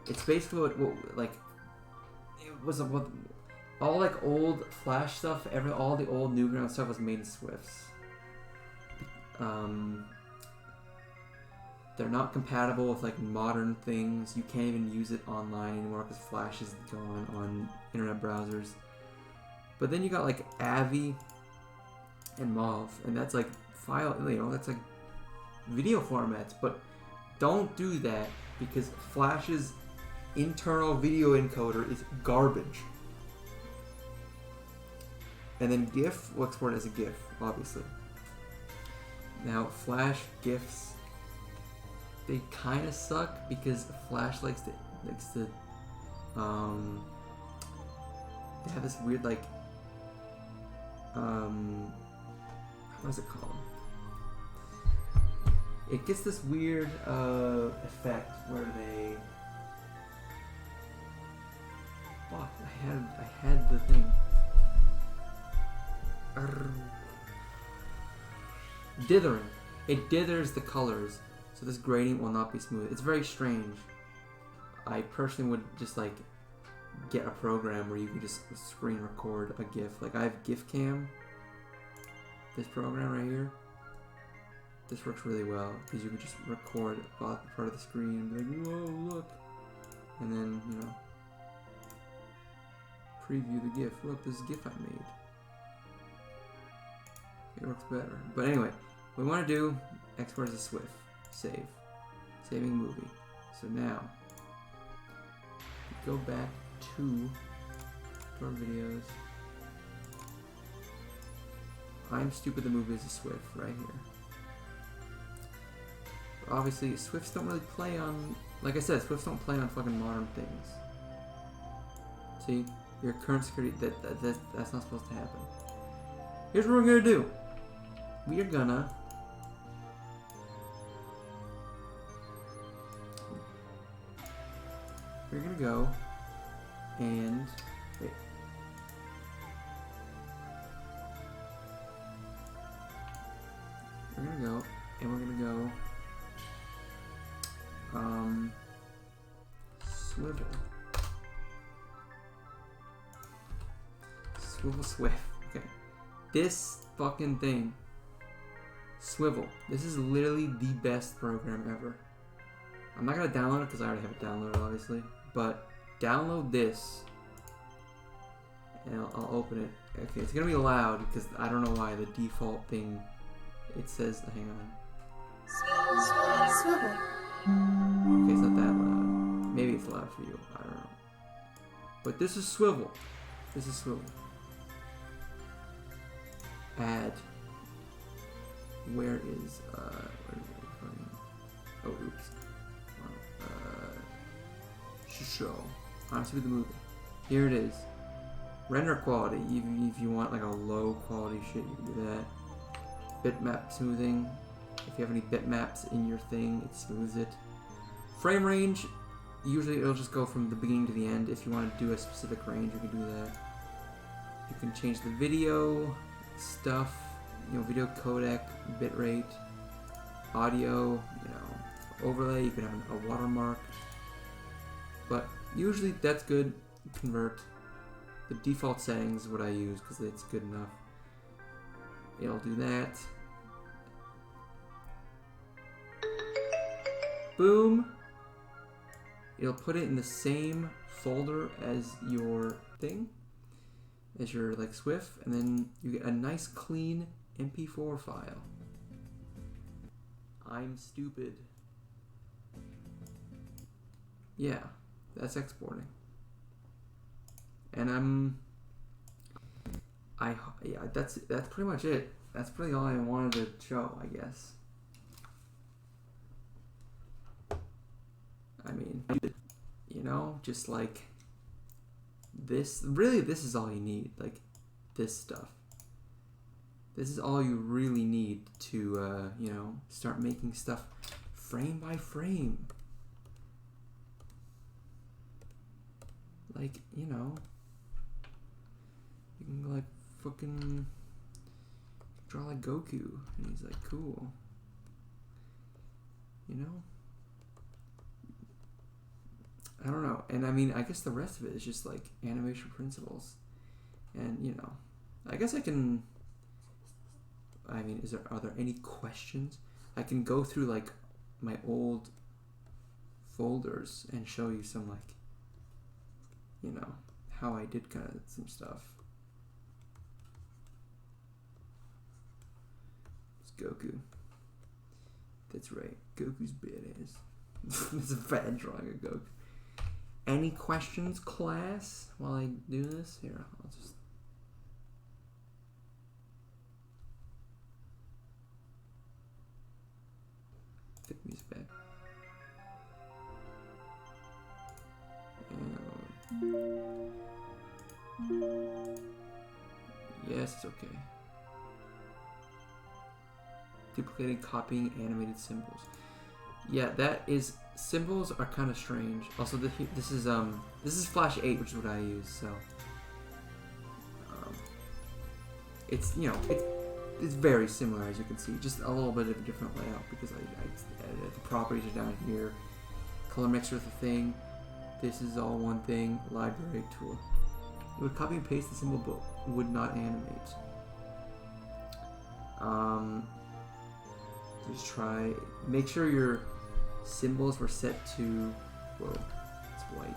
it's basically what like, it was what all like old Flash stuff, all the old Newground stuff was made in SWFs. They're not compatible with like modern things. You can't even use it online anymore because Flash is gone on internet browsers. But then you got like AVI and MOV, and that's like file, that's like video formats. But don't do that because Flash's internal video encoder is garbage. And then GIF will export as a GIF, obviously. Now Flash GIFs, they kind of suck because Flash likes to they have this weird like what is it called? It gets this weird effect where they fuck, I had the thing. Dithering. It dithers the colors. So this gradient will not be smooth. It's very strange. I personally would just like get a program where you can just screen record a GIF. Like I have GIF Cam. This program right here. This works really well because you can just record part of the screen and be like, whoa, look. And then, preview the GIF. Look, this GIF I made. It works better. But anyway, what we want to do, export as a SWF. Save. Saving movie. So now, go back to our videos. I'm Stupid, the movie is a SWF right here. But obviously, SWFs don't really play on, like I said, SWFs don't play on fucking modern things. See, your current security, that's not supposed to happen. Here's what we're gonna do. We are gonna go and wait. We're gonna go and we're gonna go swivel. Swivel SWF. Okay. This fucking thing. Swivel. This is literally the best program ever. I'm not gonna download it because I already have it downloaded, obviously. But download this, and I'll open it. Okay, it's gonna be loud because I don't know why the default thing. It says, hang on. Swivel. Okay, it's not that loud. Maybe it's loud for you. I don't know. But this is Swivel. This is Swivel. Add. Where is oh, oops. Show. Honestly, the movie. Here it is. Render quality. If you want like a low quality shit, you can do that. Bitmap smoothing. If you have any bitmaps in your thing, it smooths it. Frame range. Usually it'll just go from the beginning to the end. If you want to do a specific range, you can do that. You can change the video stuff. Video codec, bitrate, audio. Overlay. You can have a watermark. But usually that's good. Convert. The default settings is what I use because it's good enough. It'll do that. Boom. It'll put it in the same folder as your thing. as your like Swift, and then you get a nice clean MP4 file. I'm stupid. Yeah, that's exporting. And yeah, that's pretty much it. That's pretty all I wanted to show, I guess. I mean, you know, just like this. Really, this is all you need. Like this stuff. This is all you really need to, you know, start making stuff frame by frame. Like, you know, you can like fucking draw like Goku, and he's like cool. You know? I don't know. And I mean, I guess the rest of it is just like animation principles. And, you know, I guess I can... I mean, are there any questions? I can go through like my old folders and show you some like, you know, how I did kind of some stuff. It's Goku. That's right. Goku's badass. It's a bad drawing of Goku. Any questions, class, while I do this? Here, I'll just... Get these back. Yes, it's okay. Duplicating, copying animated symbols. Yeah, that is... Symbols are kind of strange. Also, this is Flash 8, which is what I use, so... it's, you know, it's very similar, as you can see. Just a little bit of a different layout, because the properties are down here. Color mixer is a thing. This is all one thing. Library tool. It would copy and paste the symbol, but would not animate. Just try... Make sure your symbols were set to... Whoa, it's white.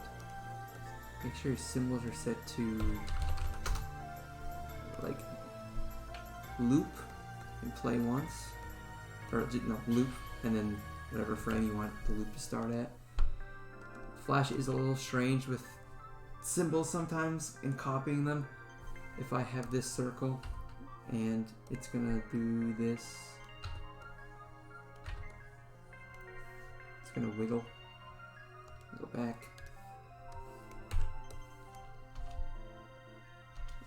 Make sure your symbols are set to... like... loop and play once. Or, no, loop, and then whatever frame you want the loop to start at. Flash is a little strange with symbols sometimes in copying them. If I have this circle and it's gonna do this, it's gonna wiggle, go back.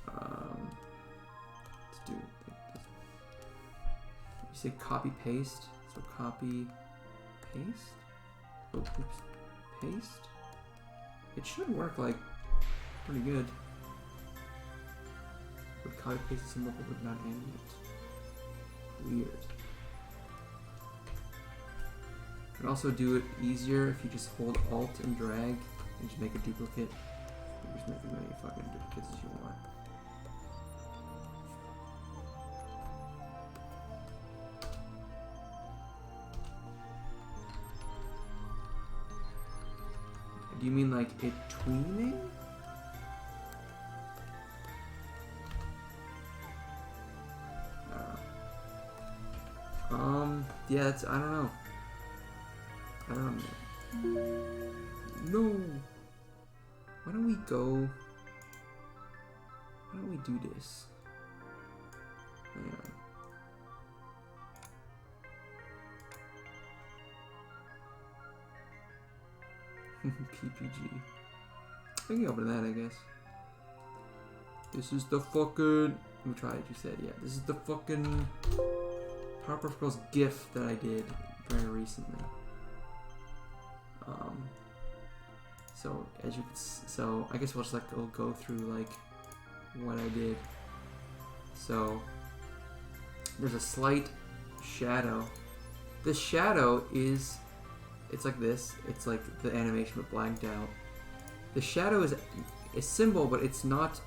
Let's do it like this. You say copy paste, so copy paste. Oh, oops, paste. It should work like pretty good. Would copy paste a symbol but would not animate. Weird. You can also do it easier if you just hold Alt and drag and just make a duplicate. You just make as many fucking duplicates as you want. Do you mean like it tweening? Yeah, it's, I don't know. I don't know. No! Why don't we go... Why don't we do this? Hang on. PPG. I can open that, I guess. This is the fucking... Let me try it, you said. Yeah, this is the fucking... Powerpuff Girls GIF that I did very recently. So as you can, so I guess we'll just like go through like what I did. So there's a slight shadow. This shadow is, it's like this. It's like the animation but blanked out. The shadow is a symbol, but it's not.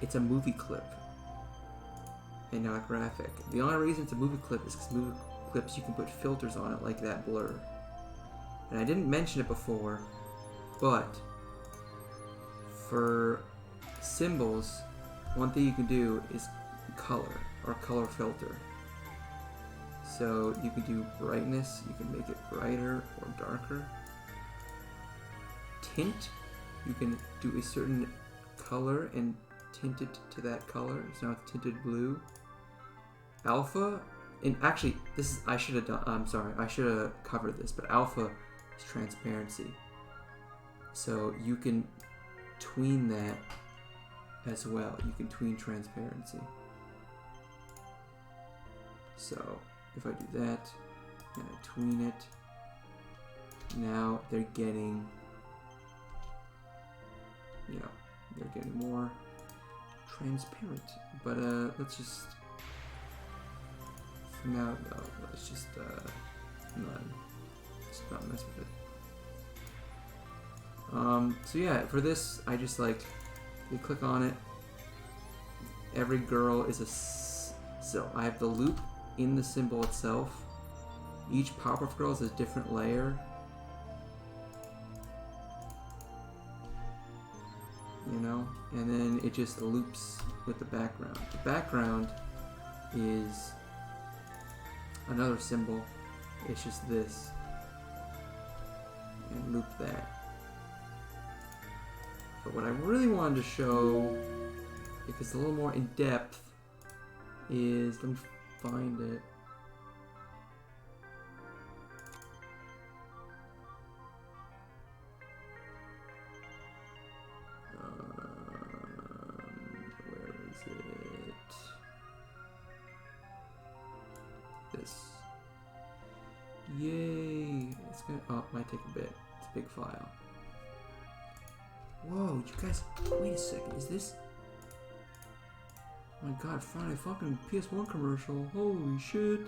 It's a movie clip. And not a graphic. The only reason it's a movie clip is because movie clips you can put filters on it like that blur. And I didn't mention it before, but for symbols, one thing you can do is color or color filter. So you can do brightness, you can make it brighter or darker. Tint, you can do a certain color and tint it to that color. So now it's tinted blue. Alpha, and actually this is, I should have done, I'm sorry, I should have covered this, but alpha is transparency. So you can tween that as well. You can tween transparency. So if I do that and I tween it, now they're getting, you know, they're getting more transparent. But let's just, for now, no, let's just not mess with it. So yeah, for this, I just like, you click on it. Every girl is a, so I have the loop in the symbol itself. Each Powerpuff Girl is a different layer. You know, and then it just loops with the background. The background is another symbol. It's just this, and loop that. But what I really wanted to show, because it's a little more in depth, is, let me find it. Where is it? This. Yay! It's gonna, oh, it might take a bit. It's a big file. Whoa, you guys, wait a second, is this? Oh my god, finally, fucking PS1 commercial, holy shit.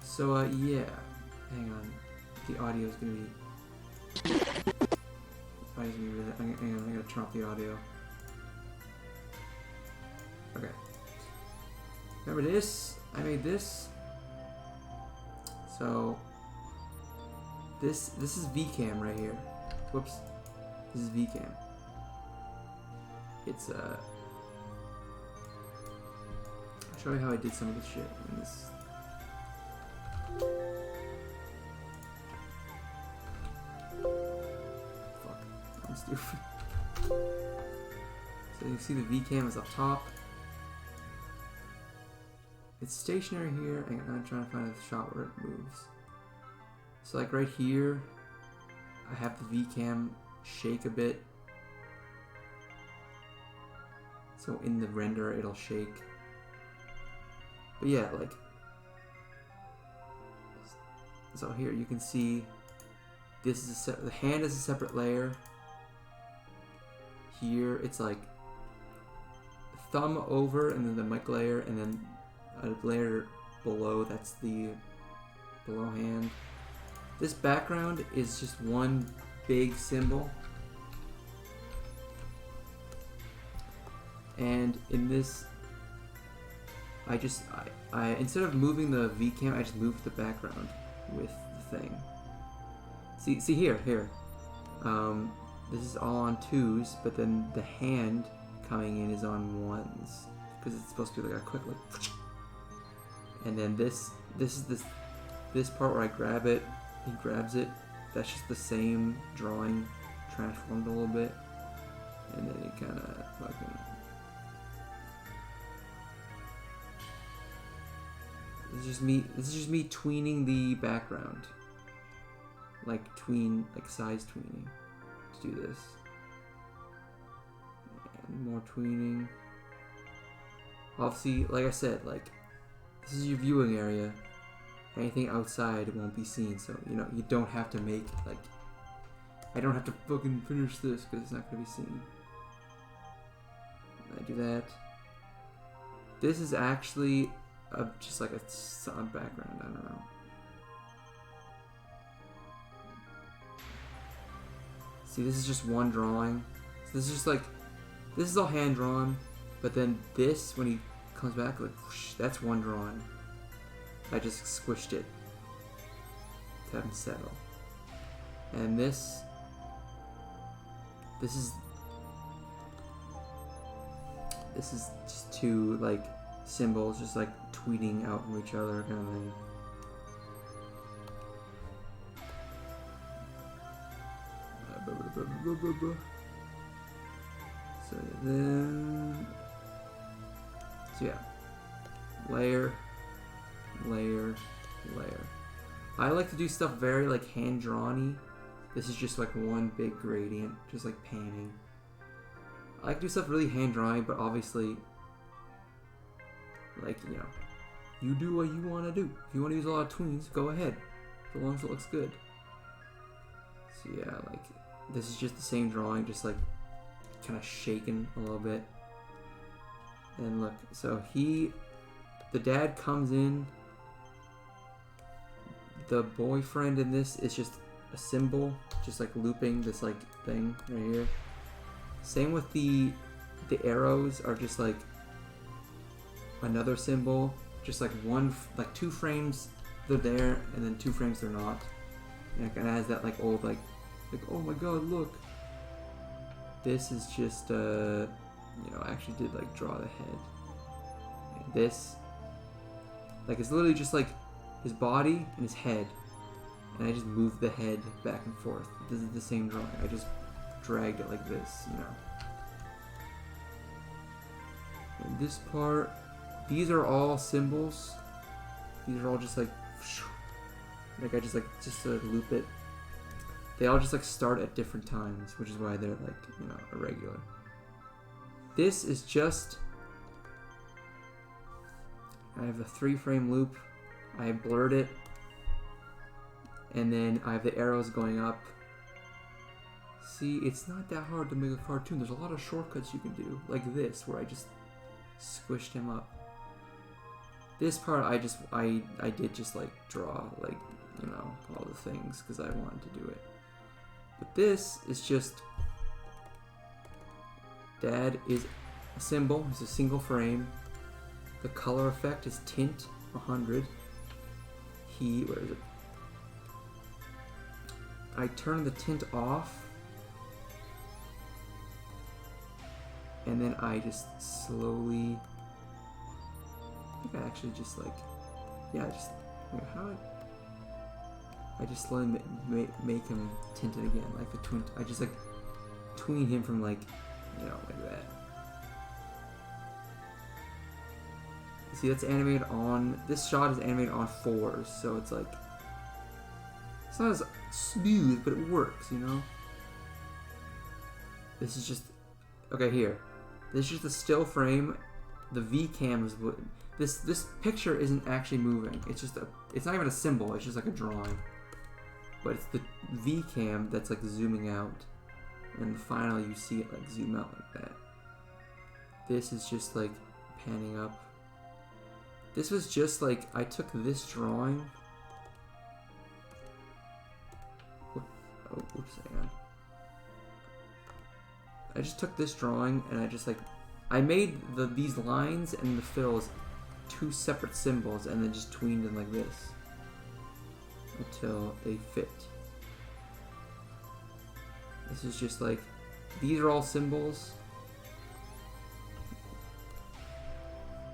So, yeah, hang on, the audio is gonna be, hang on, I gotta turn off the audio. Okay. Remember this? I made this. So, this is VCam right here. Whoops. This is VCam. It's I'll show you how I did some of this shit in this. Fuck, I'm stupid. So you see the VCam is up top. It's stationary here, and I'm trying to find a shot where it moves. So like right here, I have the VCam shake a bit. So in the render it'll shake. But yeah, like, so here you can see this is the hand is a separate layer. Here it's like thumb over and then the mic layer and then a layer below, that's the below hand. This background is just one big symbol. And in this, I instead of moving the VCam, I just moved the background with the thing. See here. This is all on 2s, but then the hand coming in is on 1s because it's supposed to be like a quick like. And then this part where I grab it, he grabs it. That's just the same drawing transformed a little bit, and then it kind of fucking. This is just me tweening the background, like size tweening to do this, and more tweening. Obviously, like I said, like this is your viewing area. Anything outside won't be seen, so you know you don't have to make like. I don't have to fucking finish this because it's not gonna be seen. I do that. This is actually just like a solid background. I don't know. See, this is just one drawing. So this is just like, this is all hand drawn, but then this, when he comes back, like whoosh, that's one drawing. I just squished it to have him settle. And this is This is just two like symbols just like tweeting out from each other kind of thing. So then, so yeah, layer, layer, layer. I like to do stuff very like hand-drawn-y. This is just like one big gradient, just like panning. I like to do stuff really hand-drawn, but obviously, like, you know, you do what you want to do. If you want to use a lot of tweens, go ahead, as long as it looks good. So yeah, like, this is just the same drawing, just like kind of shaken a little bit. And look, so the dad comes in. The boyfriend in this is just a symbol, just like looping this like thing right here. Same with the arrows are just like another symbol, just like like 2 frames they're there and then 2 frames they're not. And it kind of has that like old like oh my god, look. This is just you know, I actually did like draw the head. And this like it's literally just like his body and his head, and I just moved the head back and forth. This is the same drawing. I just dragged it like this, you know. And this part, these are all symbols. These are all just like I just loop it. They all just like start at different times, which is why they're like, you know, irregular. This is just, I have a 3-frame loop. I blurred it, and then I have the arrows going up. See, it's not that hard to make a cartoon. There's a lot of shortcuts you can do, like this, where I just squished him up. This part, I did just like draw, like, you know, all the things because I wanted to do it. But this is just, dad is a symbol. It's a single frame. The color effect is tint 100. Where is it? I turn the tint off, and then I just slowly, I think I actually just like, yeah, I just slowly make him tinted again, like the tween. I just like tween him from like, you know, like that. See, that's animated on, this shot is animated on 4s, so it's like, it's not as smooth, but it works, you know? This is just, okay, here. This is just a still frame. The V cam is what, this picture isn't actually moving. It's just it's not even a symbol, it's just like a drawing. But it's the V cam that's like zooming out, and finally you see it like zoom out like that. This is just like panning up. This was just like, I took this drawing. Oh, oops, hang on. I just took this drawing and I just like, I made these lines and the fills 2 separate symbols and then just tweened them like this until they fit. This is just like, these are all symbols.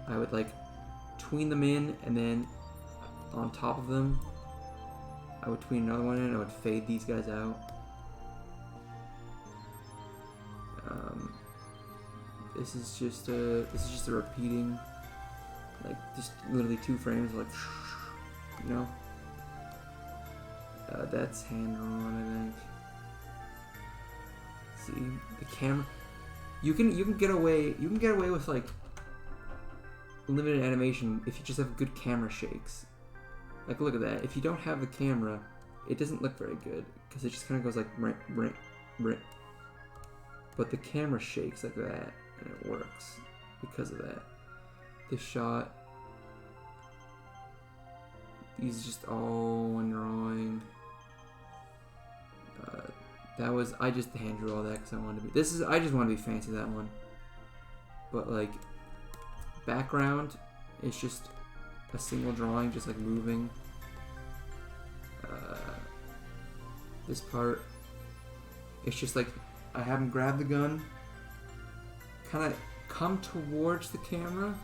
I would like tween them in, and then on top of them I would tween another one in. I would fade these guys out. This is just a repeating, like just literally 2 frames, like, you know. That's hand drawn, I think. See the camera. You can get away with like limited animation if you just have good camera shakes. Like, look at that. If you don't have the camera, it doesn't look very good because it just kind of goes like brink. But the camera shakes like that, and it works because of that. This shot, these just all one drawing. I just hand drew all that because I wanted to be. I just want to be fancy, that one. But like, background is just a single drawing, just like moving. This part, it's just like I have him grab the gun, kind of come towards the camera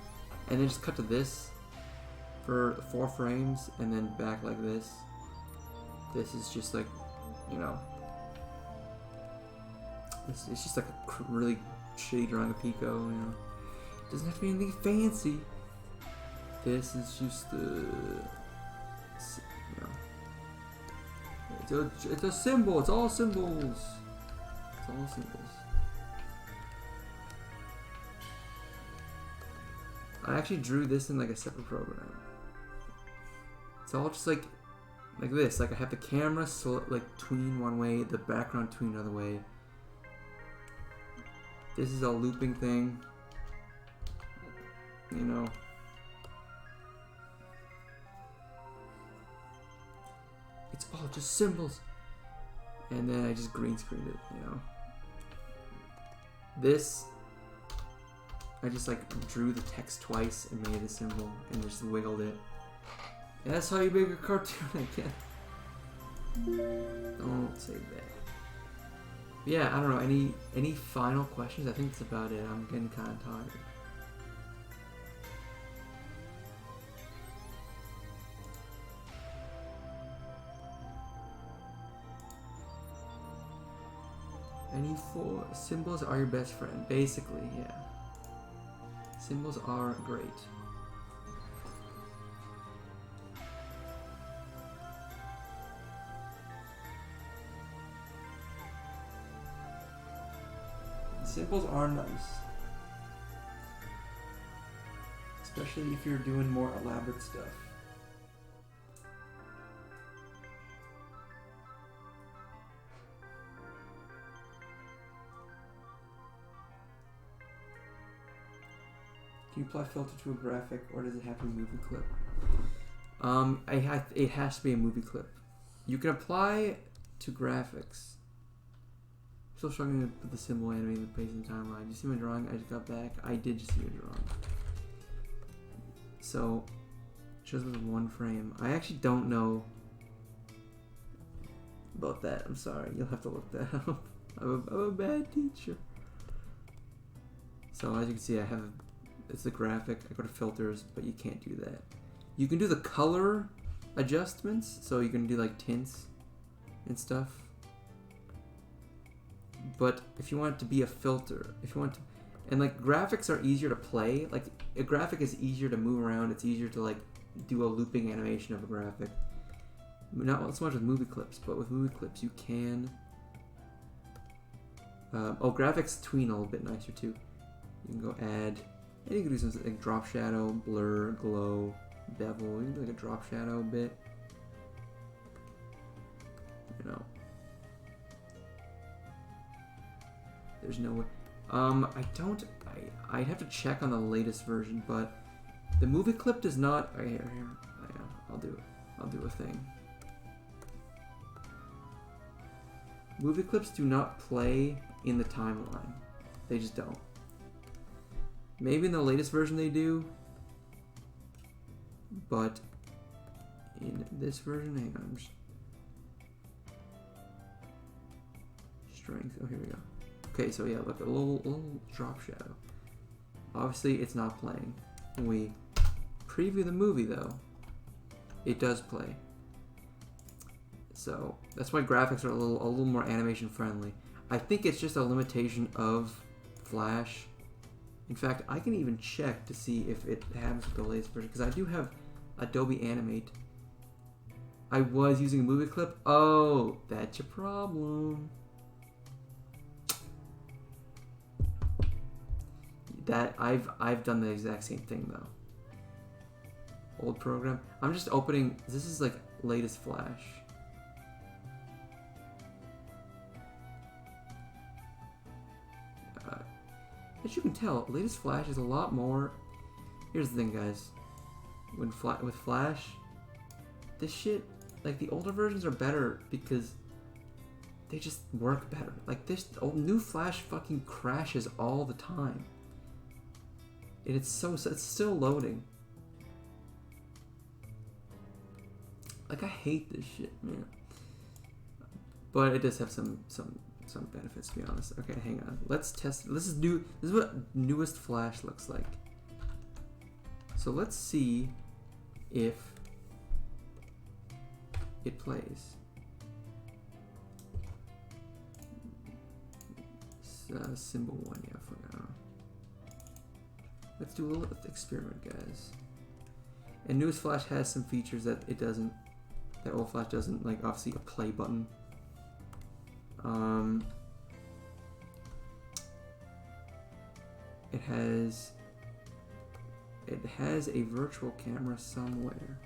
and then just cut to this for 4 frames and then back like this. This is just like, you know, it's just like a really shitty drawing of Pico, you know. It doesn't have to be anything fancy. This is just the, you know, it's a symbol. It's all symbols. It's all symbols. I actually drew this in like a separate program. It's all just like this. Like I have the camera like tween one way, the background tween another way. This is a looping thing. You know. It's all just symbols. And then I just green screened it, you know. This, I just like drew the text twice and made a symbol and just wiggled it. And that's how you make a cartoon, I guess. Don't say that. Yeah, I don't know. Any final questions? I think that's about it. I'm getting kind of tired. Any 4 symbols are your best friend. Basically, yeah. Symbols are great. Symbols are nice. Especially if you're doing more elaborate stuff. Can you apply filter to a graphic, or does it have to be a movie clip? It has to be a movie clip. You can apply to graphics. Still struggling with the symbol animating the pacing timeline. You see my drawing? I just got back. I did just see your drawing. So, shows with 1 frame. I actually don't know about that. I'm sorry. You'll have to look that up. I'm a bad teacher. So as you can see, I have it's the graphic. I go to filters, but you can't do that. You can do the color adjustments, so you can do like tints and stuff. But if you want it to be a filter, if you want to, and like graphics are easier to play. Like a graphic is easier to move around. It's easier to like do a looping animation of a graphic. Not so much with movie clips, but with movie clips you can. Graphics tween a little bit nicer too. You can go add, and you can do something like drop shadow, blur, glow, bevel. You can do like a drop shadow a bit. You know. There's no way. I'd have to check on the latest version, but the movie clip does not. Here. I'll do it. I'll do a thing. Movie clips do not play in the timeline. They just don't. Maybe in the latest version they do, but in this version, hang on. Strength. Oh, here we go. Okay, so yeah, look, a little drop shadow. Obviously, it's not playing. When we preview the movie, though, it does play. So that's why graphics are a little more animation friendly. I think it's just a limitation of Flash. In fact, I can even check to see if it happens with the latest version, because I do have Adobe Animate. I was using a movie clip. Oh, that's your problem. That I've done the exact same thing though. Old program. I'm just opening. This is like latest Flash. As you can tell, latest Flash is a lot more. Here's the thing, guys. With Flash, this shit, like the older versions are better because they just work better. Like this new Flash fucking crashes all the time. And it's still loading. Like I hate this shit, man. But it does have some some benefits, to be honest. Okay, hang on. Let's test. This is new. This is what newest Flash looks like. So let's see if it plays. Symbol 1, yeah, for now. Let's do a little experiment, guys. And newest Flash has some features that it doesn't, that old Flash doesn't, like obviously a play button. It has a virtual camera somewhere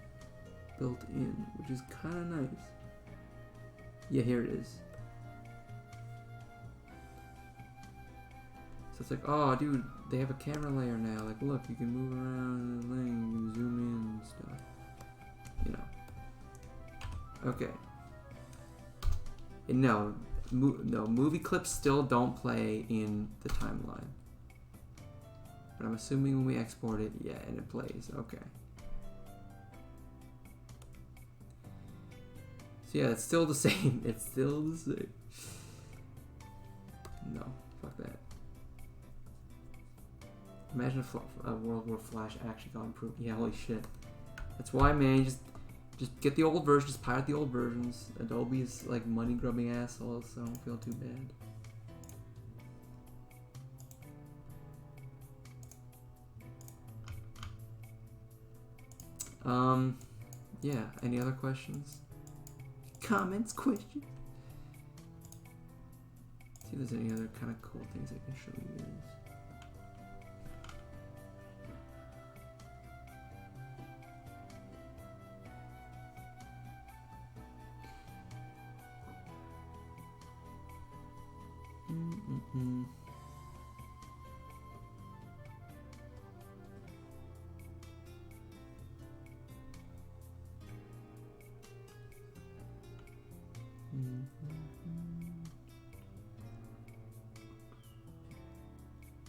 built in, which is kind of nice. Yeah, here it is. So it's like, oh, dude, they have a camera layer now. Like, look, you can move around the thing, you can zoom in and stuff. You know. Okay. And no, movie clips still don't play in the timeline. But I'm assuming when we export it, yeah, and it plays. Okay. So yeah, it's still the same. It's still the same. No, fuck that. Imagine a world where Flash actually got improved. Yeah, holy shit. That's why, man, just get the old version, just pirate the old versions. Adobe's like money grubbing assholes, so I don't feel too bad. Yeah, any other questions? Comments, questions? See if there's any other kind of cool things I can show you guys.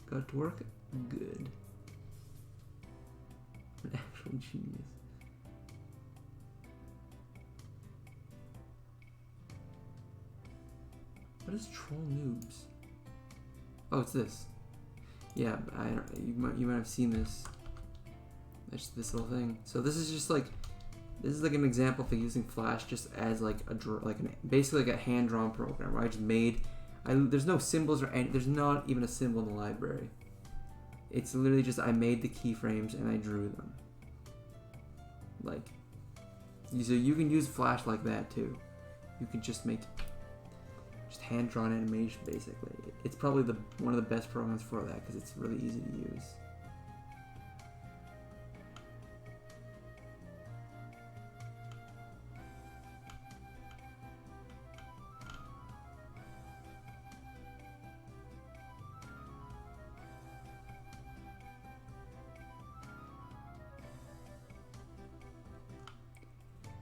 Got to work? Good. An actual genius. What is Troll Noobs? Oh, it's this. Yeah, you might have seen this. That's this little thing. So this is just like, this is like an example for using Flash just as like basically like a hand-drawn program where I just made. There's no symbols or any. There's not even a symbol in the library. It's literally just I made the keyframes and I drew them. Like, so you can use Flash like that too. You can just make hand-drawn animation basically. It's probably one of the best programs for that because it's really easy to use.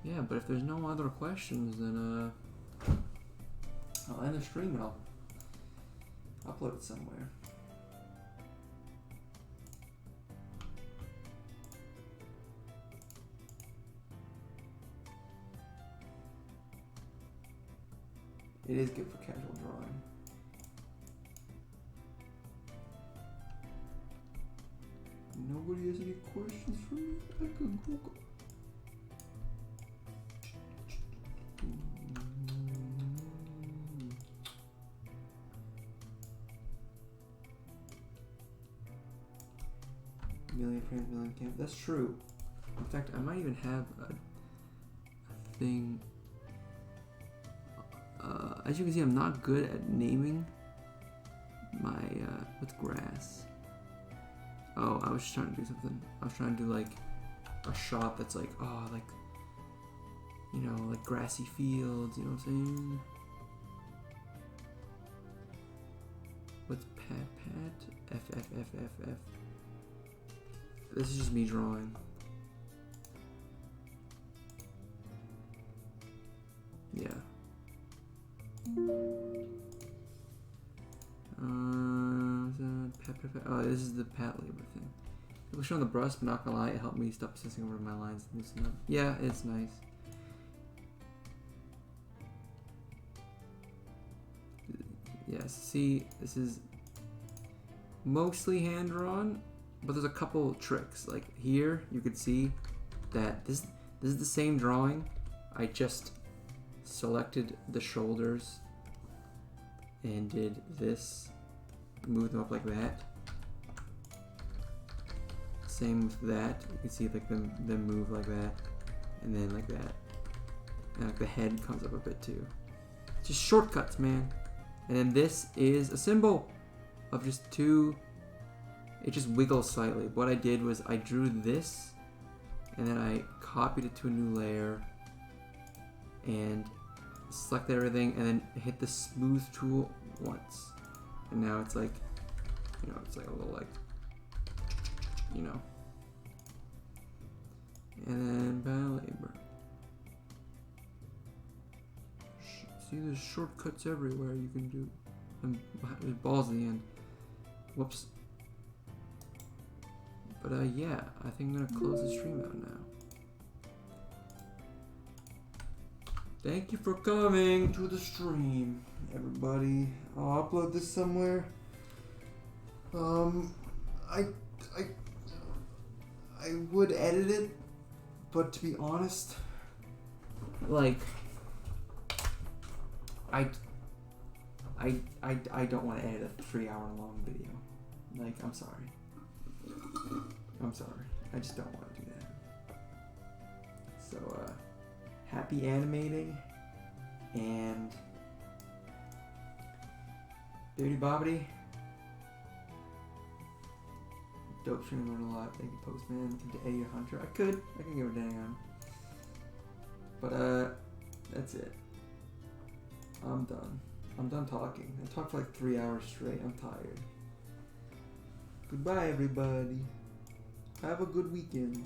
Yeah, but if there's no other questions, then I'll end the stream and I'll upload it somewhere. It is good for casual drawing. Nobody has any questions for me? I could Google. Million frames, million cam. That's true. In fact, I might even have a thing. As you can see, I'm not good at naming my what's grass. Oh, I was just trying to do something. I was trying to do like a shot that's like, oh, like, you know, like grassy fields. You know what I'm saying? What's pat? F. This is just me drawing. Yeah. Oh, this is the Pat Labor thing. It was shown the brush, but not gonna lie, it helped me stop obsessing over my lines and loosen up. Yeah, it's nice. Yes, see, this is mostly hand-drawn, but there's a couple tricks. Like here, you can see that this is the same drawing. I just selected the shoulders and did this, move them up like that. Same with that. You can see like them move like that, and then like that. And like the head comes up a bit too. Just shortcuts, man. And then this is a symbol of just two. It just wiggles slightly. What I did was I drew this, and then I copied it to a new layer, and selected everything, and then hit the smooth tool once. And now it's like, you know, it's like a little like, you know. And then ballet. See, there's shortcuts everywhere you can do. And there's balls at the end. Whoops. But yeah, I think I'm gonna close the stream out now. Thank you for coming to the stream, everybody. I'll upload this somewhere. I would edit it, but to be honest, like, I don't want to edit a 3-hour-long video. Like, I'm sorry. I just don't want to do that. So, happy animating, and Duty Bobbity. Dope stream, learn a lot. Thank you, Postman. Into Eddie Hunter. I can give a dang on. But that's it. I'm done. I'm done talking. I talked for like 3 hours straight. I'm tired. Goodbye, everybody. Have a good weekend.